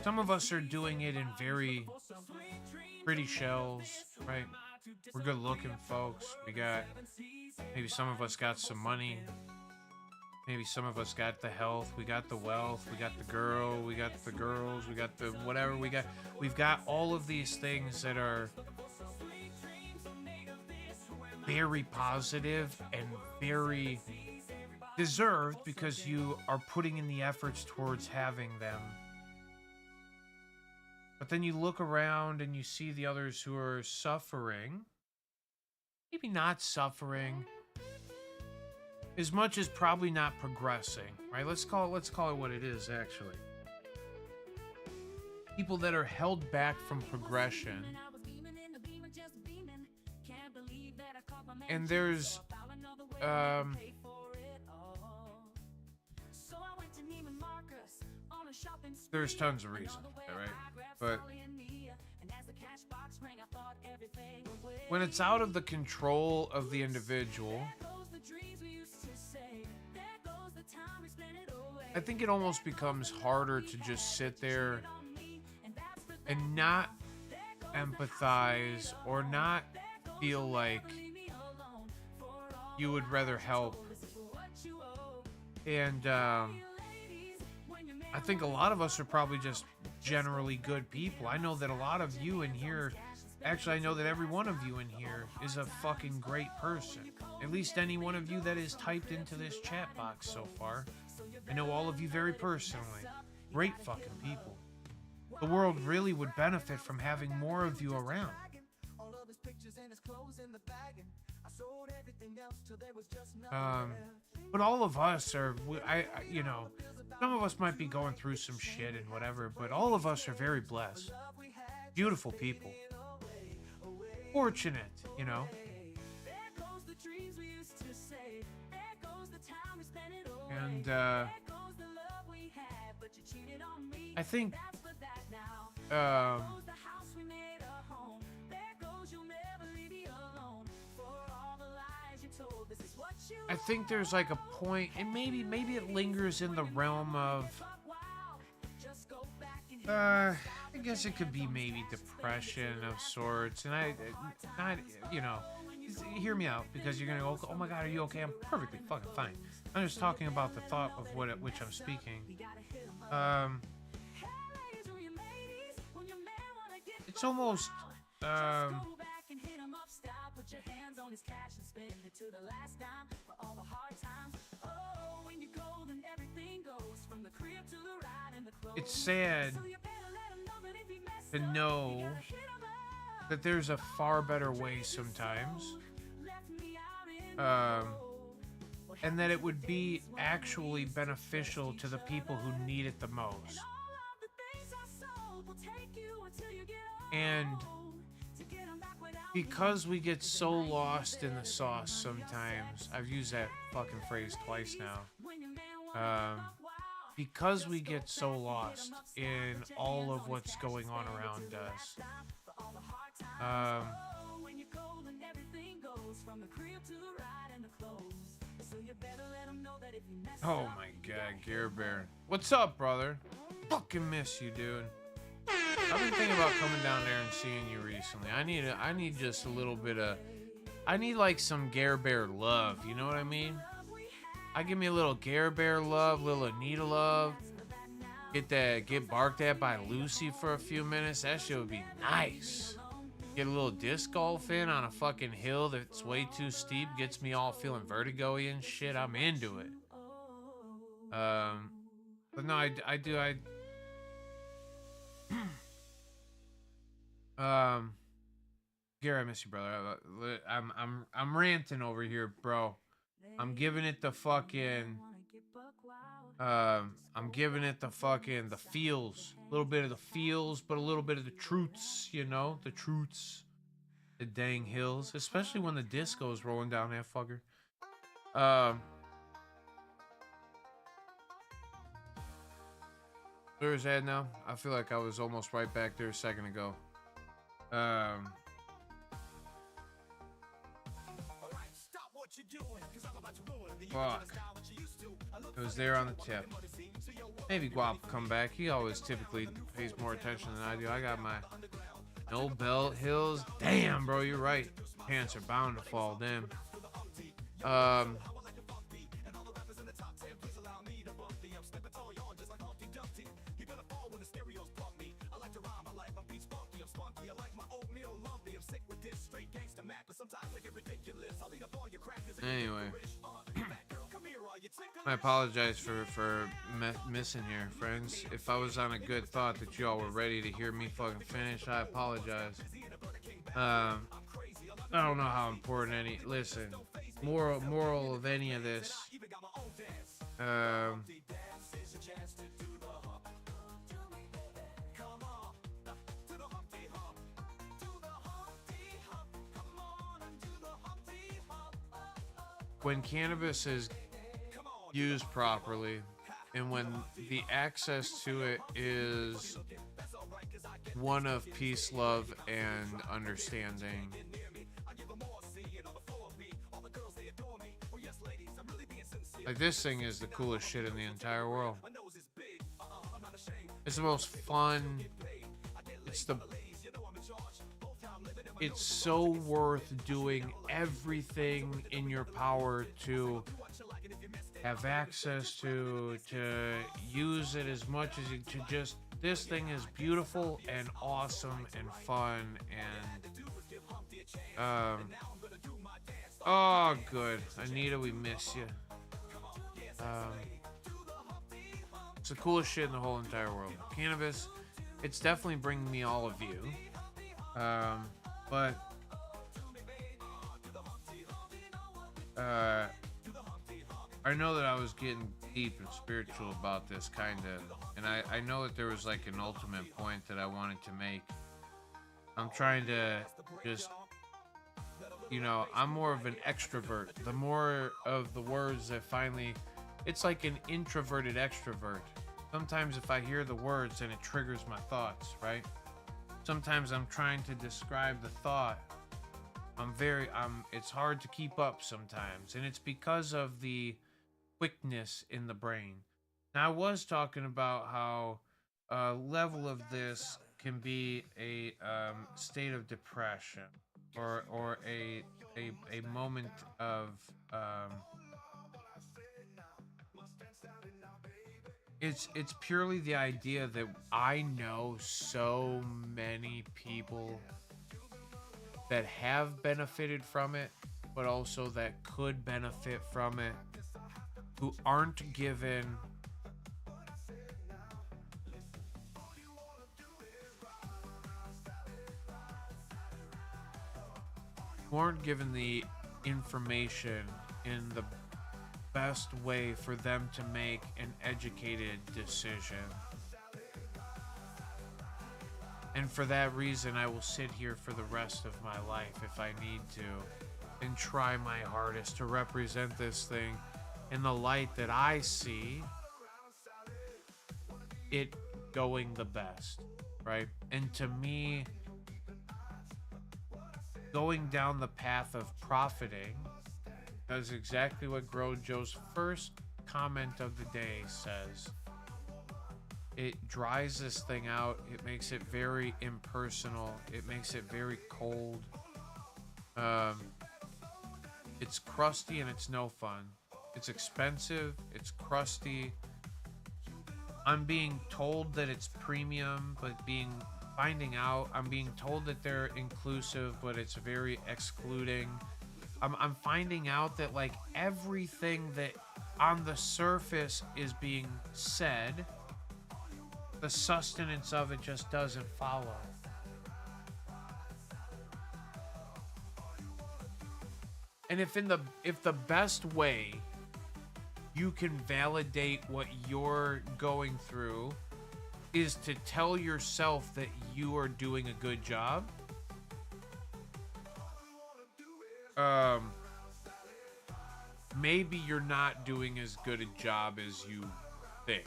Some of us are doing it in very pretty shells, right? We're good looking folks. We got, maybe some of us got some money. Maybe some of us got the health. We got the wealth. We got the girl. We got the girls. We got the whatever we got. We've got all of these things that are very positive and very deserved because you are putting in the efforts towards having them. But then you look around and you see the others who are suffering, maybe not suffering as much as probably not progressing, right? Let's call it what it is, actually. People that are held back from progression. And there's tons of reasons, right? But when it's out of the control of the individual, I think it almost becomes harder to just sit there and not empathize or not feel like you would rather help. And I think a lot of us are probably just generally good people. I know that a lot of you in here, actually I know that every one of you in here is a fucking great person. At least any one of you that is typed into this chat box so far. I know all of you very personally. Great fucking people. The world really would benefit from having more of you around. But all of us are, you know, some of us might be going through some shit and whatever, but all of us are very blessed. Beautiful people. Fortunate, you know. And I think I think there's like a point, and maybe it lingers in the realm of I guess it could be maybe depression of sorts, and I you know, hear me out, because you're gonna go, oh my god, are you okay? I'm perfectly fucking fine. I'm just talking about the thought of which I'm speaking. It's almost it's sad to know that there's a far better way sometimes, and that it would be actually beneficial to the people who need it the most. And because we get so lost in the sauce sometimes, I've used that fucking phrase twice now, because we get so lost in all of what's going on around us, oh my god, Gear Bear. What's up, brother? Fucking miss you, dude. I've been thinking about coming down there and seeing you recently. I need just a little bit of, I need like some Gear Bear love, you know what I mean? I give me a little Gear Bear love, little Anita love. Get barked at by Lucy for a few minutes. That shit would be nice. Get a little disc golf in on a fucking hill that's way too steep, gets me all feeling vertigo-y and shit. I'm into it. But no, I do. Gary, I miss you, brother. I'm ranting over here, bro. I'm giving it the fucking I'm giving it the fucking the feels. A little bit of the feels, but a little bit of the truths, you know? The truths. The dang hills. Especially when the disco's rolling down that fucker. Where's that now? I feel like I was almost right back there a second ago. Fuck. It was there on the tip. Maybe Guap will come back. He always typically pays more attention than I do. I got my no belt hills. Damn, bro, you're right. Pants are bound to fall then. Anyway, I apologize for missing here, friends. If I was on a good thought that y'all were ready to hear me fucking finish, I apologize. I don't know how important any. Listen, moral of any of this. When cannabis is used properly, and when the access to it is one of peace, love, and understanding. Like, this thing is the coolest shit in the entire world. It's the most fun. It's so worth doing everything in your power to have access to use it as much as you to just. This thing is beautiful and awesome and fun and oh, good. Anita, we miss you. It's the coolest shit in the whole entire world. Cannabis, it's definitely bringing me all of you. But I know that I was getting deep and spiritual about this, kind of, and I know that there was like an ultimate point that I wanted to make. I'm trying to just, you know, I'm more of an extrovert. The more of the words that finally, it's like an introverted extrovert. Sometimes if I hear the words, then it triggers my thoughts, right? Sometimes I'm trying to describe the thought. It's hard to keep up sometimes, and it's because of the quickness in the brain. Now, I was talking about how a level of this can be a state of depression, or a moment of it's purely the idea that I know so many people that have benefited from it, but also that could benefit from it, who aren't given the information in the best way for them to make an educated decision. And for that reason, I will sit here for the rest of my life if I need to, and try my hardest to represent this thing in the light that I see it going the best, right? And to me, going down the path of profiting, that's exactly what Grow Joe's first comment of the day says. It dries this thing out. It makes it very impersonal. It makes it very cold. It's crusty and it's no fun. It's expensive. It's crusty. I'm being told that it's premium, but finding out, I'm being told that they're inclusive, but it's very excluding. I'm finding out that like everything that on the surface is being said, the sustenance of it just doesn't follow. And if the best way you can validate what you're going through is to tell yourself that you are doing a good job, maybe you're not doing as good a job as you think.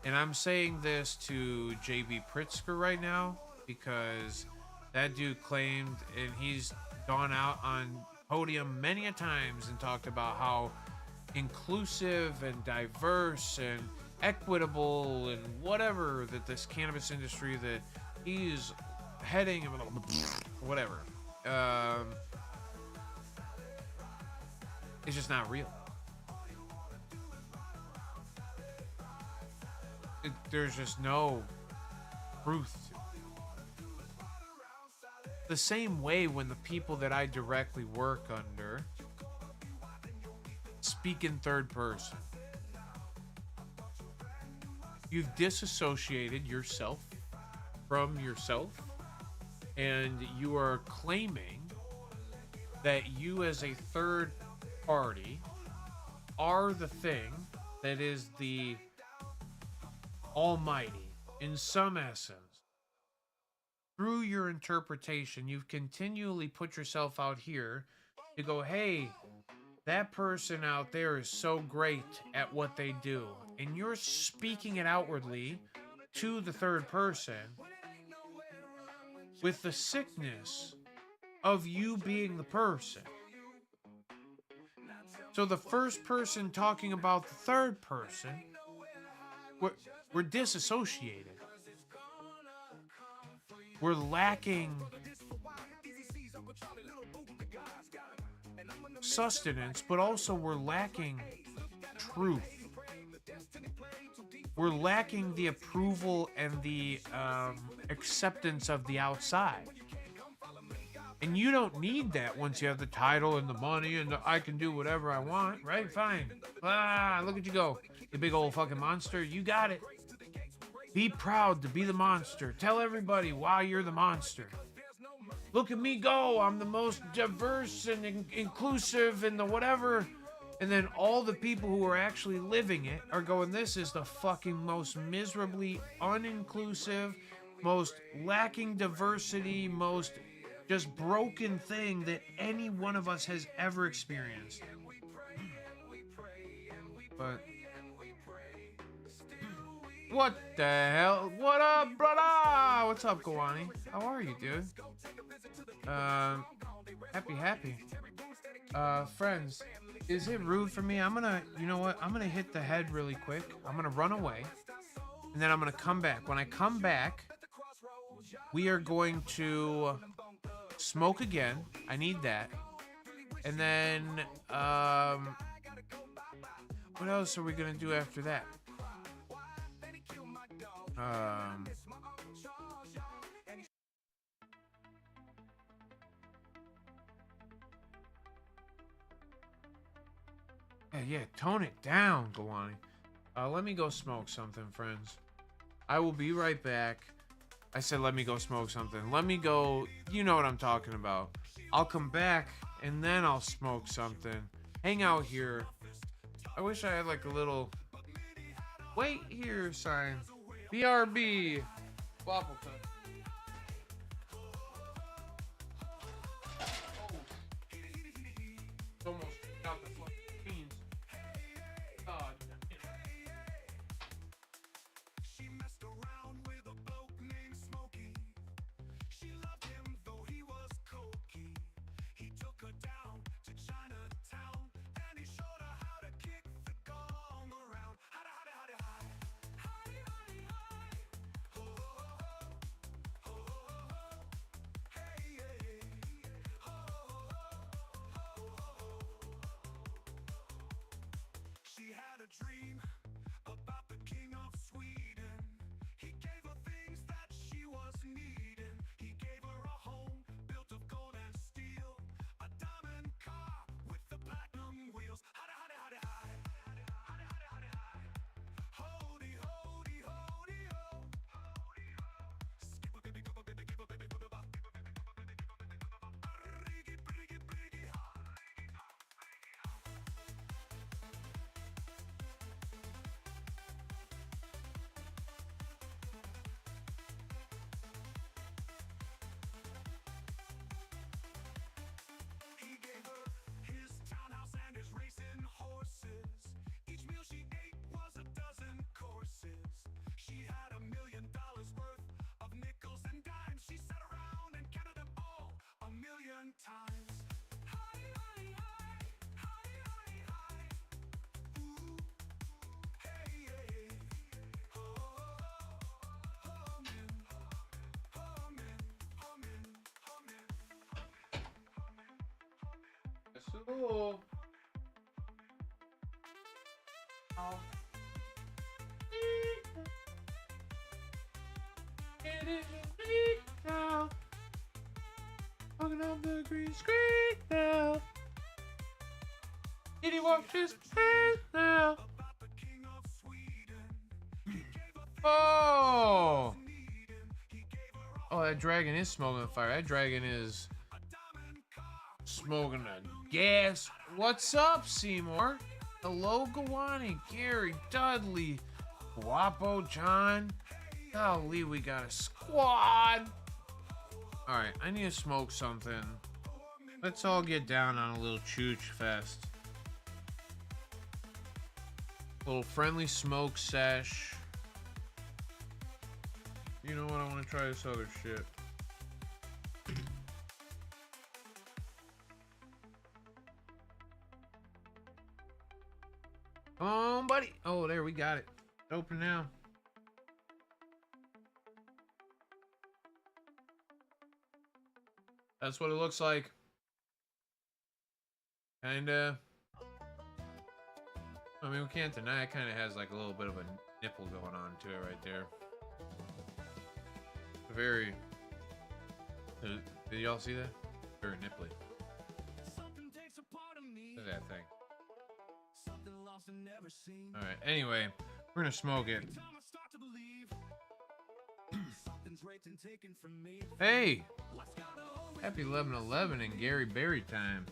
And I'm saying this to JB Pritzker right now because that dude claimed, and he's gone out on podium many a times and talked about how inclusive and diverse and equitable and whatever that this cannabis industry that he's heading, whatever, it's just not real. There's just no truth to it. The same way when the people that I directly work under speak in third person. You've disassociated yourself from yourself, and you are claiming that you as a third party are the thing that is the almighty in some essence. Through your interpretation, you've continually put yourself out here to go, hey, that person out there is so great at what they do. And you're speaking it outwardly to the third person with the sickness of you being the person. So the first person talking about the third person, we're disassociated. We're lacking sustenance, but also we're lacking truth. We're lacking the approval and the acceptance of the outside. And you don't need that once you have the title and the money and I can do whatever I want, right? Fine. Ah, look at you go. You big old fucking monster. You got it. Be proud to be the monster. Tell everybody why you're the monster. Look at me go. I'm the most diverse and inclusive and the whatever. And then all the people who are actually living it are going, this is the fucking most miserably uninclusive, most lacking diversity, most just broken thing that any one of us has ever experienced. But what the hell? What up, brother? What's up, Kawani? How are you, dude? Happy. Friends, is it rude for me? You know what? I'm gonna hit the head really quick. I'm gonna run away, and then I'm gonna come back. When I come back, we are going to smoke again. I need that. And then, what else are we gonna do after that? Yeah, tone it down, Gawani. Let me go smoke something, friends. I will be right back. I said let me go smoke something. Let me go, you know what I'm talking about. I'll come back, and then I'll smoke something. Hang out here. I wish I had like a little wait here sign. BRB. Waffle cut. Almost got the fucking beans. She messed around with a bloke named Smokey. She loved him though he was cokey. He took her down to Chinatown and he showed her how to kick the gong around. Howdy, howdy, howdy, hi. Howdy, howdy, hi. Ho, ho, ho, ho, ho, ho, ho. Hey, hey, ho, ho, ho, ho, ho, ho. She had a dream about the king of Sweden. He gave her things that she was needing. He gave her a home built of gold and steel, a diamond car with the platinum wheels. Howdy, howdy, howdy, hi. Howdy, howdy, howdy, hi. Hody, hody, hody, ho. Hody, ho. Skip a baby, give a baby, give a baby, give a bop. Briggy, briggy, briggy, ha. He gave her his townhouse and his racing horses. Each meal she ate was a dozen courses. She had $1 million worth of nickels and dimes. She sat around and counted them all 1,000,000 times. Hi, hi, hi. Hi, hi, hi. Ooh. Hey, hey. Ho, ho, ho, man. Ho, man. Ho, man. Ho, man. So, it is a week now. Walking up the green screen now. Did he wash his hands now? Oh! Oh, that dragon is smoking fire. That dragon is smoking a gas. What's up, Seymour? Hello, Gawani, Gary, Dudley, Guapo, John. Golly, we got a squad. Alright, I need to smoke something. Let's all get down on a little chooch fest. A little friendly smoke sesh. what? I want to try this other shit. Come on, buddy. Oh, there, we got it. Open now. That's what it looks like. Kinda. I mean, we can't deny it kind of has like a little bit of a nipple going on to it right there. Very. Did y'all see that? Very nipply. Look at that thing. Alright, anyway, we're gonna smoke it. Hey! Happy 11/11 and Gary Berry time.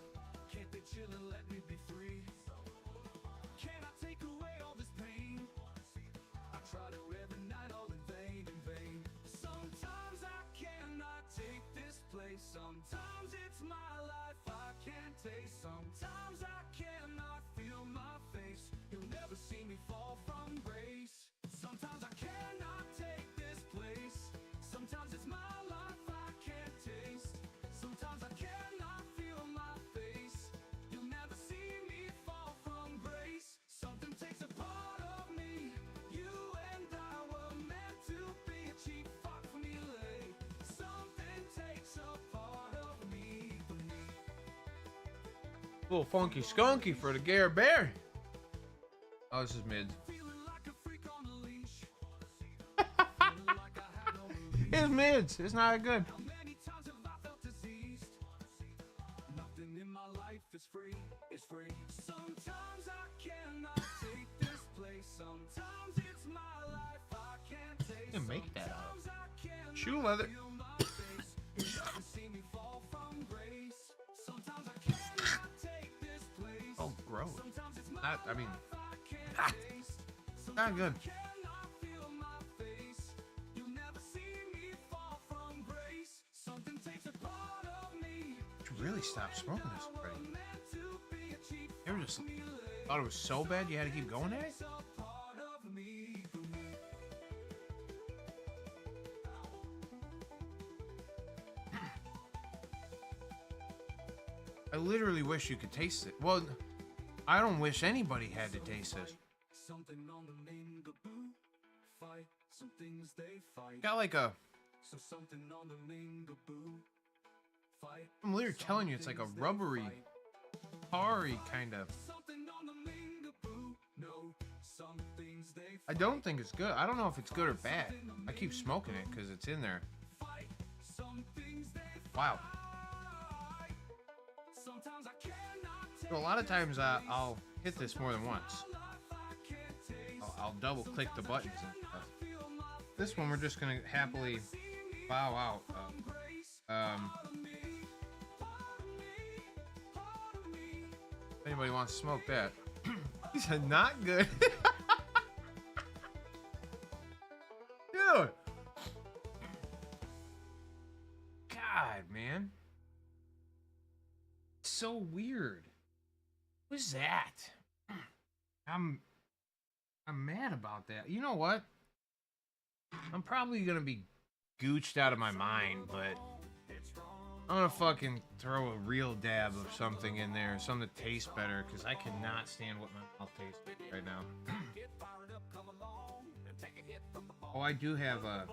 Sometimes it's my life I can't taste. Sometimes I cannot feel my face. You'll never see me fall from grace. Sometimes I cannot take this place. Sometimes it's my life I can't taste. Sometimes I cannot feel my face. You'll never see me fall from grace. Something takes a part of me. You and I were meant to be a cheap fuck for me late. Something takes a part of me. A little funky skunky for the Gary Berry. Oh, this is mid. It's mids. It's not good. Nothing in my life is free. It's free. Sometimes I cannot take this place. Sometimes it's my life I can't taste. You can make that out. Sometimes I cannot Shoe leather. feel my face. You never see me fall from grace. Sometimes I cannot take this place. Oh, gross. Sometimes it's my Not, I mean, life I can't taste. not good. Cannot feel my face. You'll never see me fall from grace. Something takes a part of me. You really stopped smoking this already. You ever just thought it was so bad you had to keep going at it? I literally wish you could taste it. Well, I don't wish anybody had to taste this. Something on the Lingaboo fight. Some things they fight. Got like a. So something on the Lingaboo fight. I'm literally telling you, it's like a rubbery, tarry kind of. Something on the Lingaboo. No, some things they I don't think it's good. I don't know if it's good or bad. I keep smoking it because it's in there. fight. Some things they Wow. fight. Sometimes I cannot take So a lot of times I'll hit this more than once. I'll double click the buttons and stuff. This one we're just gonna happily bow out of. If anybody wants to smoke that. He said not good. Dude. God, man. It's so weird. What is that? I'm mad about that. You know what? I'm probably gonna be gooched out of my mind, but I'm gonna fucking throw a real dab of something in there, something that tastes better, because I cannot stand what my mouth tastes like right now. Oh, I do have a...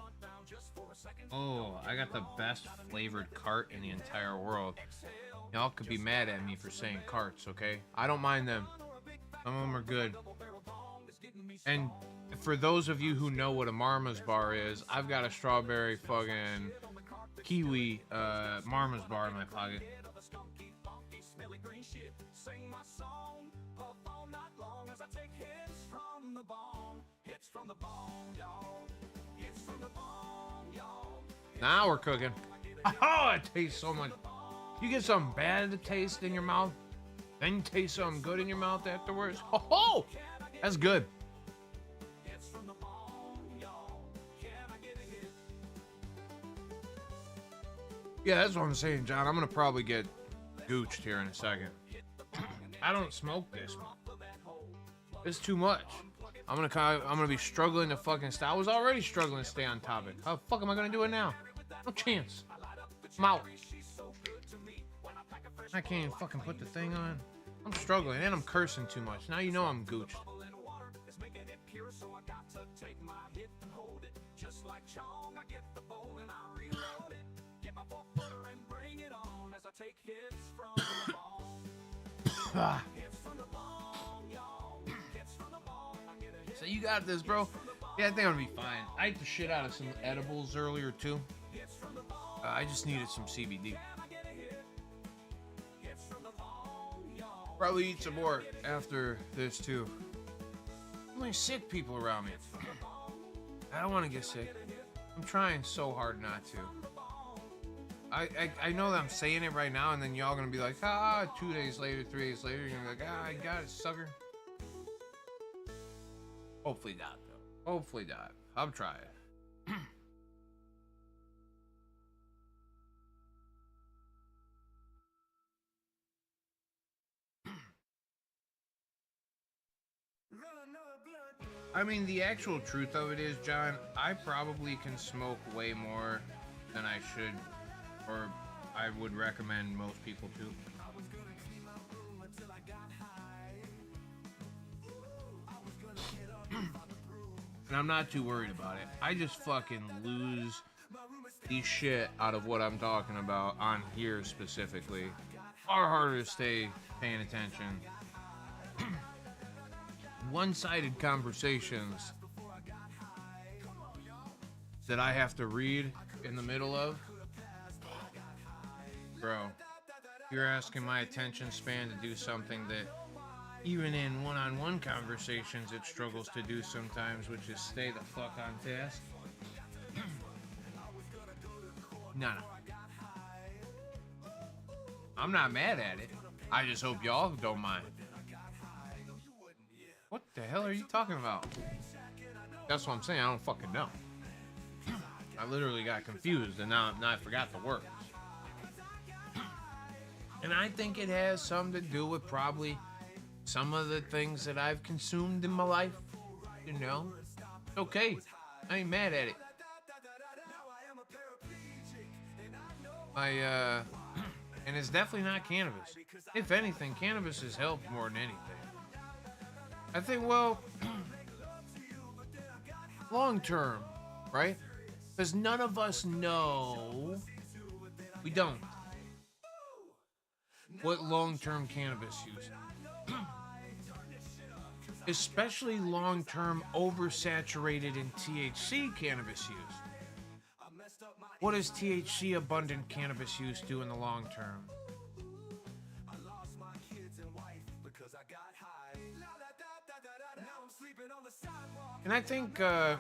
Oh, I got the best flavored cart in the entire world. Y'all could be mad at me for saying carts, okay? I don't mind them. Some of them are good. And for those of you who know what a Marma's bar is, I've got a strawberry fucking kiwi Marma's bar in my pocket. Now we're cooking. Oh, it tastes so much. You get something bad to taste in your mouth, then you taste something good in your mouth afterwards. Oh, that's good. Yeah, that's what I'm saying, John. I'm gonna probably get gooched here in a second. I don't smoke this one. It's too much. I'm gonna be struggling to fucking stay. I was already struggling to stay on topic. How the fuck am I gonna do it now? No chance. I'm out. I can't even fucking put the thing on. I'm struggling and I'm cursing too much. Now you know I'm gooched. So you got this, bro. Yeah, I think I'm gonna be fine. I ate the shit out of some edibles earlier too. I just needed some CBD. Probably eat some more after this too. Only sick people around me. I don't want to get sick. I'm trying so hard not to. I know that I'm saying it right now, and then y'all gonna be like, 2 days later, 3 days later, you're gonna be like, I got it, sucker. Hopefully not, though. Hopefully not. I'm trying. I mean, the actual truth of it is, John, I probably can smoke way more than I should, or I would recommend most people to. And I'm not too worried about it. I just fucking lose the shit out of what I'm talking about on here specifically. Far harder to stay paying attention. One-sided conversations that I have to read in the middle of. Bro, you're asking my attention span to do something that even in one-on-one conversations it struggles to do sometimes, which is stay the fuck on task. No. I'm not mad at it. I just hope y'all don't mind. What the hell are you talking about? That's what I'm saying. I don't fucking know. I literally got confused and now I forgot the words. And I think it has something to do with probably some of the things that I've consumed in my life. You know? It's okay. I ain't mad at it. And it's definitely not cannabis. If anything, cannabis has helped more than anything. I think, well, long term, right? Because none of us know, we don't, what long-term cannabis use. Especially long-term oversaturated in THC cannabis use. What does THC abundant cannabis use do in the long term? And I think, I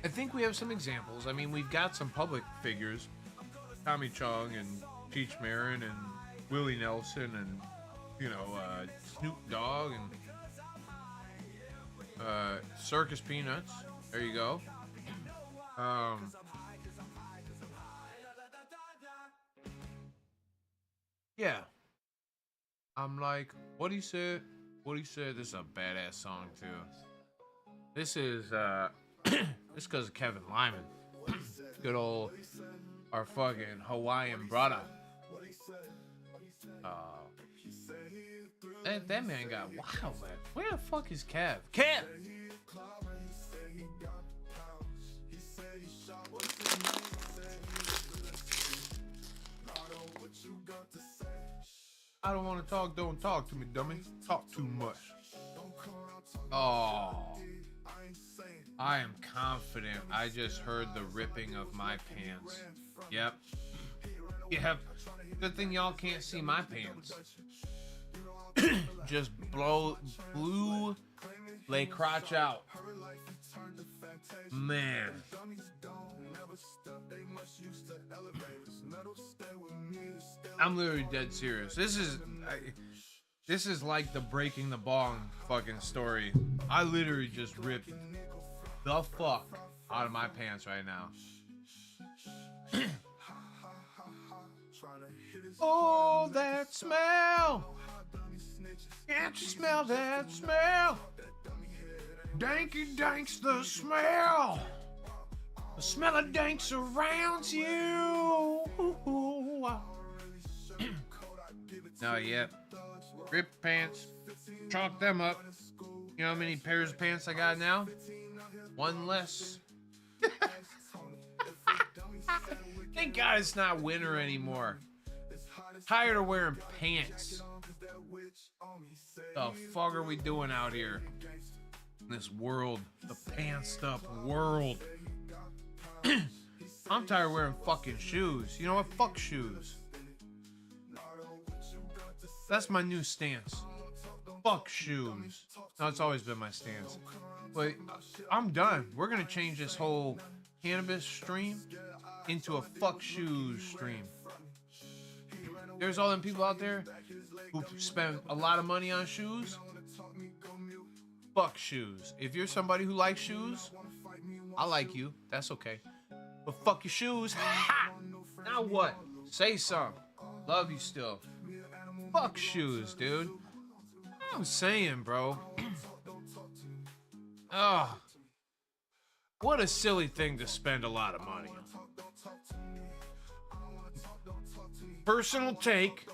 think we have some examples. I mean, we've got some public figures, Tommy Chong and Cheech Marin and Willie Nelson and, you know, Snoop Dogg and Circus Peanuts. There you go. Yeah. I'm like, what he said. This is a badass song too. This is this because of Kevin Lyman. Good old our fucking Hawaiian brother. That man got wild, man. Where the fuck is Kev? Kev! I don't want to talk, don't talk to me, dummy. Talk too much. Oh. I am confident I just heard the ripping of my pants. Yep. Yep. Good thing y'all can't see my pants. Just blew lay crotch out. Man. I'm literally dead serious. This is like the breaking the bong fucking story. I literally just ripped the fuck out of my pants right now. Oh, that smell! Can't you smell that smell? Danky danks the smell. The smell of dank surrounds you. No, yep. Rip pants. Chalk them up. You know how many pairs of pants I got now? One less. Thank God it's not winter anymore. Tired of wearing pants. The fuck are we doing out here? In this world. The pantsed up world. I'm tired of wearing fucking shoes. You know what? Fuck shoes. That's my new stance. Fuck shoes. No, it's always been my stance. But I'm done. We're gonna change this whole cannabis stream into a fuck shoes stream. There's all them people out there who spend a lot of money on shoes. Fuck shoes. If you're somebody who likes shoes, I like you. That's okay. But fuck your shoes. Ha! Now what? Say something. Love you still. Fuck shoes, dude. I'm saying, bro. Oh, what a silly thing to spend a lot of money on. Personal take.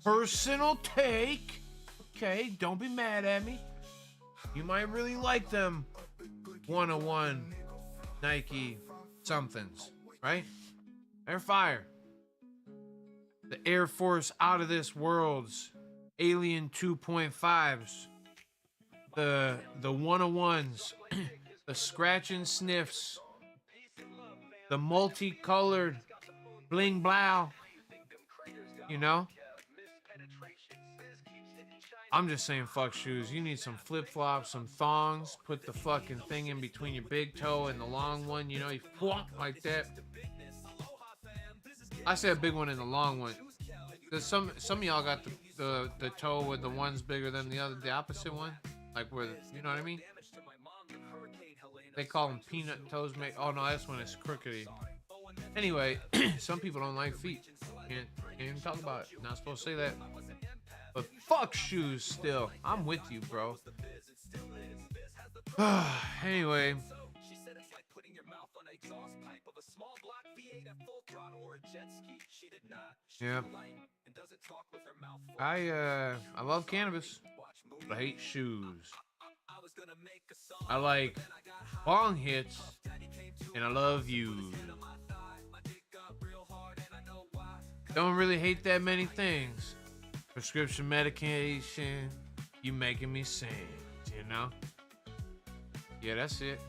Personal take. Okay, don't be mad at me. You might really like them 101 Nike somethings, right? They're fire. The Air Force out of this world's Alien 2.5s. The 101s. The scratch and sniffs. The multicolored bling blow. You know? I'm just saying fuck shoes. You need some flip-flops, some thongs. Put the fucking thing in between your big toe and the long one. You know, you flop like that. I say a big one and a long one. Cause some of y'all got the toe with the one's bigger than the other, the opposite one. Like where, you know what I mean? They call them peanut toes. Oh no, that's when it's crookedy. Anyway, some people don't like feet. Can't even talk about it. Not supposed to say that. But fuck shoes still. I'm with you, bro. Anyway. Yeah. I love cannabis, but I hate shoes. I like bong hits, and I love you. Don't really hate that many things. Prescription medication, you making me sing, you know? Yeah, that's it.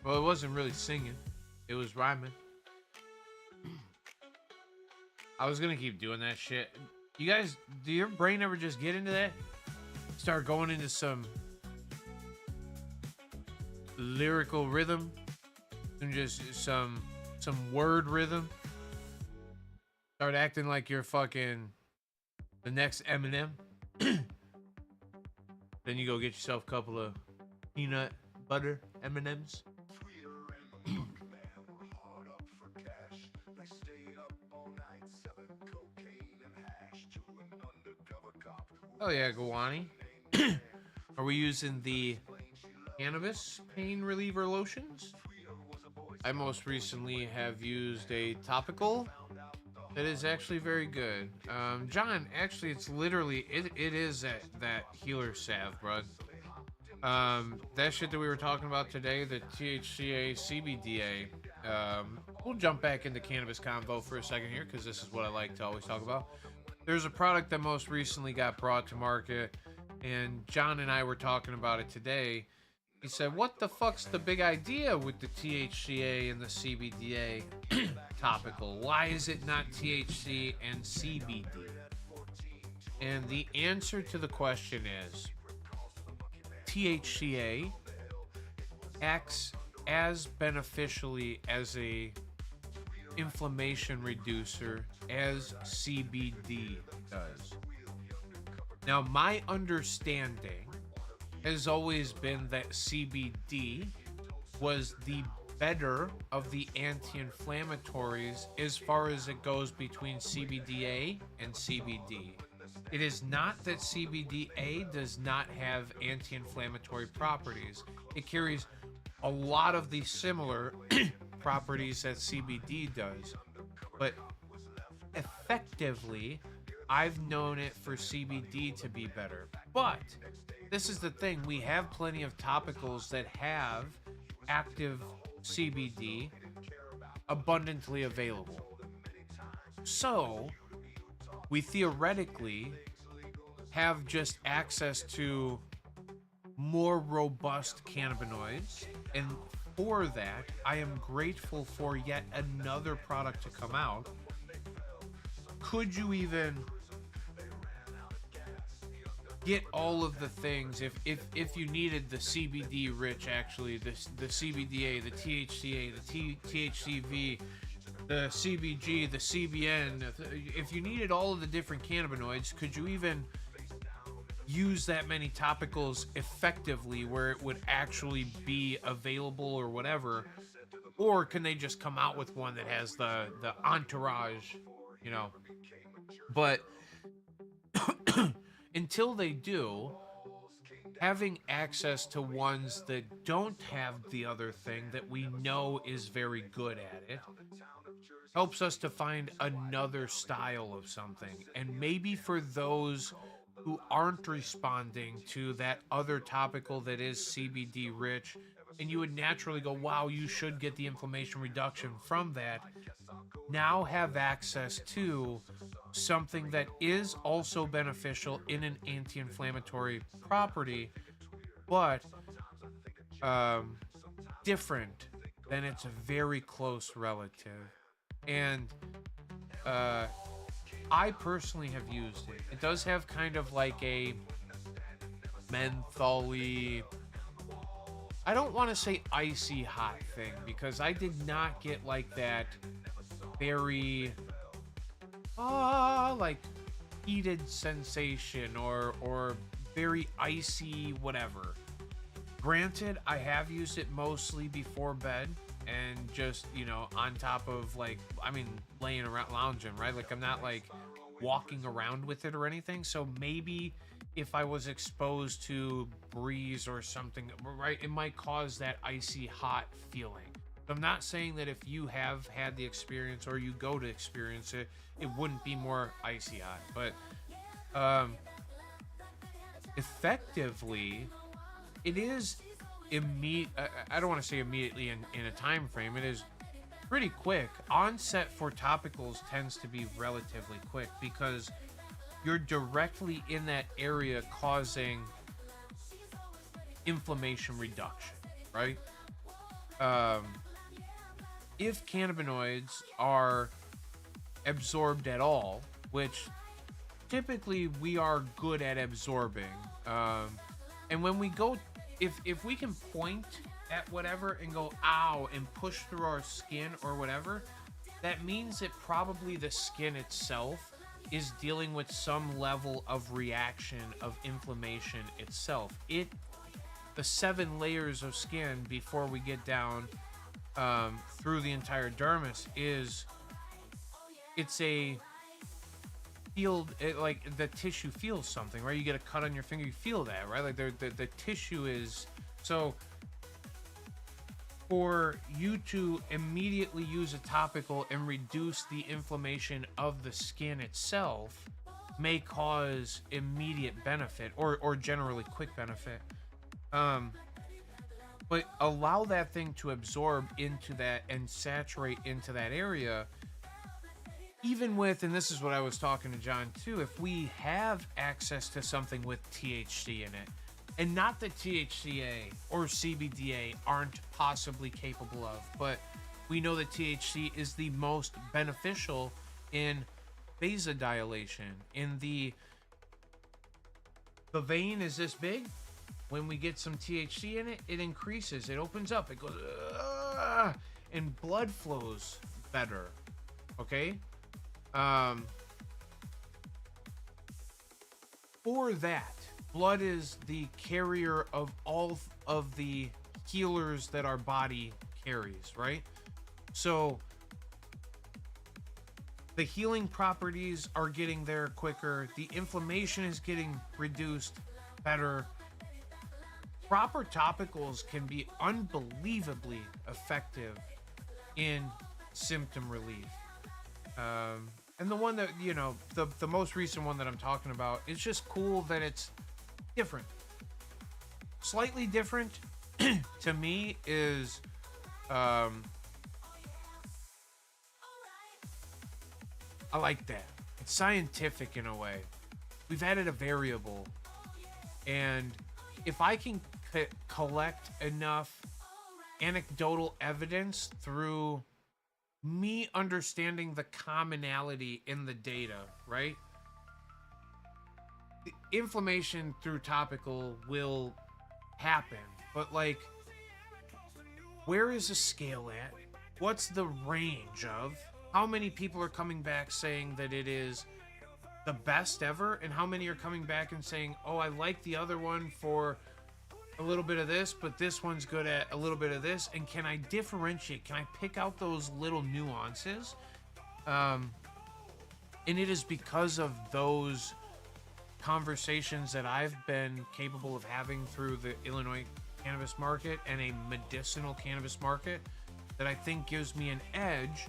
Well, it wasn't really singing. It was rhyming. I was gonna keep doing that shit. You guys, do your brain ever just get into that? Start going into some lyrical rhythm and just some word rhythm. Start acting like you're fucking the next Eminem. Then you go get yourself a couple of peanut butter M&Ms. Oh yeah, Gawani. Are we using the Cannabis pain reliever lotions? I most recently have used a topical that is actually very good. John, actually, it's literally, it is that healer salve, bro. That shit that we were talking about today, the THCA, CBDA, we'll jump back into cannabis convo for a second here, because this is what I like to always talk about. There's a product that most recently got brought to market, and John and I were talking about it today. He said, what the fuck's the big idea with the THCA and the CBDA topical? Why is it not THC and CBD? And the answer to the question is, THCA acts as beneficially as a inflammation reducer as CBD does. Now, my understanding has always been that CBD was the better of the anti-inflammatories as far as it goes between CBDA and CBD. It is not that CBDA does not have anti-inflammatory properties. It carries a lot of the similar properties that CBD does, but effectively, I've known it for CBD to be better. But this is the thing, we have plenty of topicals that have active CBD abundantly available. So, we theoretically have just access to more robust cannabinoids, and for that, I am grateful for yet another product to come out. Could you even get all of the things if you needed the CBD rich, actually the CBDA, the THCA, the THCV, the CBG, the CBN, if you needed all of the different cannabinoids, could you even use that many topicals effectively where it would actually be available or whatever? Or can they just come out with one that has the entourage, you know? But until they do, having access to ones that don't have the other thing that we know is very good at it helps us to find another style of something. And maybe for those who aren't responding to that other topical that is CBD rich, and you would naturally go, wow, you should get the inflammation reduction from that, now have access to something that is also beneficial in an anti-inflammatory property, but different than its very close relative. And I personally have used it. It does have kind of like a menthol-y, I don't want to say icy hot thing, because I did not get like that very like heated sensation or very icy whatever. Granted, I have used it mostly before bed and just, you know, on top of like, I mean, laying around lounging, right? Like I'm not like walking around with it or anything. So maybe if I was exposed to breeze or something, right, it might cause that icy hot feeling. I'm not saying that if you have had the experience or you go to experience it, it wouldn't be more icy hot. But effectively, it is immediate. I don't want to say immediately in a time frame. It is pretty quick. Onset for topicals tends to be relatively quick because you're directly in that area causing inflammation reduction, right? If cannabinoids are absorbed at all, which typically we are good at absorbing, and when we go, if we can point at whatever and go ow and push through our skin or whatever, that means that probably the skin itself is dealing with some level of reaction of inflammation itself. The 7 layers of skin before we get down through the entire dermis it's a field, like the tissue feels something, right? You get a cut on your finger, you feel that, right? Like the tissue is, so for you to immediately use a topical and reduce the inflammation of the skin itself may cause immediate benefit or generally quick benefit. But allow that thing to absorb into that and saturate into that area. Even with, and this is what I was talking to John too, if we have access to something with THC in it, and not that THCA or CBDA aren't possibly capable of, but we know that THC is the most beneficial in vasodilation. In the vein is this big. When we get some THC in it, it increases, it opens up, it goes, and blood flows better. Okay? For that, blood is the carrier of all of the healers that our body carries, right? So The healing properties are getting there quicker. The inflammation is getting reduced better. Proper topicals can be unbelievably effective in symptom relief. And the one that, you know, the most recent one that I'm talking about, it's just cool that it's different. Slightly different to me is I like that. It's scientific in a way. We've added a variable, and if I can collect enough anecdotal evidence through me understanding the commonality in the data, right? The inflammation through topical will happen, but like, where is the scale at? What's the range of? How many people are coming back saying that it is the best ever, and how many are coming back and saying, oh, I like the other one for a little bit of this, but this one's good at a little bit of this? And can I differentiate? Can I pick out those little nuances? And it is because of those conversations that I've been capable of having through the Illinois cannabis market and a medicinal cannabis market that I think gives me an edge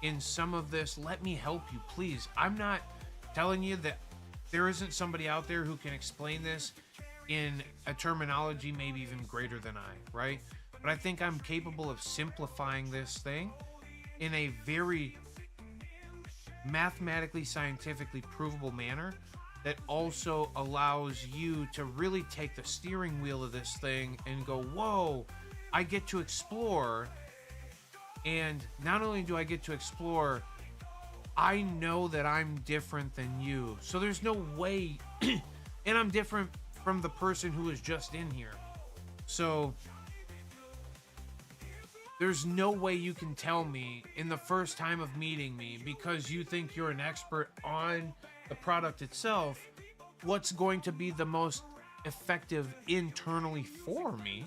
in some of this. Let me help you, please. I'm not telling you that there isn't somebody out there who can explain this in a terminology maybe even greater than I, right? But I think I'm capable of simplifying this thing in a very mathematically, scientifically provable manner that also allows you to really take the steering wheel of this thing and go, whoa, I get to explore. And not only do I get to explore, I know that I'm different than you. So there's no way, and I'm different from the person who is just in here. So there's no way you can tell me in the first time of meeting me, because you think you're an expert on the product itself, what's going to be the most effective internally for me.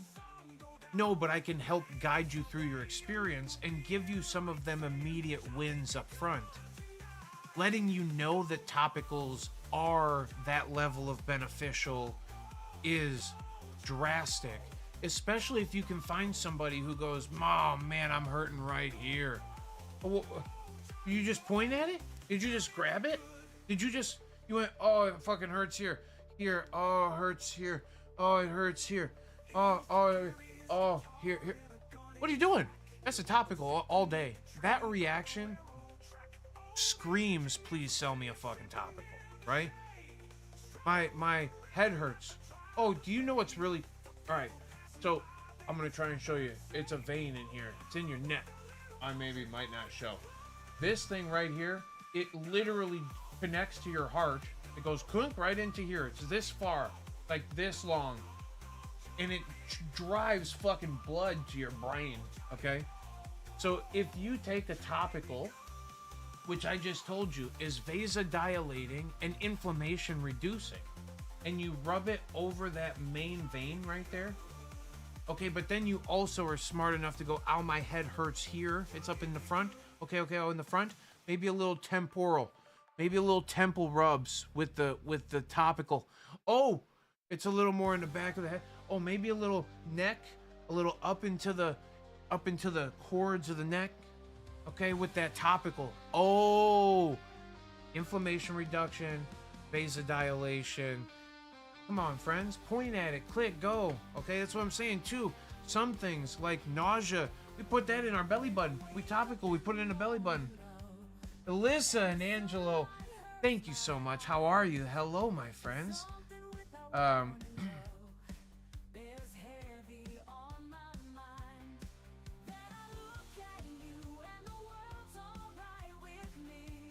No, but I can help guide you through your experience and give you some of them immediate wins up front. Letting you know that topicals are that level of beneficial is drastic, especially if you can find somebody who goes, oh man, I'm hurting right here. Oh, you just point at it? Did you just grab it? You went, oh, it fucking hurts here. Here, oh, it hurts here. Oh, it hurts here. Oh, here. What are you doing? That's a topical all day. That reaction screams, please sell me a fucking topical, right? My head hurts. Oh, do you know what's really... All right, so I'm going to try and show you. It's a vein in here. It's in your neck. I maybe might not show. This thing right here, it literally connects to your heart. It goes clunk right into here. It's this far, like this long. And it drives fucking blood to your brain, okay? So if you take a topical, which I just told you is vasodilating and inflammation reducing, and you rub it over that main vein right there, okay, but then you also are smart enough to go, ow, my head hurts here. It's up in the front. Okay, oh, in the front. Maybe a little temporal. Maybe a little temple rubs with the topical. Oh, it's a little more in the back of the head. Oh, maybe a little neck, a little up into the cords of the neck. Okay, with that topical. Oh, inflammation reduction, vasodilation. Come on, friends, point at it, click, go. Okay, that's what I'm saying too. Some things like nausea, we put that in our belly button. We topical, we put it in the belly button. Alyssa and Angelo, thank you so much. How are you? Hello, my friends.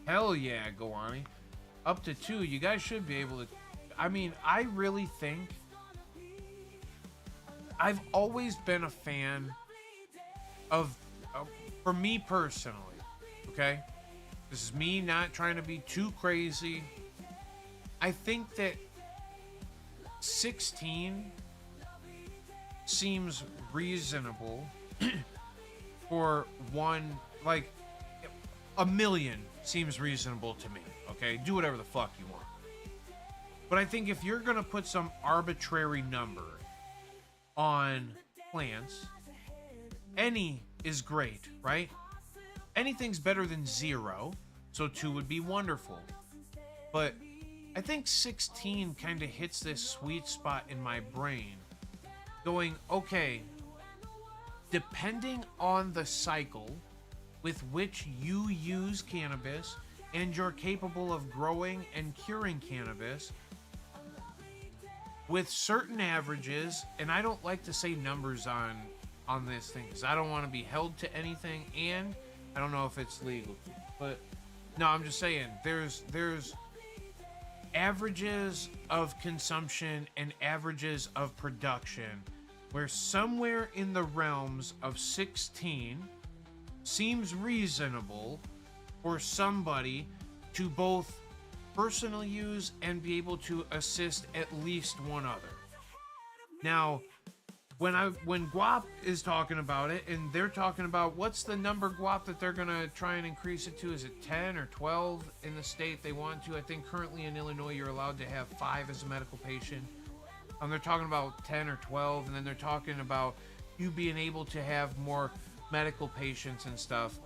Hell yeah, Goani. Up to 2. You guys should be able to. I mean, I really think I've always been a fan of for me personally, okay? This is me not trying to be too crazy. I think that 16 seems reasonable for one, like, a million seems reasonable to me. Okay, do whatever the fuck you want. But I think if you're gonna put some arbitrary number on plants, any is great, right? Anything's better than 0, so 2 would be wonderful. But I think 16 kind of hits this sweet spot in my brain, going, okay, depending on the cycle with which you use cannabis and you're capable of growing and curing cannabis, with certain averages, and I don't like to say numbers on this thing because I don't want to be held to anything, and I don't know if it's legal, but no, I'm just saying there's averages of consumption and averages of production where somewhere in the realms of 16 seems reasonable for somebody to both personal use and be able to assist at least one other. Now, when Guap is talking about it, and they're talking about what's the number, Guap, that they're gonna try and increase it to? Is it 10 or 12 in the state they want to? I think currently in Illinois you're allowed to have 5 as a medical patient. They're talking about 10 or 12, and then they're talking about you being able to have more medical patients and stuff.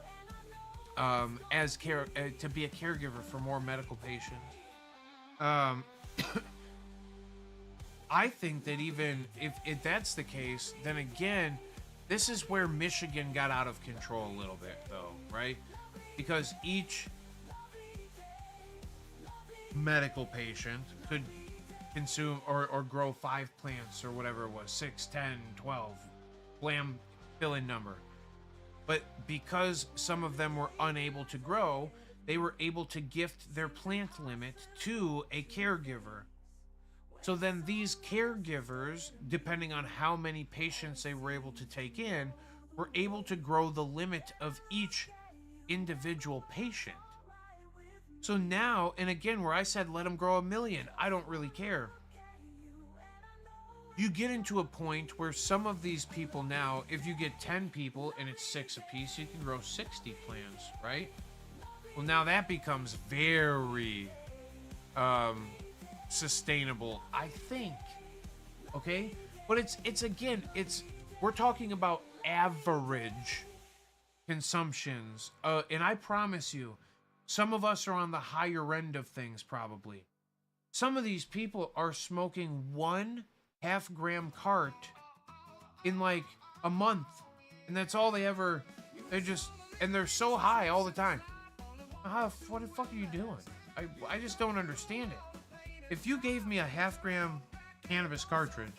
As care to be a caregiver for more medical patients. I think that even if that's the case, then again, this is where Michigan got out of control a little bit, though, right? Because each medical patient could consume or grow 5 plants or whatever it was, 6, 10, 12, blam, fill in number. But because some of them were unable to grow, they were able to gift their plant limit to a caregiver. So then these caregivers, depending on how many patients they were able to take in, were able to grow the limit of each individual patient. So now, and again, where I said let them grow 1 million, I don't really care. You get into a point where some of these people now, if you get 10 people and it's 6 apiece, you can grow 60 plants, right? Well, now that becomes very sustainable, I think. Okay? But it's again, we're talking about average consumptions. And I promise you, some of us are on the higher end of things probably. Some of these people are smoking 1 half-gram cart in like a month, and that's all they ever. They're so high all the time. What the fuck are you doing? I just don't understand it. If you gave me a half-gram cannabis cartridge,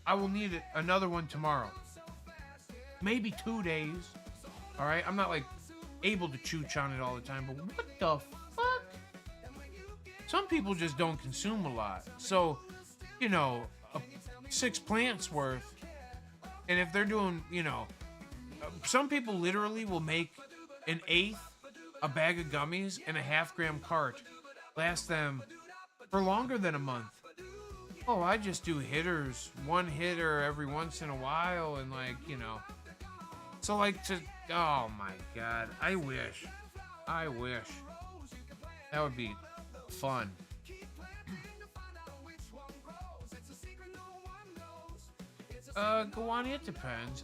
I will need another one tomorrow, maybe 2 days. All right, I'm not like able to chooch on it all the time, but what the fuck? Some people just don't consume a lot, so 6 plants worth. And if they're doing, some people literally will make an eighth a bag of gummies and a half-gram cart last them for longer than a month. Oh, I just do hitters, 1 hitter every once in a while, and so oh my god, I wish that would be fun. Go on, it depends.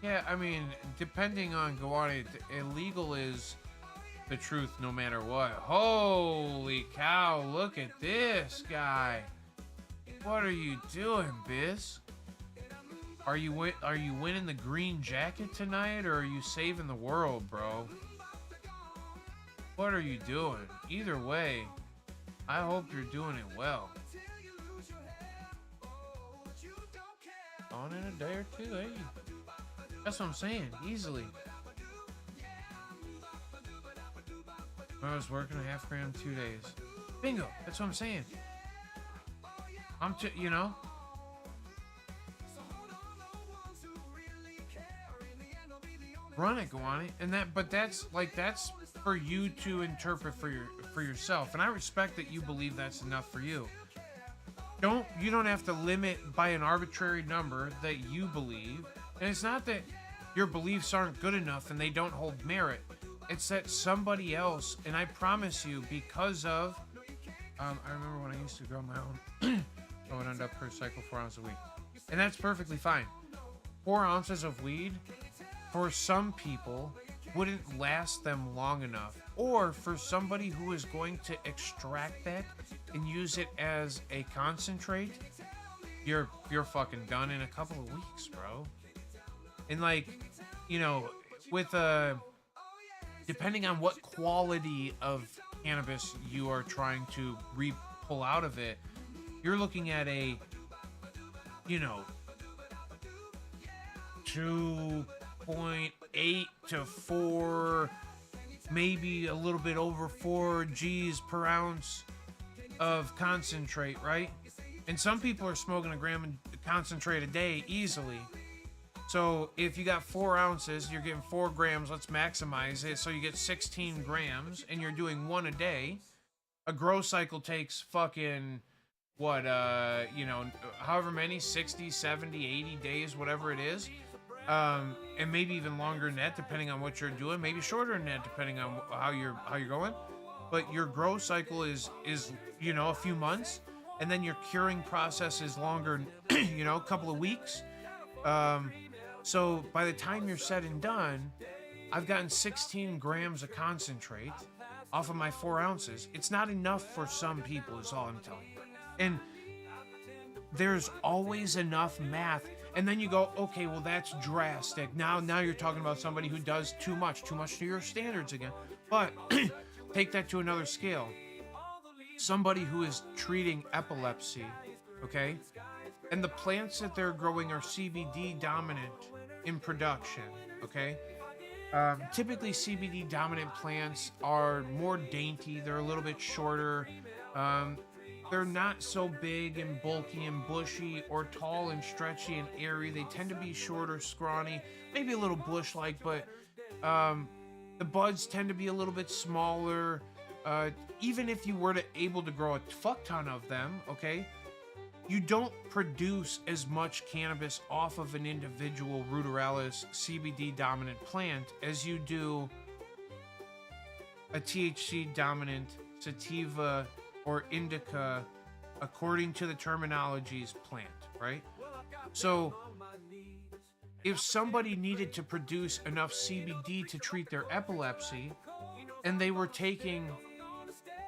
Yeah, I mean, depending on Guwani, illegal is the truth no matter what. Holy cow, look at this guy. What are you doing, Biz? Are you winning the green jacket tonight, or are you saving the world, bro? What are you doing? Either way, I hope you're doing it well. On in a day or two, hey. That's what I'm saying, easily. I was working a half-gram 2 days. Bingo, that's what I'm saying. run it, go on it, and that. But that's for you to interpret for yourself, and I respect that you believe that's enough for you. You don't have to limit by an arbitrary number that you believe, and it's not that your beliefs aren't good enough and they don't hold merit. It's that somebody else, and I promise you, because of I remember when I used to grow my own, I would end up per cycle 4 ounces a week, and that's perfectly fine. 4 ounces of weed for some people wouldn't last them long enough, or for somebody who is going to extract that and use it as a concentrate, you're fucking done in a couple of weeks, bro. And like, you know, with depending on what quality of cannabis you are trying to pull out of it, you're looking at a, you know, 2.8 to 4, maybe a little bit over 4 G's per ounce of concentrate, right? And some people are smoking a gram of concentrate a day easily. So if you got 4 ounces, you're getting 4 grams. Let's maximize it. So you get 16 grams, and you're doing 1 a day. A grow cycle takes fucking what, you know, however many, 60, 70, 80 days, whatever it is. And maybe even longer than that, depending on what you're doing. Maybe shorter than that, depending on how you're going. But your grow cycle is you know, a few months, and then your curing process is longer, you know, a couple of weeks. So by the time you're said and done, I've gotten 16 grams of concentrate off of my 4 ounces. It's not enough for some people, is all I'm telling you. And there's always enough math. And then you go, okay, well, that's drastic. Now you're talking about somebody who does too much to your standards again. But take that to another scale. Somebody who is treating epilepsy, okay? And the plants that they're growing are CBD dominant in production, okay? Typically, CBD dominant plants are more dainty. They're a little bit shorter. They're not so big and bulky and bushy or tall and stretchy and airy. They tend to be shorter, scrawny, maybe a little bush-like, but the buds tend to be a little bit smaller. Even if you were able to grow a fuck ton of them, okay, you don't produce as much cannabis off of an individual ruderalis CBD dominant plant as you do a THC dominant sativa or indica, according to the terminologies, plant, right? So if somebody needed to produce enough CBD to treat their epilepsy, and they were taking,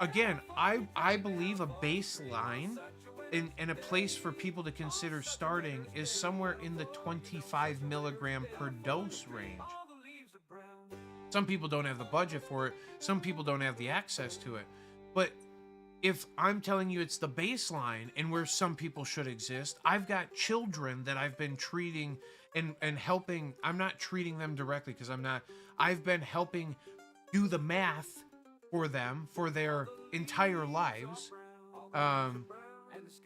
again, I believe a baseline and a place for people to consider starting is somewhere in the 25 milligram per dose range. Some people don't have the budget for it. Some people don't have the access to it. But if I'm telling you it's the baseline and where some people should exist, I've got children that I've been treating and helping. I'm not treating them directly because I've been helping do the math for them for their entire lives.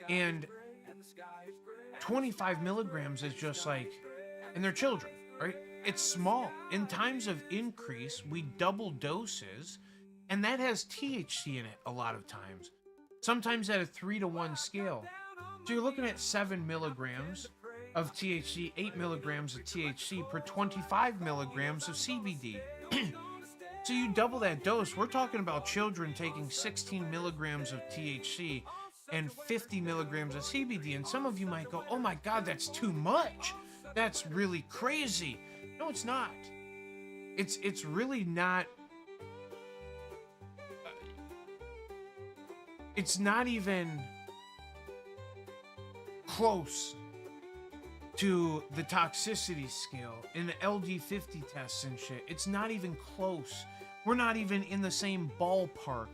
And 25 milligrams is just like, and they're children, right? It's small. In times of increase, we double doses, and that has THC in it a lot of times. Sometimes at a 3-to-1 scale. So you're looking at 7 milligrams of THC, 8 milligrams of THC per 25 milligrams of CBD. So you double that dose. We're talking about children taking 16 milligrams of THC and 50 milligrams of CBD. And some of you might go, oh my God, that's too much. That's really crazy. No, it's not. It's really not. It's not even close to the toxicity scale in the LD50 tests and shit. It's not even close. We're not even in the same ballpark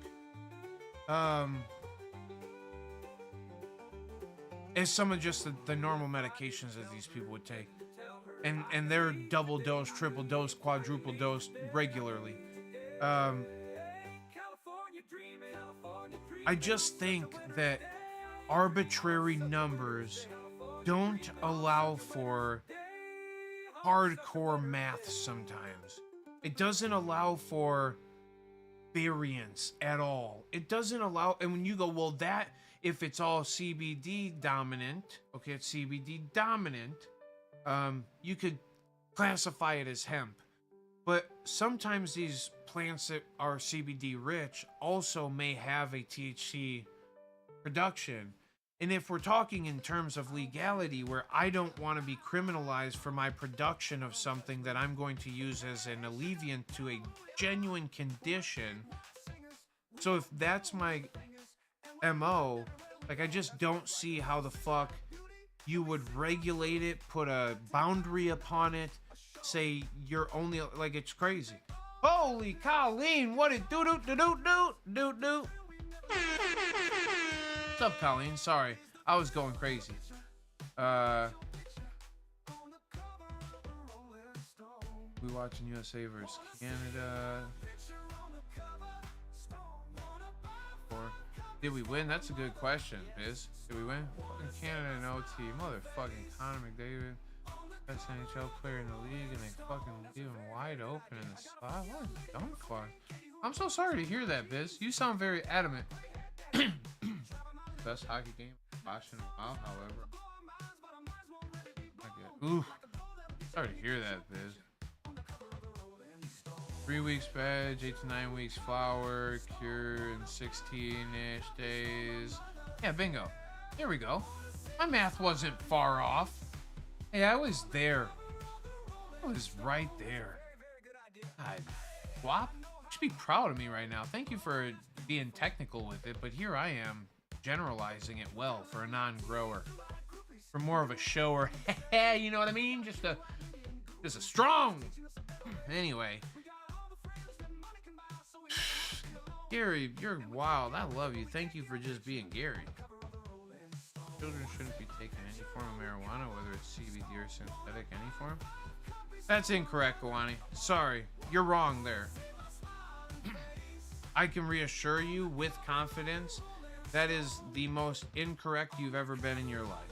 as some of just the normal medications that these people would take. And they're double dose, triple dose, quadruple dose regularly. I just think that arbitrary numbers don't allow for hardcore math sometimes. It doesn't allow for variance at all. It doesn't allow, and when you go, well, that, if it's all CBD dominant, okay, it's CBD dominant, you could classify it as hemp. But sometimes these plants that are CBD rich also may have a THC production. And if we're talking in terms of legality, where I don't want to be criminalized for my production of something that I'm going to use as an alleviant to a genuine condition. So if that's my MO, like, I just don't see how the fuck you would regulate it, put a boundary upon it, say you're only, like, it's crazy. Holy Colleen, what it do. What's up, Colleen? Sorry, I was going crazy. We watching USA versus Canada. Or did we win? That's a good question, Biz. Did we win? Fucking Canada in OT. Motherfucking Connor McDavid. Best NHL player in the league, and they fucking leave him wide open in the spot. What a dumb fuck. I'm so sorry to hear that, Biz. You sound very adamant. Best hockey game watching a while, however. Ooh. Sorry to hear that, Biz. 3 weeks veg, 8 to 9 weeks flower, cure in 16-ish days. Yeah, bingo. Here we go. My math wasn't far off. Hey, I was there. I was right there. God, Wop, you should be proud of me right now. Thank you for being technical with it, but here I am generalizing it well for a non-grower. For more of a shower. You know what I mean? Just a strong. Anyway. Gary, you're wild. I love you. Thank you for just being Gary. Children shouldn't be taking any form of marijuana, whether it's CBD or synthetic, any form. That's incorrect, Gawani. Sorry, you're wrong there. I can reassure you with confidence that is the most incorrect you've ever been in your life.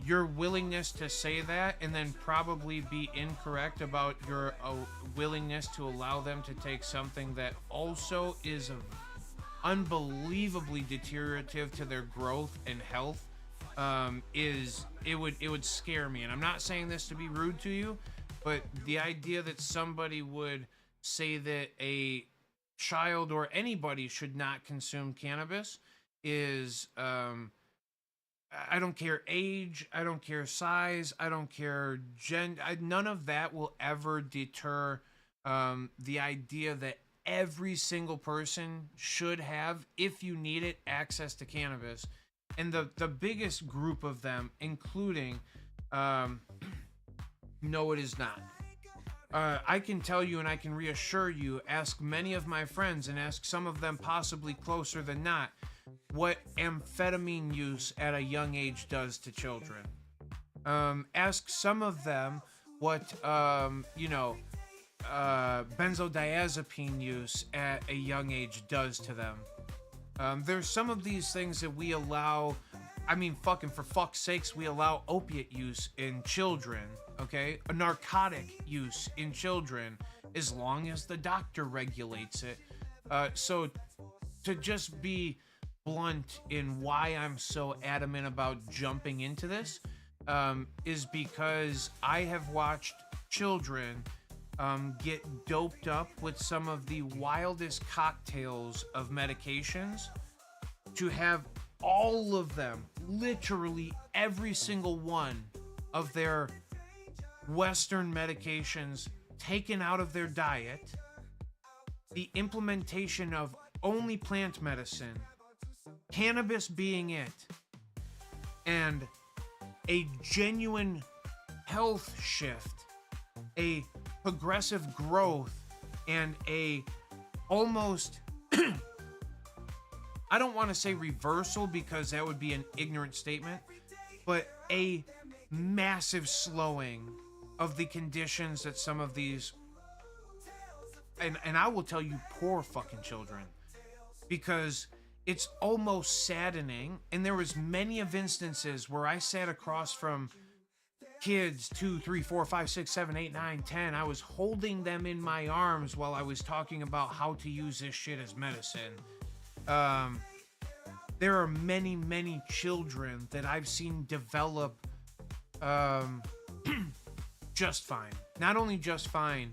Your willingness to say that and then probably be incorrect about your willingness to allow them to take something that also is unbelievably deteriorative to their growth and health, it would scare me. And I'm not saying this to be rude to you, but the idea that somebody would say that a child or anybody should not consume cannabis is I don't care age, I don't care size, I don't care gender. None of that will ever deter the idea that every single person should have, if you need it, access to cannabis. And the biggest group of them, including no, it is not. I can tell you and I can reassure you, ask many of my friends and ask some of them possibly closer than not, what amphetamine use at a young age does to children. Ask some of them what, benzodiazepine use at a young age does to them. There's some of these things that we allow, for fuck's sakes, we allow opiate use in children, okay? A narcotic use in children, as long as the doctor regulates it. So to just be blunt in why I'm so adamant about jumping into this, is because I have watched children get doped up with some of the wildest cocktails of medications to have all of them, literally every single one of their Western medications taken out of their diet, the implementation of only plant medicine, cannabis being it, and a genuine health shift, a progressive growth, and a almost I don't want to say reversal because that would be an ignorant statement, but a massive slowing of the conditions that some of these, and I will tell you, poor fucking children, because it's almost saddening. And there was many of instances where I sat across from kids, 2, 3, 4, 5, 6, 7, 8, 9, 10. I was holding them in my arms while I was talking about how to use this shit as medicine. There are many, many children that I've seen develop just fine. Not only just fine,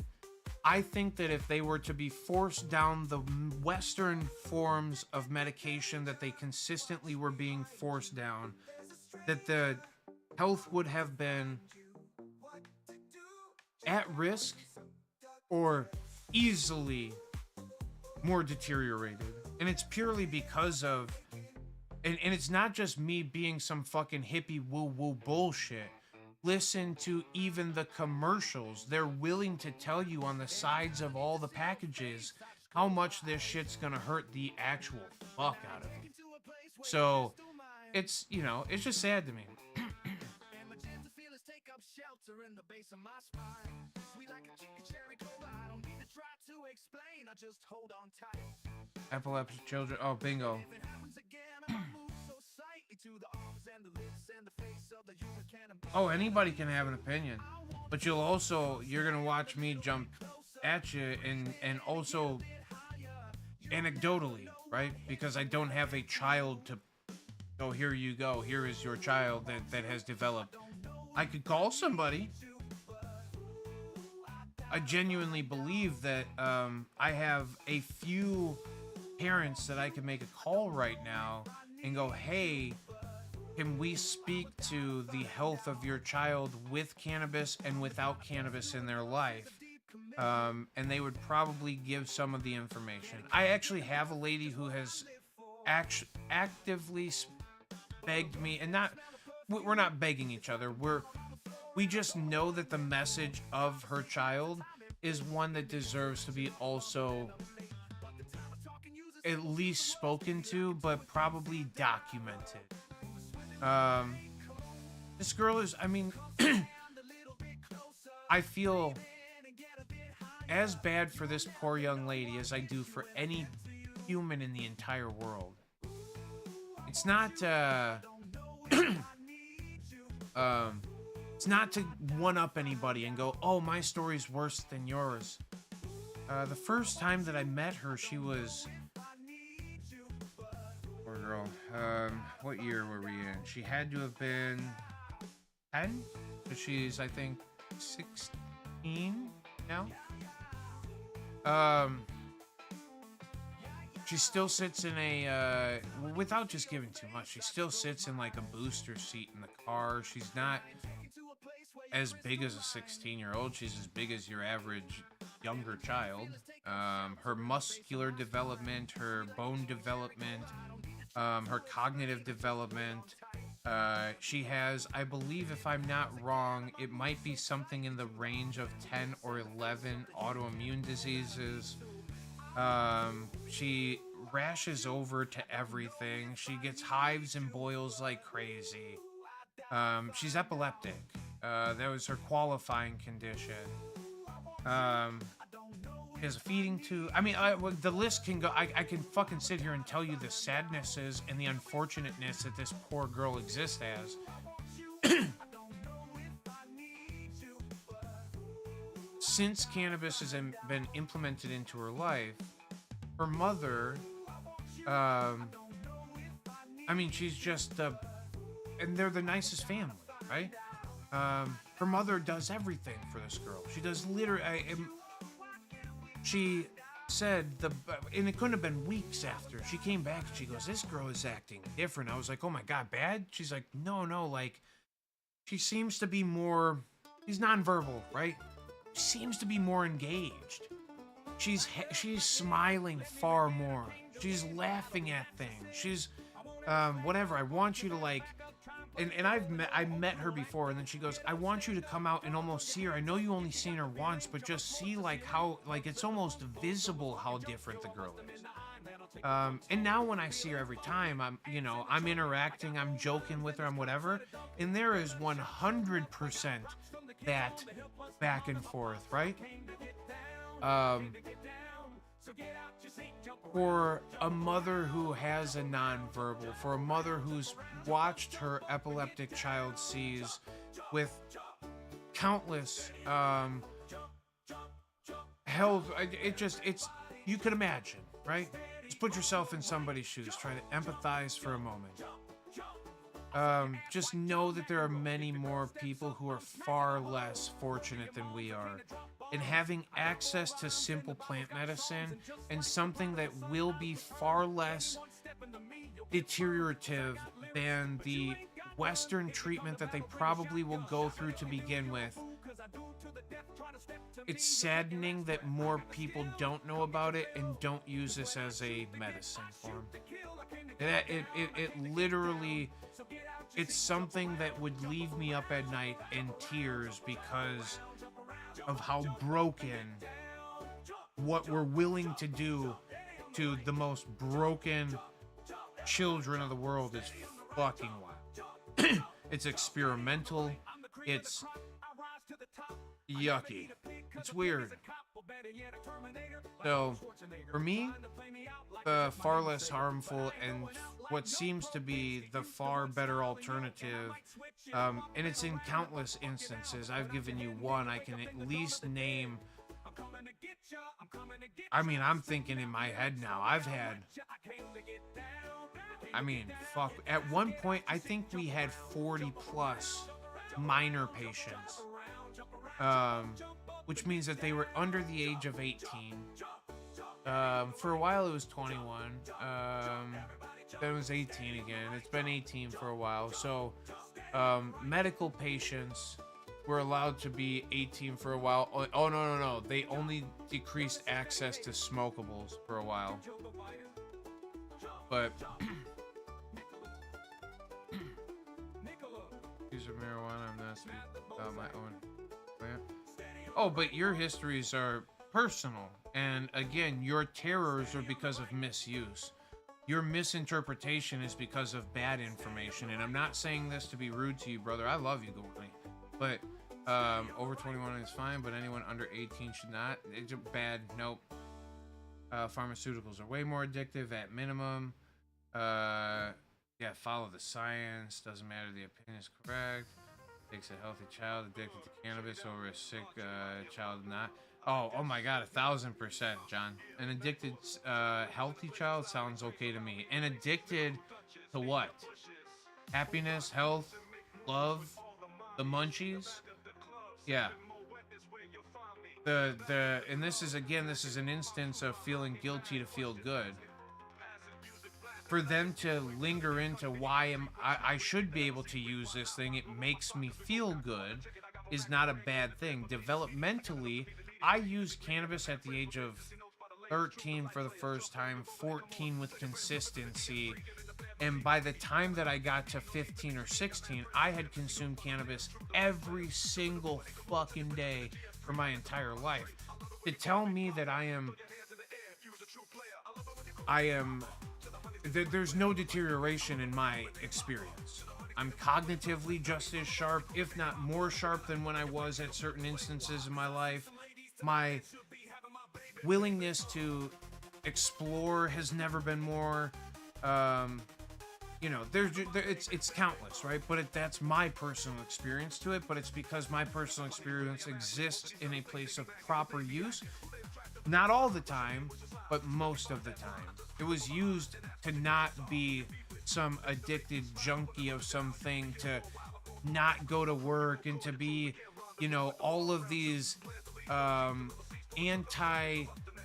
I think that if they were to be forced down the Western forms of medication that they consistently were being forced down, that the health would have been at risk or easily more deteriorated. And it's purely because of, and it's not just me being some fucking hippie woo-woo bullshit. Listen to even the commercials. They're willing to tell you on the sides of all the packages how much this shit's gonna hurt the actual fuck out of you. So it's, you know, it's just sad to me. Epileptic children. Oh, bingo. Oh, anybody can have an opinion, but you're gonna watch me jump at you, and also anecdotally, right? Because I don't have a child to go, here you go, here is your child that has developed. I could call somebody. I genuinely believe that I have a few parents that I can make a call right now and go, hey, can we speak to the health of your child with cannabis and without cannabis in their life? And they would probably give some of the information. I actually have a lady who has actively begged me, and we're not begging each other. We just know that the message of her child is one that deserves to be also at least spoken to, but probably documented. This girl is, I mean, I feel as bad for this poor young lady as I do for any human in the entire world. It's not, it's not to one-up anybody and go, oh, my story's worse than yours. The first time that I met her, she was... Poor girl. What year were we in? She had to have been 10? So she's, I think, 16 now? She still sits in a, without just giving too much, she still sits in like a booster seat in the car. She's not as big as a 16-year-old. She's as big as your average younger child. Her muscular development, her bone development, her cognitive development. She has, I believe, if I'm not wrong, it might be something in the range of 10 or 11 autoimmune diseases. She rashes over to everything. She gets hives and boils like crazy. She's epileptic. That was her qualifying condition. She has a feeding tube. I mean, the list can go. I can fucking sit here and tell you the sadnesses and the unfortunateness that this poor girl exists as. Since cannabis has been implemented into her life, her mother, I mean, she's just, and they're the nicest family, right? Her mother does everything for this girl. She does literally, she said, and it couldn't have been weeks after, she came back and she goes, this girl is acting different. I was like, oh my God, bad? She's like, no, like, she seems to be more, she's nonverbal, right? She seems to be more engaged. She's smiling far more. She's laughing at things. She's, whatever. I want you to like, and I met her before, and then she goes, I want you to come out and almost see her. I know you only seen her once, but just see like how, like it's almost visible how different the girl is. And now when I see her every time, I'm interacting, I'm joking with her, I'm whatever, and there is 100% that back and forth, right? For a mother who has a nonverbal, for a mother who's watched her epileptic child seize with countless health. It's you can imagine, right? Just put yourself in somebody's shoes. Try to empathize for a moment. Just know that there are many more people who are far less fortunate than we are. And having access to simple plant medicine and something that will be far less deteriorative than the Western treatment that they probably will go through to begin with. It's saddening that more people don't know about it and don't use this as a medicine form. It literally, it's something that would leave me up at night in tears because of how broken what we're willing to do to the most broken children of the world is fucking wild. It's experimental. It's yucky. It's weird. So, for me, the far less harmful and what seems to be the far better alternative, and it's in countless instances. I've given you one. I can at least name. I mean, I'm thinking in my head now. I've had. I mean, fuck. At one point, I think we had 40 plus minor patients. Which means that they were under the age of 18. For a while it was 21. Then it was 18 again. It's been 18 for a while. So, medical patients were allowed to be 18 for a while. Oh, no. They only decreased access to smokables for a while. But use of marijuana, I'm not speaking about my own plant. Oh, but your histories are personal. And again, your terrors are because of misuse. Your misinterpretation is because of bad information. And I'm not saying this to be rude to you, brother. I love you, Gordy. But over 21 is fine, but anyone under 18 should not. It's bad. Nope. Pharmaceuticals are way more addictive at minimum. Yeah, follow the science. Doesn't matter the opinion is correct. Takes a healthy child addicted to cannabis over a sick child not. Oh my God, 1,000%, John. An addicted healthy child sounds okay to me. And addicted to what? Happiness, health, love, the munchies. Yeah. And this is an instance of feeling guilty to feel good. For them to linger into why I should be able to use this thing, it makes me feel good, is not a bad thing. Developmentally, I used cannabis at the age of 13 for the first time, 14 with consistency, and by the time that I got to 15 or 16, I had consumed cannabis every single fucking day for my entire life. To tell me that there's no deterioration in my experience. I'm cognitively just as sharp, if not more sharp than when I was at certain instances in my life. My willingness to explore has never been more, it's countless, right? But that's my personal experience to it, but it's because my personal experience exists in a place of proper use. Not all the time, but most of the time. It was used to not be some addicted junkie of something, to not go to work, and to be, all of these anti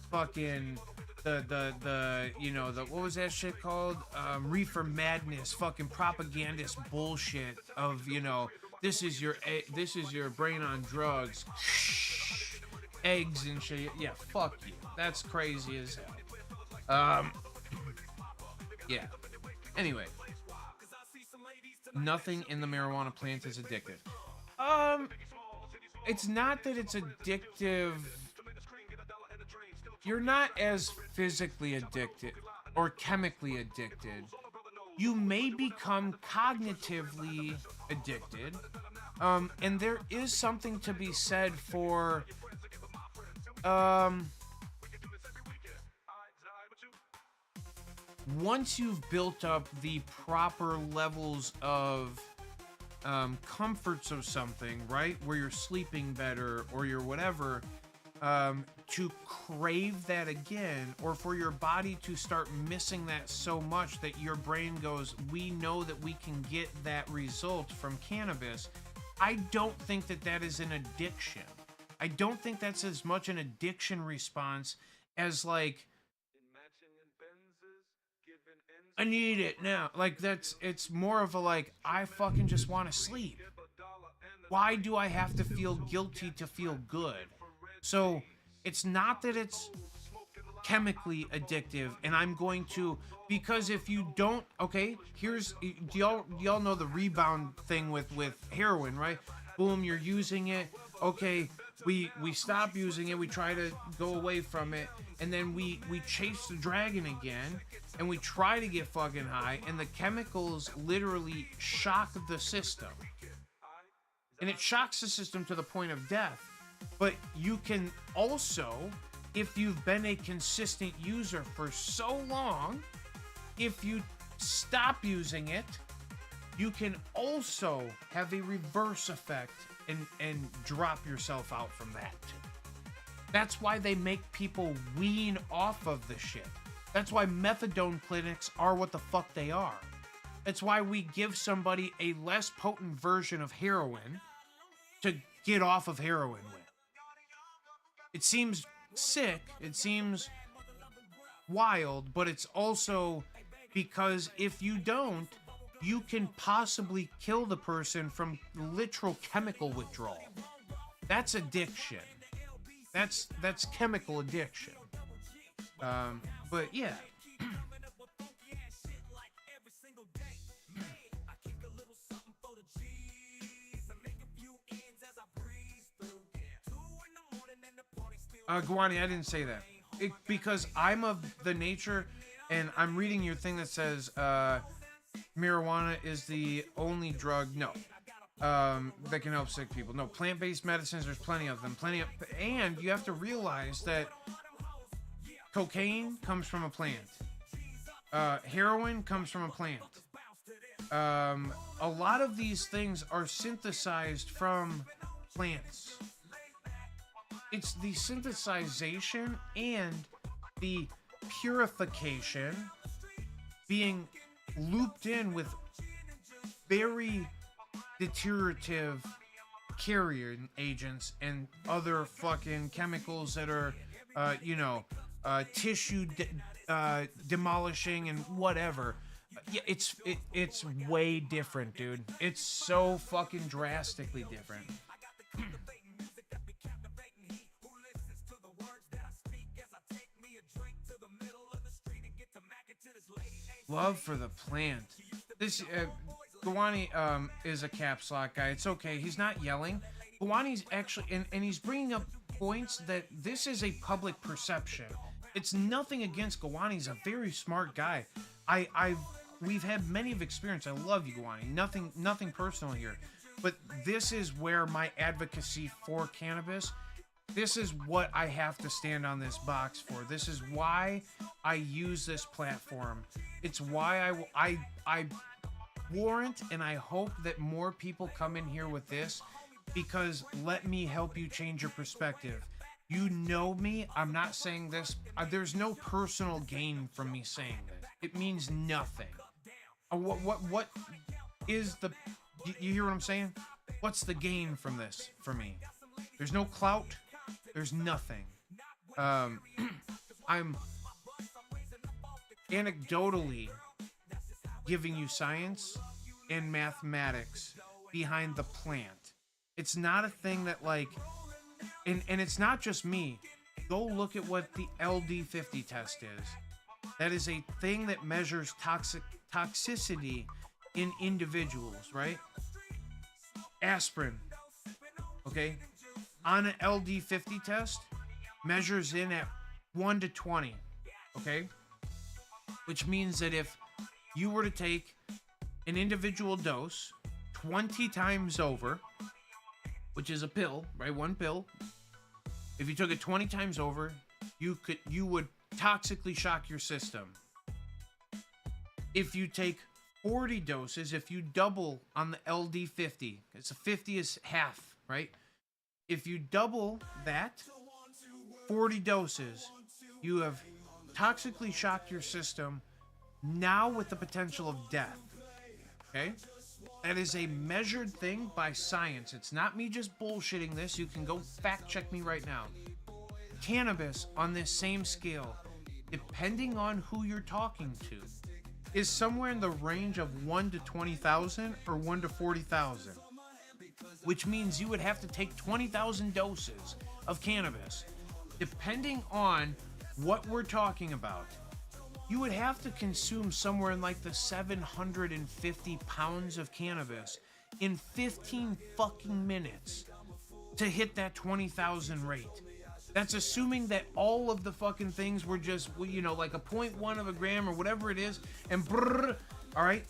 fucking what was that shit called? Reefer madness, fucking propagandist bullshit of, this is your brain on drugs, eggs and shit. Yeah, fuck you. That's crazy as hell. Yeah. Anyway, nothing in the marijuana plant is addictive. It's not that it's addictive. You're not as physically addicted or chemically addicted. You may become cognitively addicted. And there is something to be said for once you've built up the proper levels of comforts of something, right? Where you're sleeping better or you're whatever, to crave that again, or for your body to start missing that so much that your brain goes, we know that we can get that result from cannabis. I don't think that that is an addiction. I don't think that's as much an addiction response as like, I need it now. Like it's more of a like, I fucking just want to sleep. Why do I have to feel guilty to feel good? So it's not that it's chemically addictive, and I'm going to, because if you don't, okay, here's, do y'all know the rebound thing with heroin, right? Boom, you're using it. Okay, we stop using it. We try to go away from it, and then we chase the dragon again, and we try to get fucking high, and the chemicals literally shock the system. And it shocks the system to the point of death. But you can also, if you've been a consistent user for so long, if you stop using it, you can also have a reverse effect and drop yourself out from that. That's why they make people wean off of the shit. That's why methadone clinics are what the fuck they are. That's why we give somebody a less potent version of heroin to get off of heroin with. It seems sick, it seems wild, but it's also because if you don't, you can possibly kill the person from literal chemical withdrawal. That's addiction. That's chemical addiction. But yeah. Guani, I didn't say that. Because I'm of the nature, and I'm reading your thing that says marijuana is the only drug. No. That can help sick people. No, plant-based medicines, there's plenty of them. And you have to realize that cocaine comes from a plant. Heroin comes from a plant. A lot of these things are synthesized from plants. It's the synthesization and the purification being looped in with very deteriorative carrier agents and other fucking chemicals that are, tissue demolishing and whatever. Yeah, it's way different, dude. It's so fucking drastically different. Love for the plant. This Gawani is a caps lock guy. It's okay. He's not yelling. Gawani's actually, and he's bringing up points that this is a public perception. It's nothing against Gawani. He's a very smart guy. We've had many of experience. I love you, Gawani. Nothing personal here. But this is where my advocacy for cannabis, this is what I have to stand on this box for. This is why I use this platform. It's why I warrant and I hope that more people come in here with this, because let me help you change your perspective. You know me, I'm not saying this. There's no personal gain from me saying this. It means nothing. What is the... You hear what I'm saying? What's the gain from this for me? There's no clout. There's nothing. I'm anecdotally giving you science and mathematics behind the plant. It's not a thing that like, and it's not just me. Go look at what the LD50 test is. That is a thing that measures toxicity in individuals, right? Aspirin, okay, on an LD50 test, measures in at 1 to 20, okay? Which means that if you were to take an individual dose 20 times over, which is a pill, right? One pill. If you took it 20 times over, you would toxically shock your system. If you take 40 doses if you double on the LD50. It's a 50 is half, right? If you double that, 40 doses, you have toxically shocked your system, now with the potential of death. Okay? That is a measured thing by science. It's not me just bullshitting this. You can go fact check me right now. Cannabis on this same scale, depending on who you're talking to, is somewhere in the range of 1 to 20,000 or 1 to 40,000. Which means you would have to take 20,000 doses of cannabis. Depending on what we're talking about, you would have to consume somewhere in like the 750 pounds of cannabis in 15 fucking minutes to hit that 20,000 rate. That's assuming that all of the fucking things were just, you know, like a 0.1 of a gram or whatever it is, and brrr, all right?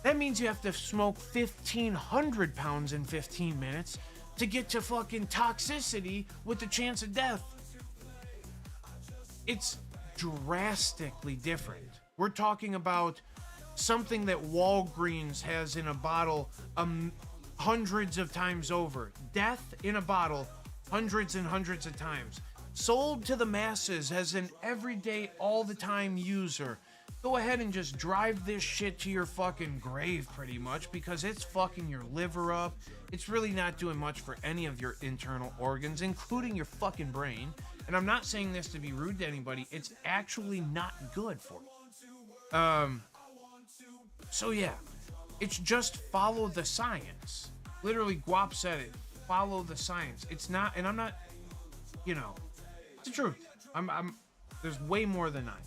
That means you have to smoke 1,500 pounds in 15 minutes to get to fucking toxicity with the chance of death. It's drastically different. We're talking about something that Walgreens has in a bottle hundreds of times over. Death in a bottle hundreds and hundreds of times. Sold to the masses as an everyday, all the time user. Go ahead and just drive this shit to your fucking grave pretty much, because it's fucking your liver up. It's really not doing much for any of your internal organs, including your fucking brain. And I'm not saying this to be rude to anybody. It's actually not good for you. So yeah, it's just follow the science. Literally, Guap said it. Follow the science. It's not, and I'm not, you know, it's the truth. There's way more than that.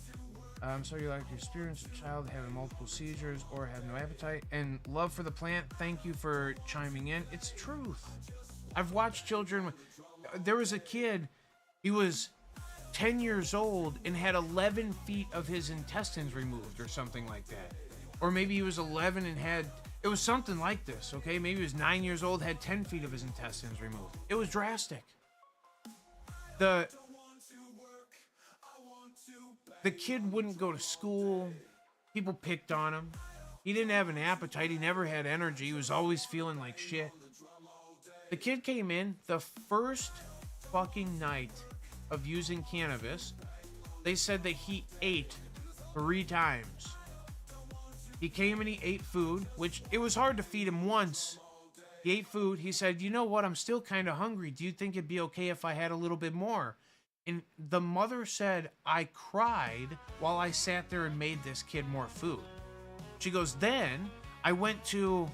So you like to experience a child having multiple seizures or have no appetite and love for the plant. Thank you for chiming in. It's truth. I've watched children. There was a kid, he was 10 years old and had 11 feet of his intestines removed or something like that. Or maybe he was 11 and had, it was something like this, okay? Maybe he was 9 years old, had 10 feet of his intestines removed. It was drastic. The kid wouldn't go to school. People picked on him. He didn't have an appetite. He never had energy. He was always feeling like shit. The kid came in the first fucking night of using cannabis. They said that he ate 3 times. He came and he ate food, which it was hard to feed him once. He ate food. He said, you know what? I'm still kind of hungry. Do you think it'd be okay if I had a little bit more? And the mother said, I cried while I sat there and made this kid more food. She goes, then I went to,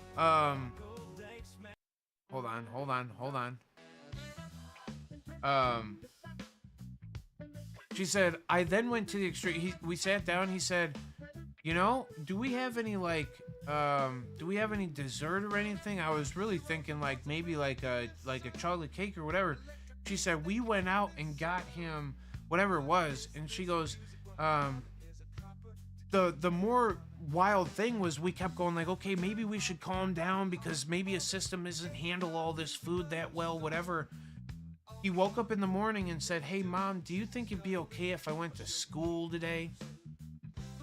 hold on. She said, I then went to the extreme. We sat down. He said, you know, do we have any dessert or anything? I was really thinking like maybe like a chocolate cake or whatever. She said, we went out and got him whatever it was. And she goes, the more wild thing was we kept going like, okay, maybe we should calm down because maybe his system doesn't handle all this food that well, whatever. He woke up in the morning and said, hey, Mom, do you think it'd be okay if I went to school today?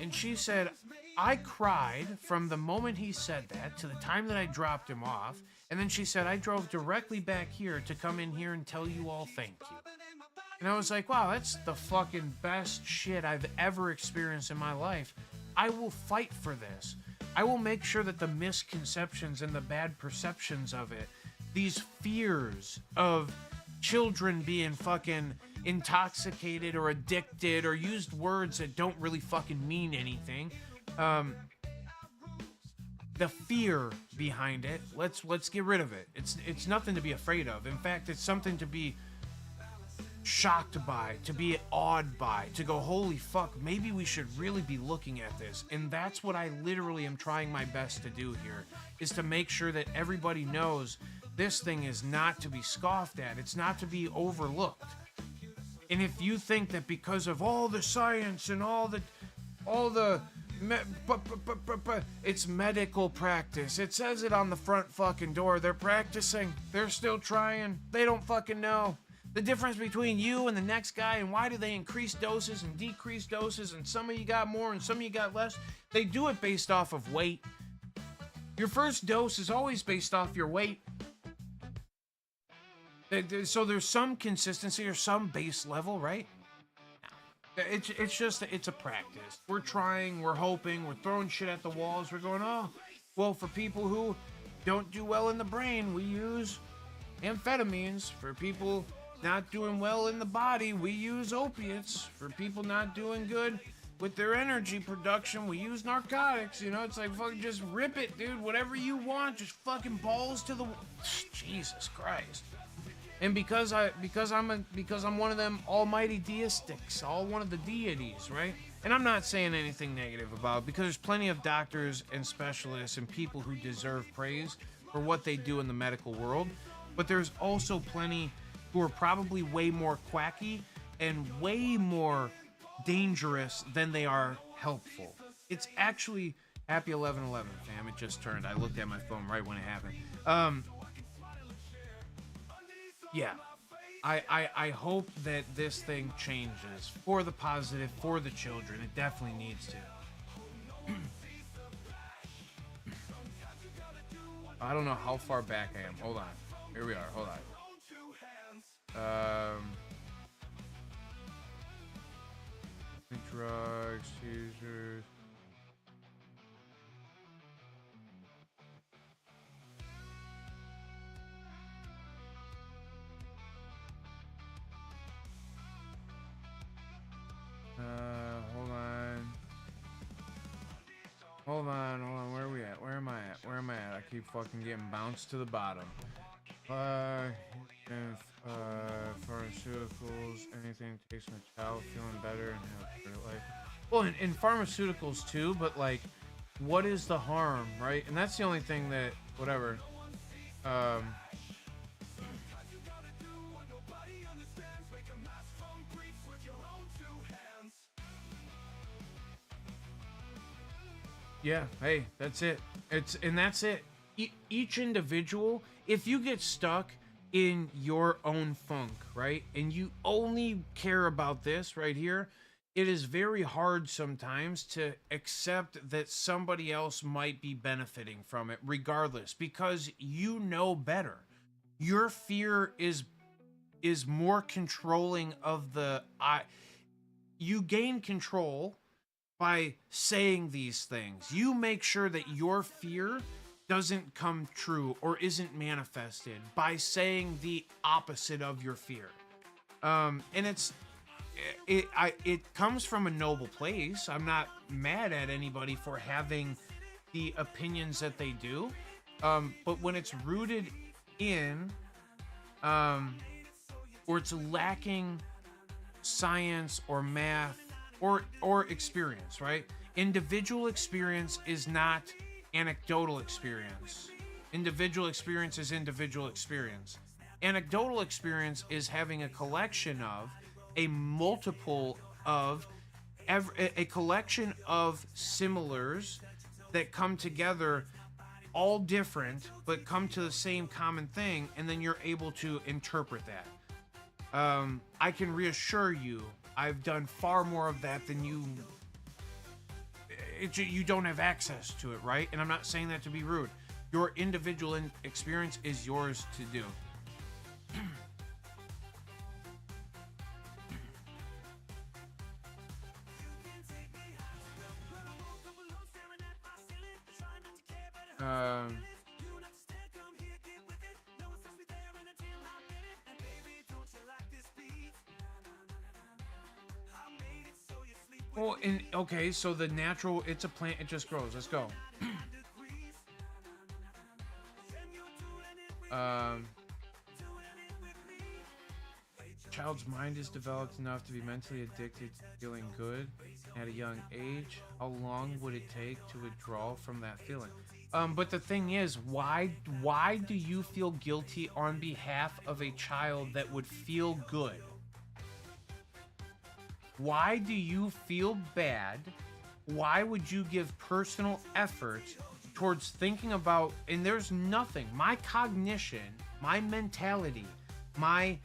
And she said, I cried from the moment he said that to the time that I dropped him off. And then she said, I drove directly back here to come in here and tell you all thank you. And I was like, wow, that's the fucking best shit I've ever experienced in my life. I will fight for this. I will make sure that the misconceptions and the bad perceptions of it, these fears of children being fucking intoxicated or addicted or used words that don't really fucking mean anything, the fear behind it, let's get rid of it. It's nothing to be afraid of. In fact, it's something to be shocked by, to be awed by, to go, holy fuck, maybe we should really be looking at this. And that's what I literally am trying my best to do here, is to make sure that everybody knows this thing is not to be scoffed at. It's not to be overlooked. And if you think that because of all the science and it's medical practice. It says it on the front fucking door. They're practicing. They're still trying. They don't fucking know. the difference between you and the next guy, and why do they increase doses and decrease doses, and some of you got more and some of you got less. They do it based off of weight. Your first dose is always based off your weight. So there's some consistency or some base level, right? It's just, it's a practice. We're trying, we're hoping, we're throwing shit at the walls. We're going, oh, well, for people who don't do well in the brain, we use amphetamines. For people not doing well in the body, we use opiates. For people not doing good with their energy production, we use narcotics. You know, it's like, fucking just rip it, dude. Whatever you want, just fucking balls to the... Jesus Christ. And because I'm one of them almighty deistics, all one of the deities, right? And I'm not saying anything negative about it, because there's plenty of doctors and specialists and people who deserve praise for what they do in the medical world. But there's also plenty who are probably way more quacky and way more dangerous than they are helpful. It's actually happy 11/11, fam. It just turned. I looked at my phone right when it happened. Yeah, I hope that this thing changes for the positive, for the children. It definitely needs to. I don't know how far back I am. Hold on. Here we are. Hold on. Drugs, users. Hold on. Where are we at? Where am I at? I keep fucking getting bounced to the bottom. Pharmaceuticals, anything takes a child feeling better and have great life. Well, in pharmaceuticals too, but like, what is the harm, right? And that's the only thing that, whatever. Yeah, hey, that's it. That's it. Each individual, if you get stuck in your own funk, right, and you only care about this right here, it is very hard sometimes to accept that somebody else might be benefiting from it regardless, because you know better. Your fear is more controlling of the you gain control by saying these things. You make sure that your fear doesn't come true or isn't manifested by saying the opposite of your fear. And it comes from a noble place. I'm not mad at anybody for having the opinions that they do. But when it's rooted in, or it's lacking science or math or experience, right? Individual experience is not anecdotal experience. Individual experience is individual experience. Anecdotal experience is having a collection of a multiple of a collection of similars that come together, all different, but come to the same common thing, and then you're able to interpret that. I can reassure you, I've done far more of that than you. You don't have access to it, right? And I'm not saying that to be rude. Your individual experience is yours to do. Well, okay, so the natural, it's a plant, it just grows. Let's go. Child's mind is developed enough to be mentally addicted to feeling good at a young age. How long would it take to withdraw from that feeling? But the thing is, why do you feel guilty on behalf of a child that would feel good? Why do you feel bad? Why would you give personal effort towards thinking about, and there's nothing, my cognition, my mentality, my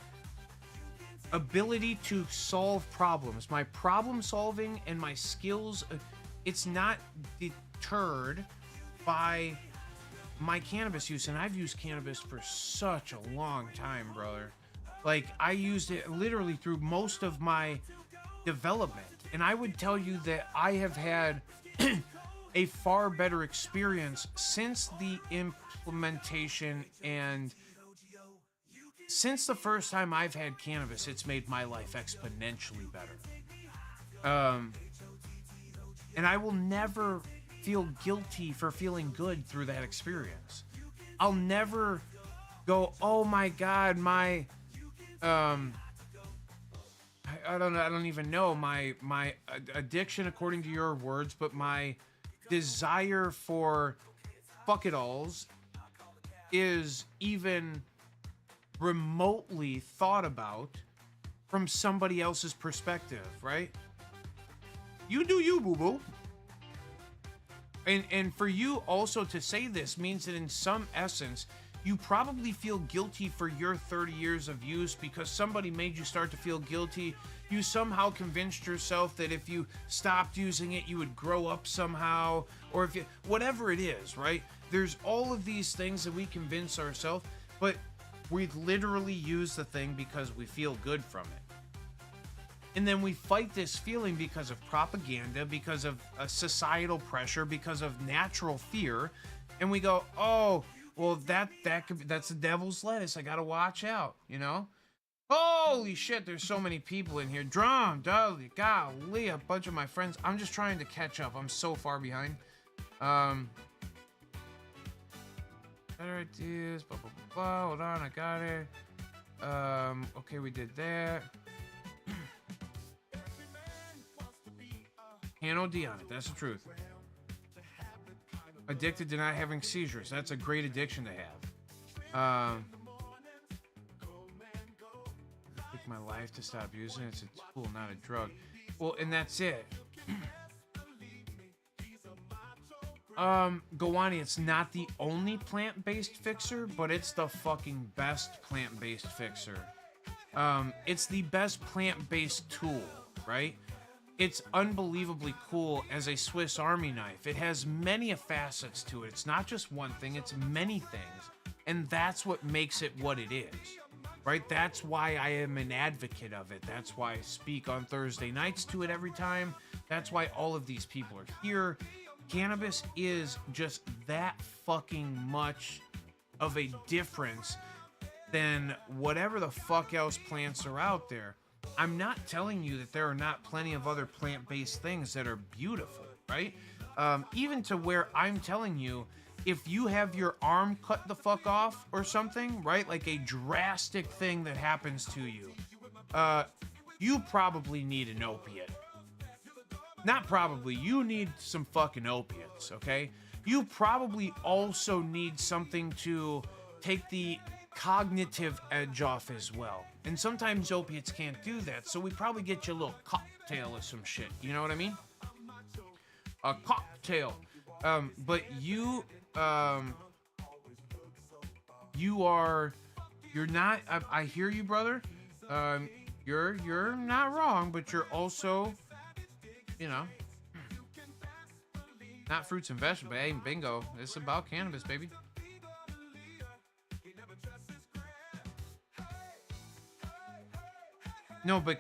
ability to solve problems, my problem solving and my skills, it's not deterred by my cannabis use. And I've used cannabis for such a long time, brother. Like, I used it literally through most of my development. And I would tell you that I have had a far better experience since the implementation and since the first time I've had cannabis. It's made my life exponentially better. And I will never feel guilty for feeling good through that experience. I'll never go, oh my God, my, I don't even know, my addiction, according to your words, but my desire for fuck it alls is even remotely thought about from somebody else's perspective, right? You do you, boo-boo. And for you also to say this means that in some essence, you probably feel guilty for your 30 years of use because somebody made you start to feel guilty. You somehow convinced yourself that if you stopped using it, you would grow up somehow, or if you, whatever it is, right? There's all of these things that we convince ourselves, but we literally use the thing because we feel good from it. And then we fight this feeling because of propaganda, because of societal pressure, because of natural fear. And we go, oh, well, that's the devil's lettuce. I gotta watch out, you know? Holy shit, there's so many people in here. Drum, Dudley, golly, a bunch of my friends. I'm just trying to catch up. I'm so far behind. Better ideas, blah, blah, blah, blah. Hold on, I got it. Okay, we did that. Canna on it, that's the truth. Addicted to not having seizures. That's a great addiction to have. Take my life to stop using it. It's a tool, not a drug. Well, and that's it. Gowani, it's not the only plant-based fixer, but it's the fucking best plant-based fixer. It's the best plant-based tool, right? It's unbelievably cool as a Swiss Army knife. It has many facets to it. It's not just one thing, it's many things. And that's what makes it what it is, right? That's why I am an advocate of it. That's why I speak on Thursday nights to it every time. That's why all of these people are here. Cannabis is just that fucking much of a difference than whatever the fuck else plants are out there. I'm not telling you that there are not plenty of other plant-based things that are beautiful, right? Even to where I'm telling you, if you have your arm cut the fuck off or something, right? Like a drastic thing that happens to you, you probably need an opiate. Not probably, you need some fucking opiates, okay? You probably also need something to take the cognitive edge off as well. And sometimes opiates can't do that, so we probably get you a little cocktail or some shit. You know what I mean? A cocktail. But you're not. I hear you, brother. You're not wrong, but you're also, you know, not fruits and vegetables. Hey, bingo! It's about cannabis, baby. No, but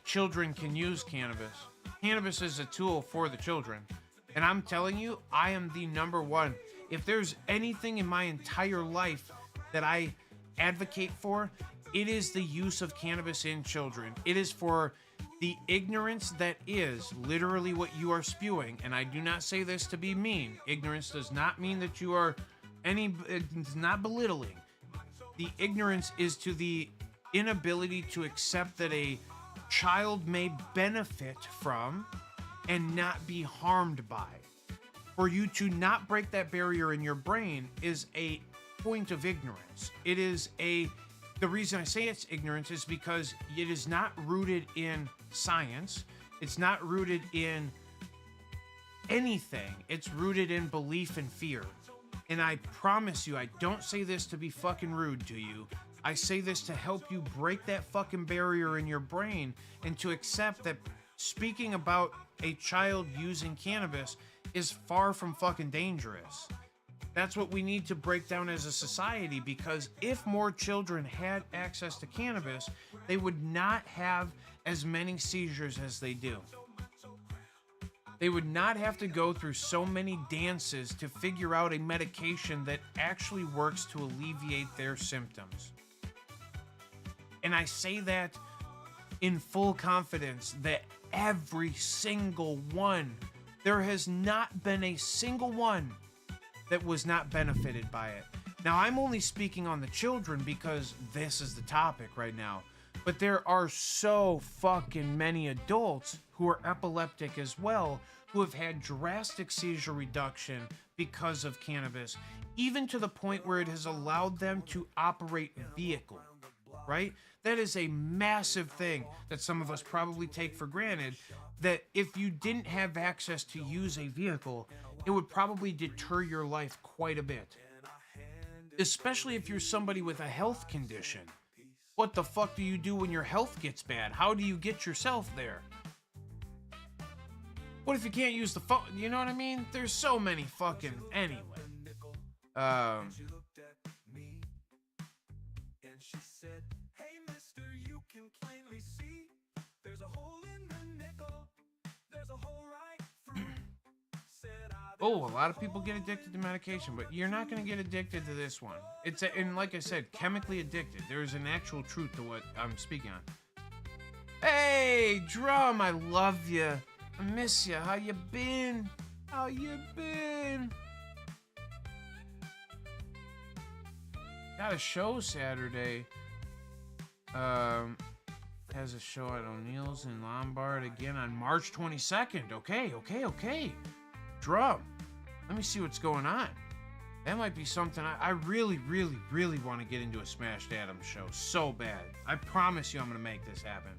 children can use cannabis. Cannabis is a tool for the children. And I'm telling you, I am the number one. If there's anything in my entire life that I advocate for, it is the use of cannabis in children. It is for the ignorance that is literally what you are spewing. And I do not say this to be mean. Ignorance does not mean that you are it's not belittling. The ignorance is to the inability to accept that a child may benefit from and not be harmed by. For you to not break that barrier in your brain is a point of ignorance. It is the reason I say it's ignorance is because it is not rooted in science. It's not rooted in anything. It's rooted in belief and fear. And I promise you, I don't say this to be fucking rude to you. I say this to help you break that fucking barrier in your brain and to accept that speaking about a child using cannabis is far from fucking dangerous. That's what we need to break down as a society, because if more children had access to cannabis, they would not have as many seizures as they do. They would not have to go through so many dances to figure out a medication that actually works to alleviate their symptoms. And I say that in full confidence that every single one, there has not been a single one that was not benefited by it. Now, I'm only speaking on the children because this is the topic right now. But there are so fucking many adults who are epileptic as well, who have had drastic seizure reduction because of cannabis, even to the point where it has allowed them to operate vehicle, right? That is a massive thing that some of us probably take for granted, that if you didn't have access to use a vehicle, it would probably deter your life quite a bit. Especially if you're somebody with a health condition. What the fuck do you do when your health gets bad? How do you get yourself there? What if you can't use the phone? You know what I mean? There's so many fucking... Anyway. She looked at me and she said, "Hey mister, you can plainly see there's a hole in the nickel. There's a hole right through." Oh, a lot of people get addicted to medication, but you're not going to get addicted to this one. And like I said, chemically addicted. There is an actual truth to what I'm speaking on. Hey, Drum, I love you. I miss you. How you been? How you been? Got a show Saturday. Has a show at O'Neill's in Lombard again on March 22nd. Okay. Drum. Let me see what's going on. That might be something I really want to get into a Smashed Adams show so bad. I promise you I'm going to make this happen.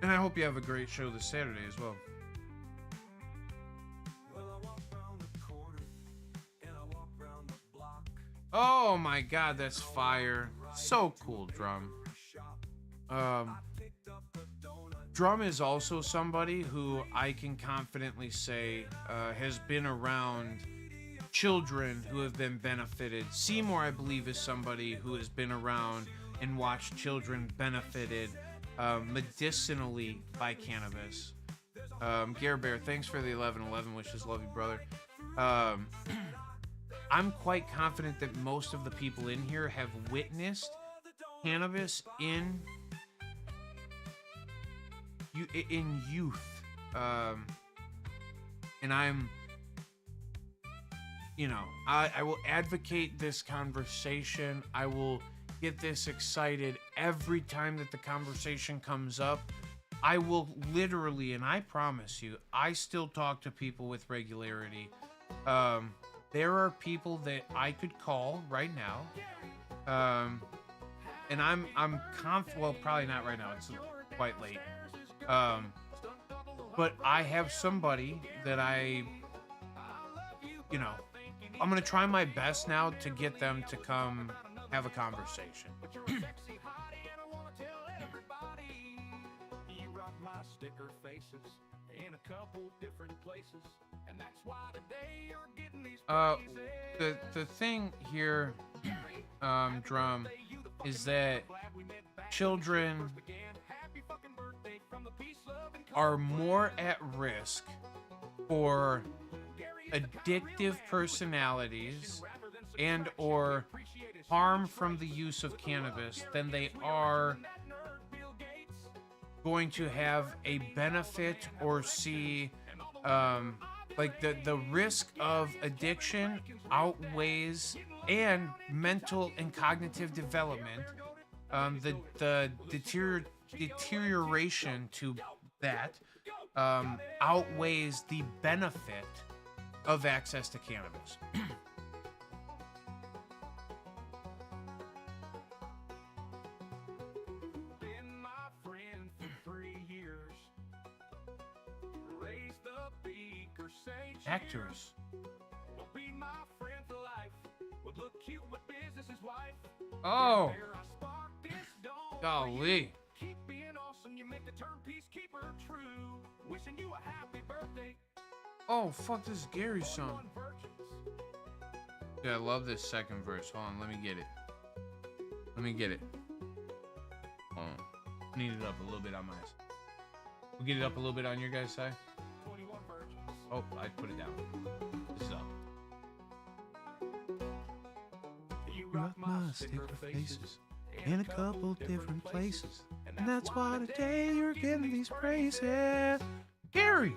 And I hope you have a great show this Saturday as well. Well, I walk round the corner and I walk round the block. Oh my god, that's fire. So cool, Drum. Drum is also somebody who I can confidently say has been around children who have been benefited. Seymour, I believe, is somebody who has been around and watched children benefited medicinally by cannabis. Gare Bear, thanks for the 11/11 wishes. Love you, brother. I'm quite confident that most of the people in here have witnessed cannabis in youth. And I'm, I will advocate this conversation. I will get this excited every time that the conversation comes up. I will literally, and I promise you, I still talk to people with regularity. There are people that I could call right now. And I'm well, probably not right now. It's quite late. But I have somebody that I'm going to try my best now to get them to come have a conversation. Sticker faces in a couple different places, and that's why today you're getting these the thing here, Drum, is that children are more at risk for addictive personalities and or harm from the use of cannabis than they are going to have a benefit or see like the risk of addiction outweighs, and mental and cognitive development, the deterioration to that outweighs the benefit of access to cannabis. Actors. Will be my friend for life. Would look cute with business his wife. Oh. Golly. Keep being awesome, you make the term peacekeeper true. Wishing you a happy birthday. Oh, fuck, this is Gary's song. Dude, I love this second verse. Hold on, let me get it. Let me get it. Hold on. Need it up a little bit on my side. We'll get it up a little bit on your guys' side. 21 virgins. Oh, I put it down. This is up. You rock my sticker faces In a couple different places. And that's why today you're getting these praises. Gary!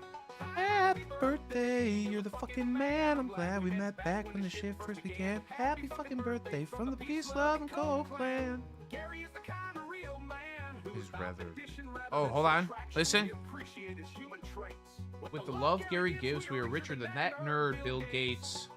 Happy birthday, you're the fucking man. I'm glad we met back when the shit first began. Happy fucking birthday from the Peace, Love, and Coke Clan. Gary is the kind of real man His rather. Oh, hold on. Listen. appreciate his human traits. With the love Gary gives, we are richer than that nerd, Bill Gates.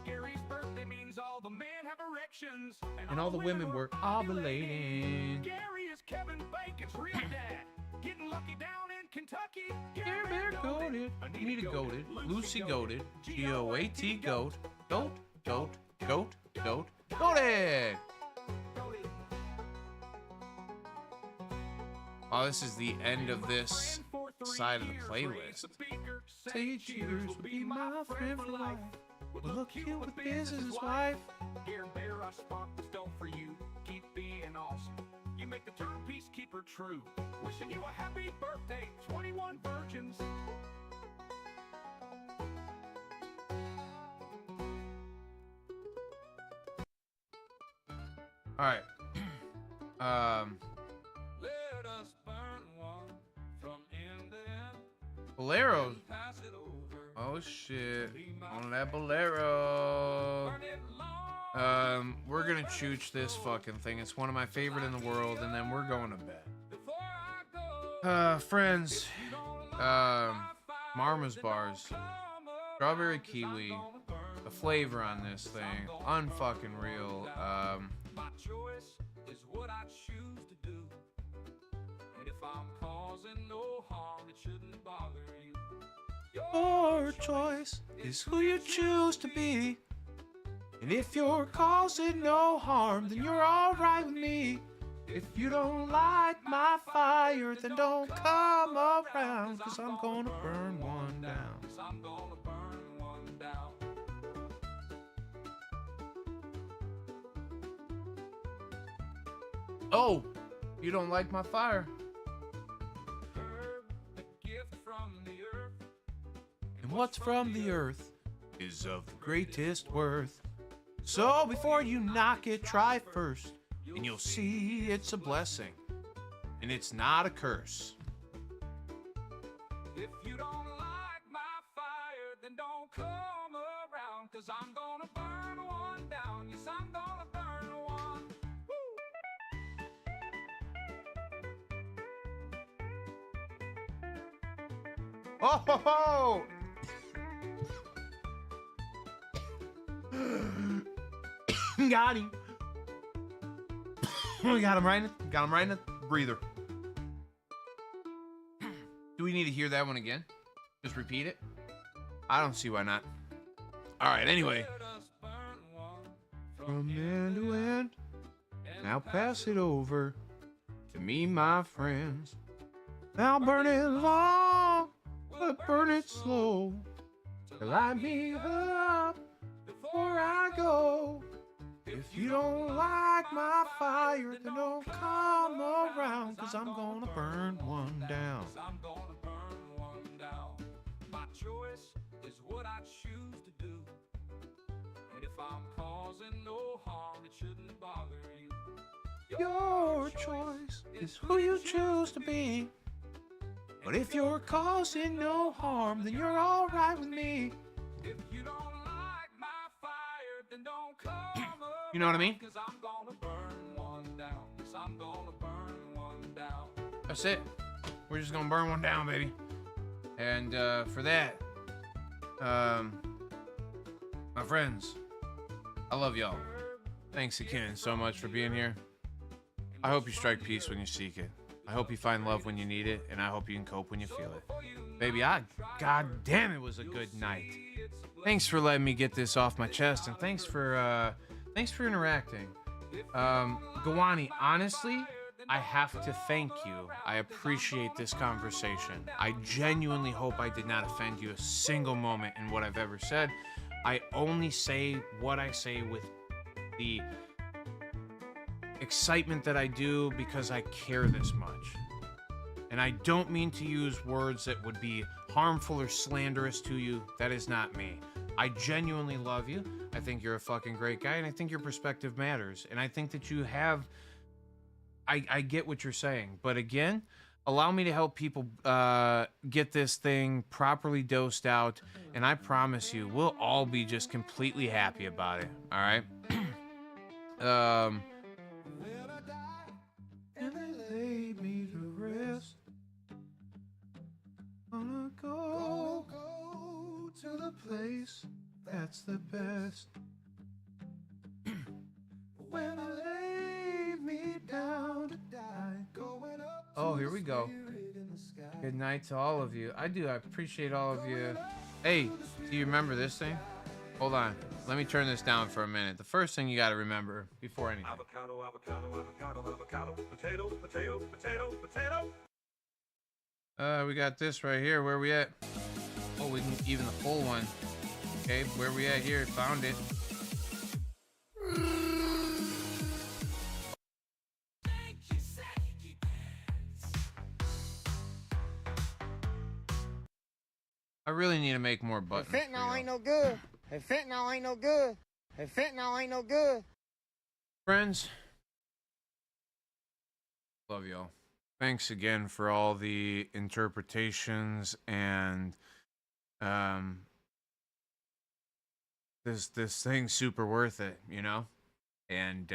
Gary's birthday means all the men have erections And all the women were ovulating. Gary is Kevin Bacon's real dad. Getting lucky down in Kentucky. Gary Bear goated. Anita goated. Lucy goated. G-O-A-T goat. Goat, goat, goat, goat, goated. Oh, this is the end of this side of the playlist. Say cheers would be my friend for life. Would look cute with Biz as his wife. Here, Bear, I sparked the stone for you. Keep being awesome. You make the term peacekeeper true. Wishing you a happy birthday, 21 virgins. Alright. Let us burn one from end to end. Bolero. Pass it over. Oh shit. On that Bolero. Burn it long We're gonna chooch this fucking thing. It's one of my favorite in the world, and then we're going to bed. before I go. Friends. Marma's bars. Strawberry kiwi. The flavor on this thing. Unfucking real. My choice is what I choose to do. And if I'm causing no harm, it shouldn't bother you. Your choice is who you choose to be. And if you're causing no harm, then you're alright with me. If you don't like my fire, then don't come around, 'cause I'm gonna burn one down. I'm gonna burn one down. Oh, you don't like my fire? Herb, a gift from the earth. And what's from the earth is of the greatest worth. So before you knock it, try first, and you'll see it's a blessing, and it's not a curse. If you don't like my fire, then don't come around, 'cause I'm gonna burn one down. Yes, I'm gonna burn one. Oh ho ho! Got him. We got him right in the breather. Do we need to hear that one again? Just repeat it? I don't see why not. All right, anyway. Let us burn one From end to end, now pass it over to me, my friends. Now burn it long, but burn it slow. To light me up before I go. If you don't like my fire, then don't come around, 'cause I'm gonna burn one down. I'm gonna burn one down. My choice is what I choose to do. And if I'm causing no harm, it shouldn't bother you. Your choice is who you choose to be. But if you're causing no harm, then you're alright with me. If you don't like my fire, then don't come around. You know what I mean? 'Cause I'm gonna burn one down. Yes, I'm gonna burn one down. That's it. We're just gonna burn one down, baby. And for that, my friends, I love y'all. Thanks again so much for being here. I hope you strike peace when you seek it. I hope you find love when you need it, and I hope you can cope when you feel it. Baby, god damn, it was a good night. Thanks for letting me get this off my chest, and thanks for interacting. Gawani, honestly, I have to thank you. I appreciate this conversation. I genuinely hope I did not offend you a single moment in what I've ever said. I only say what I say with the excitement that I do because I care this much. And I don't mean to use words that would be harmful or slanderous to you. That is not me. I genuinely love you. I think you're a fucking great guy, and I think your perspective matters. And I think that you have... I get what you're saying. But again, allow me to help people get this thing properly dosed out, and I promise you, we'll all be just completely happy about it. All right? And they laid me to rest. Gonna go to the place that's the best. When I lay me down to die, going up. Oh, here we go. Good night to all of you. I appreciate all of you. Hey, do you remember this thing? Hold on. Let me turn this down for a minute. The first thing you got to remember before anything. Avocado, avocado, avocado, avocado, potato, potato, potato, potato. We got this right here. Where we at? Oh, we can even the full one. Okay, where we at here? Found it. I really need to make more buttons. Hey, fentanyl ain't no good. Hey, fentanyl ain't no good. Hey, fentanyl ain't no good. Friends, love y'all. Thanks again for all the interpretations and this thing's super worth it, you know? And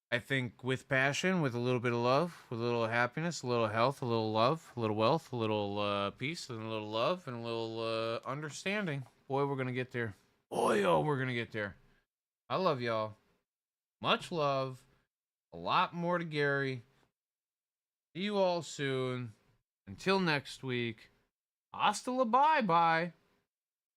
I think with passion, with a little bit of love, with a little happiness, a little health, a little love, a little wealth, a little peace, and a little love, and a little understanding. Boy, we're going to get there. Boy, oh, we're going to get there. I love y'all. Much love. A lot more to Gary. See you all soon. Until next week. Hasta la bye-bye.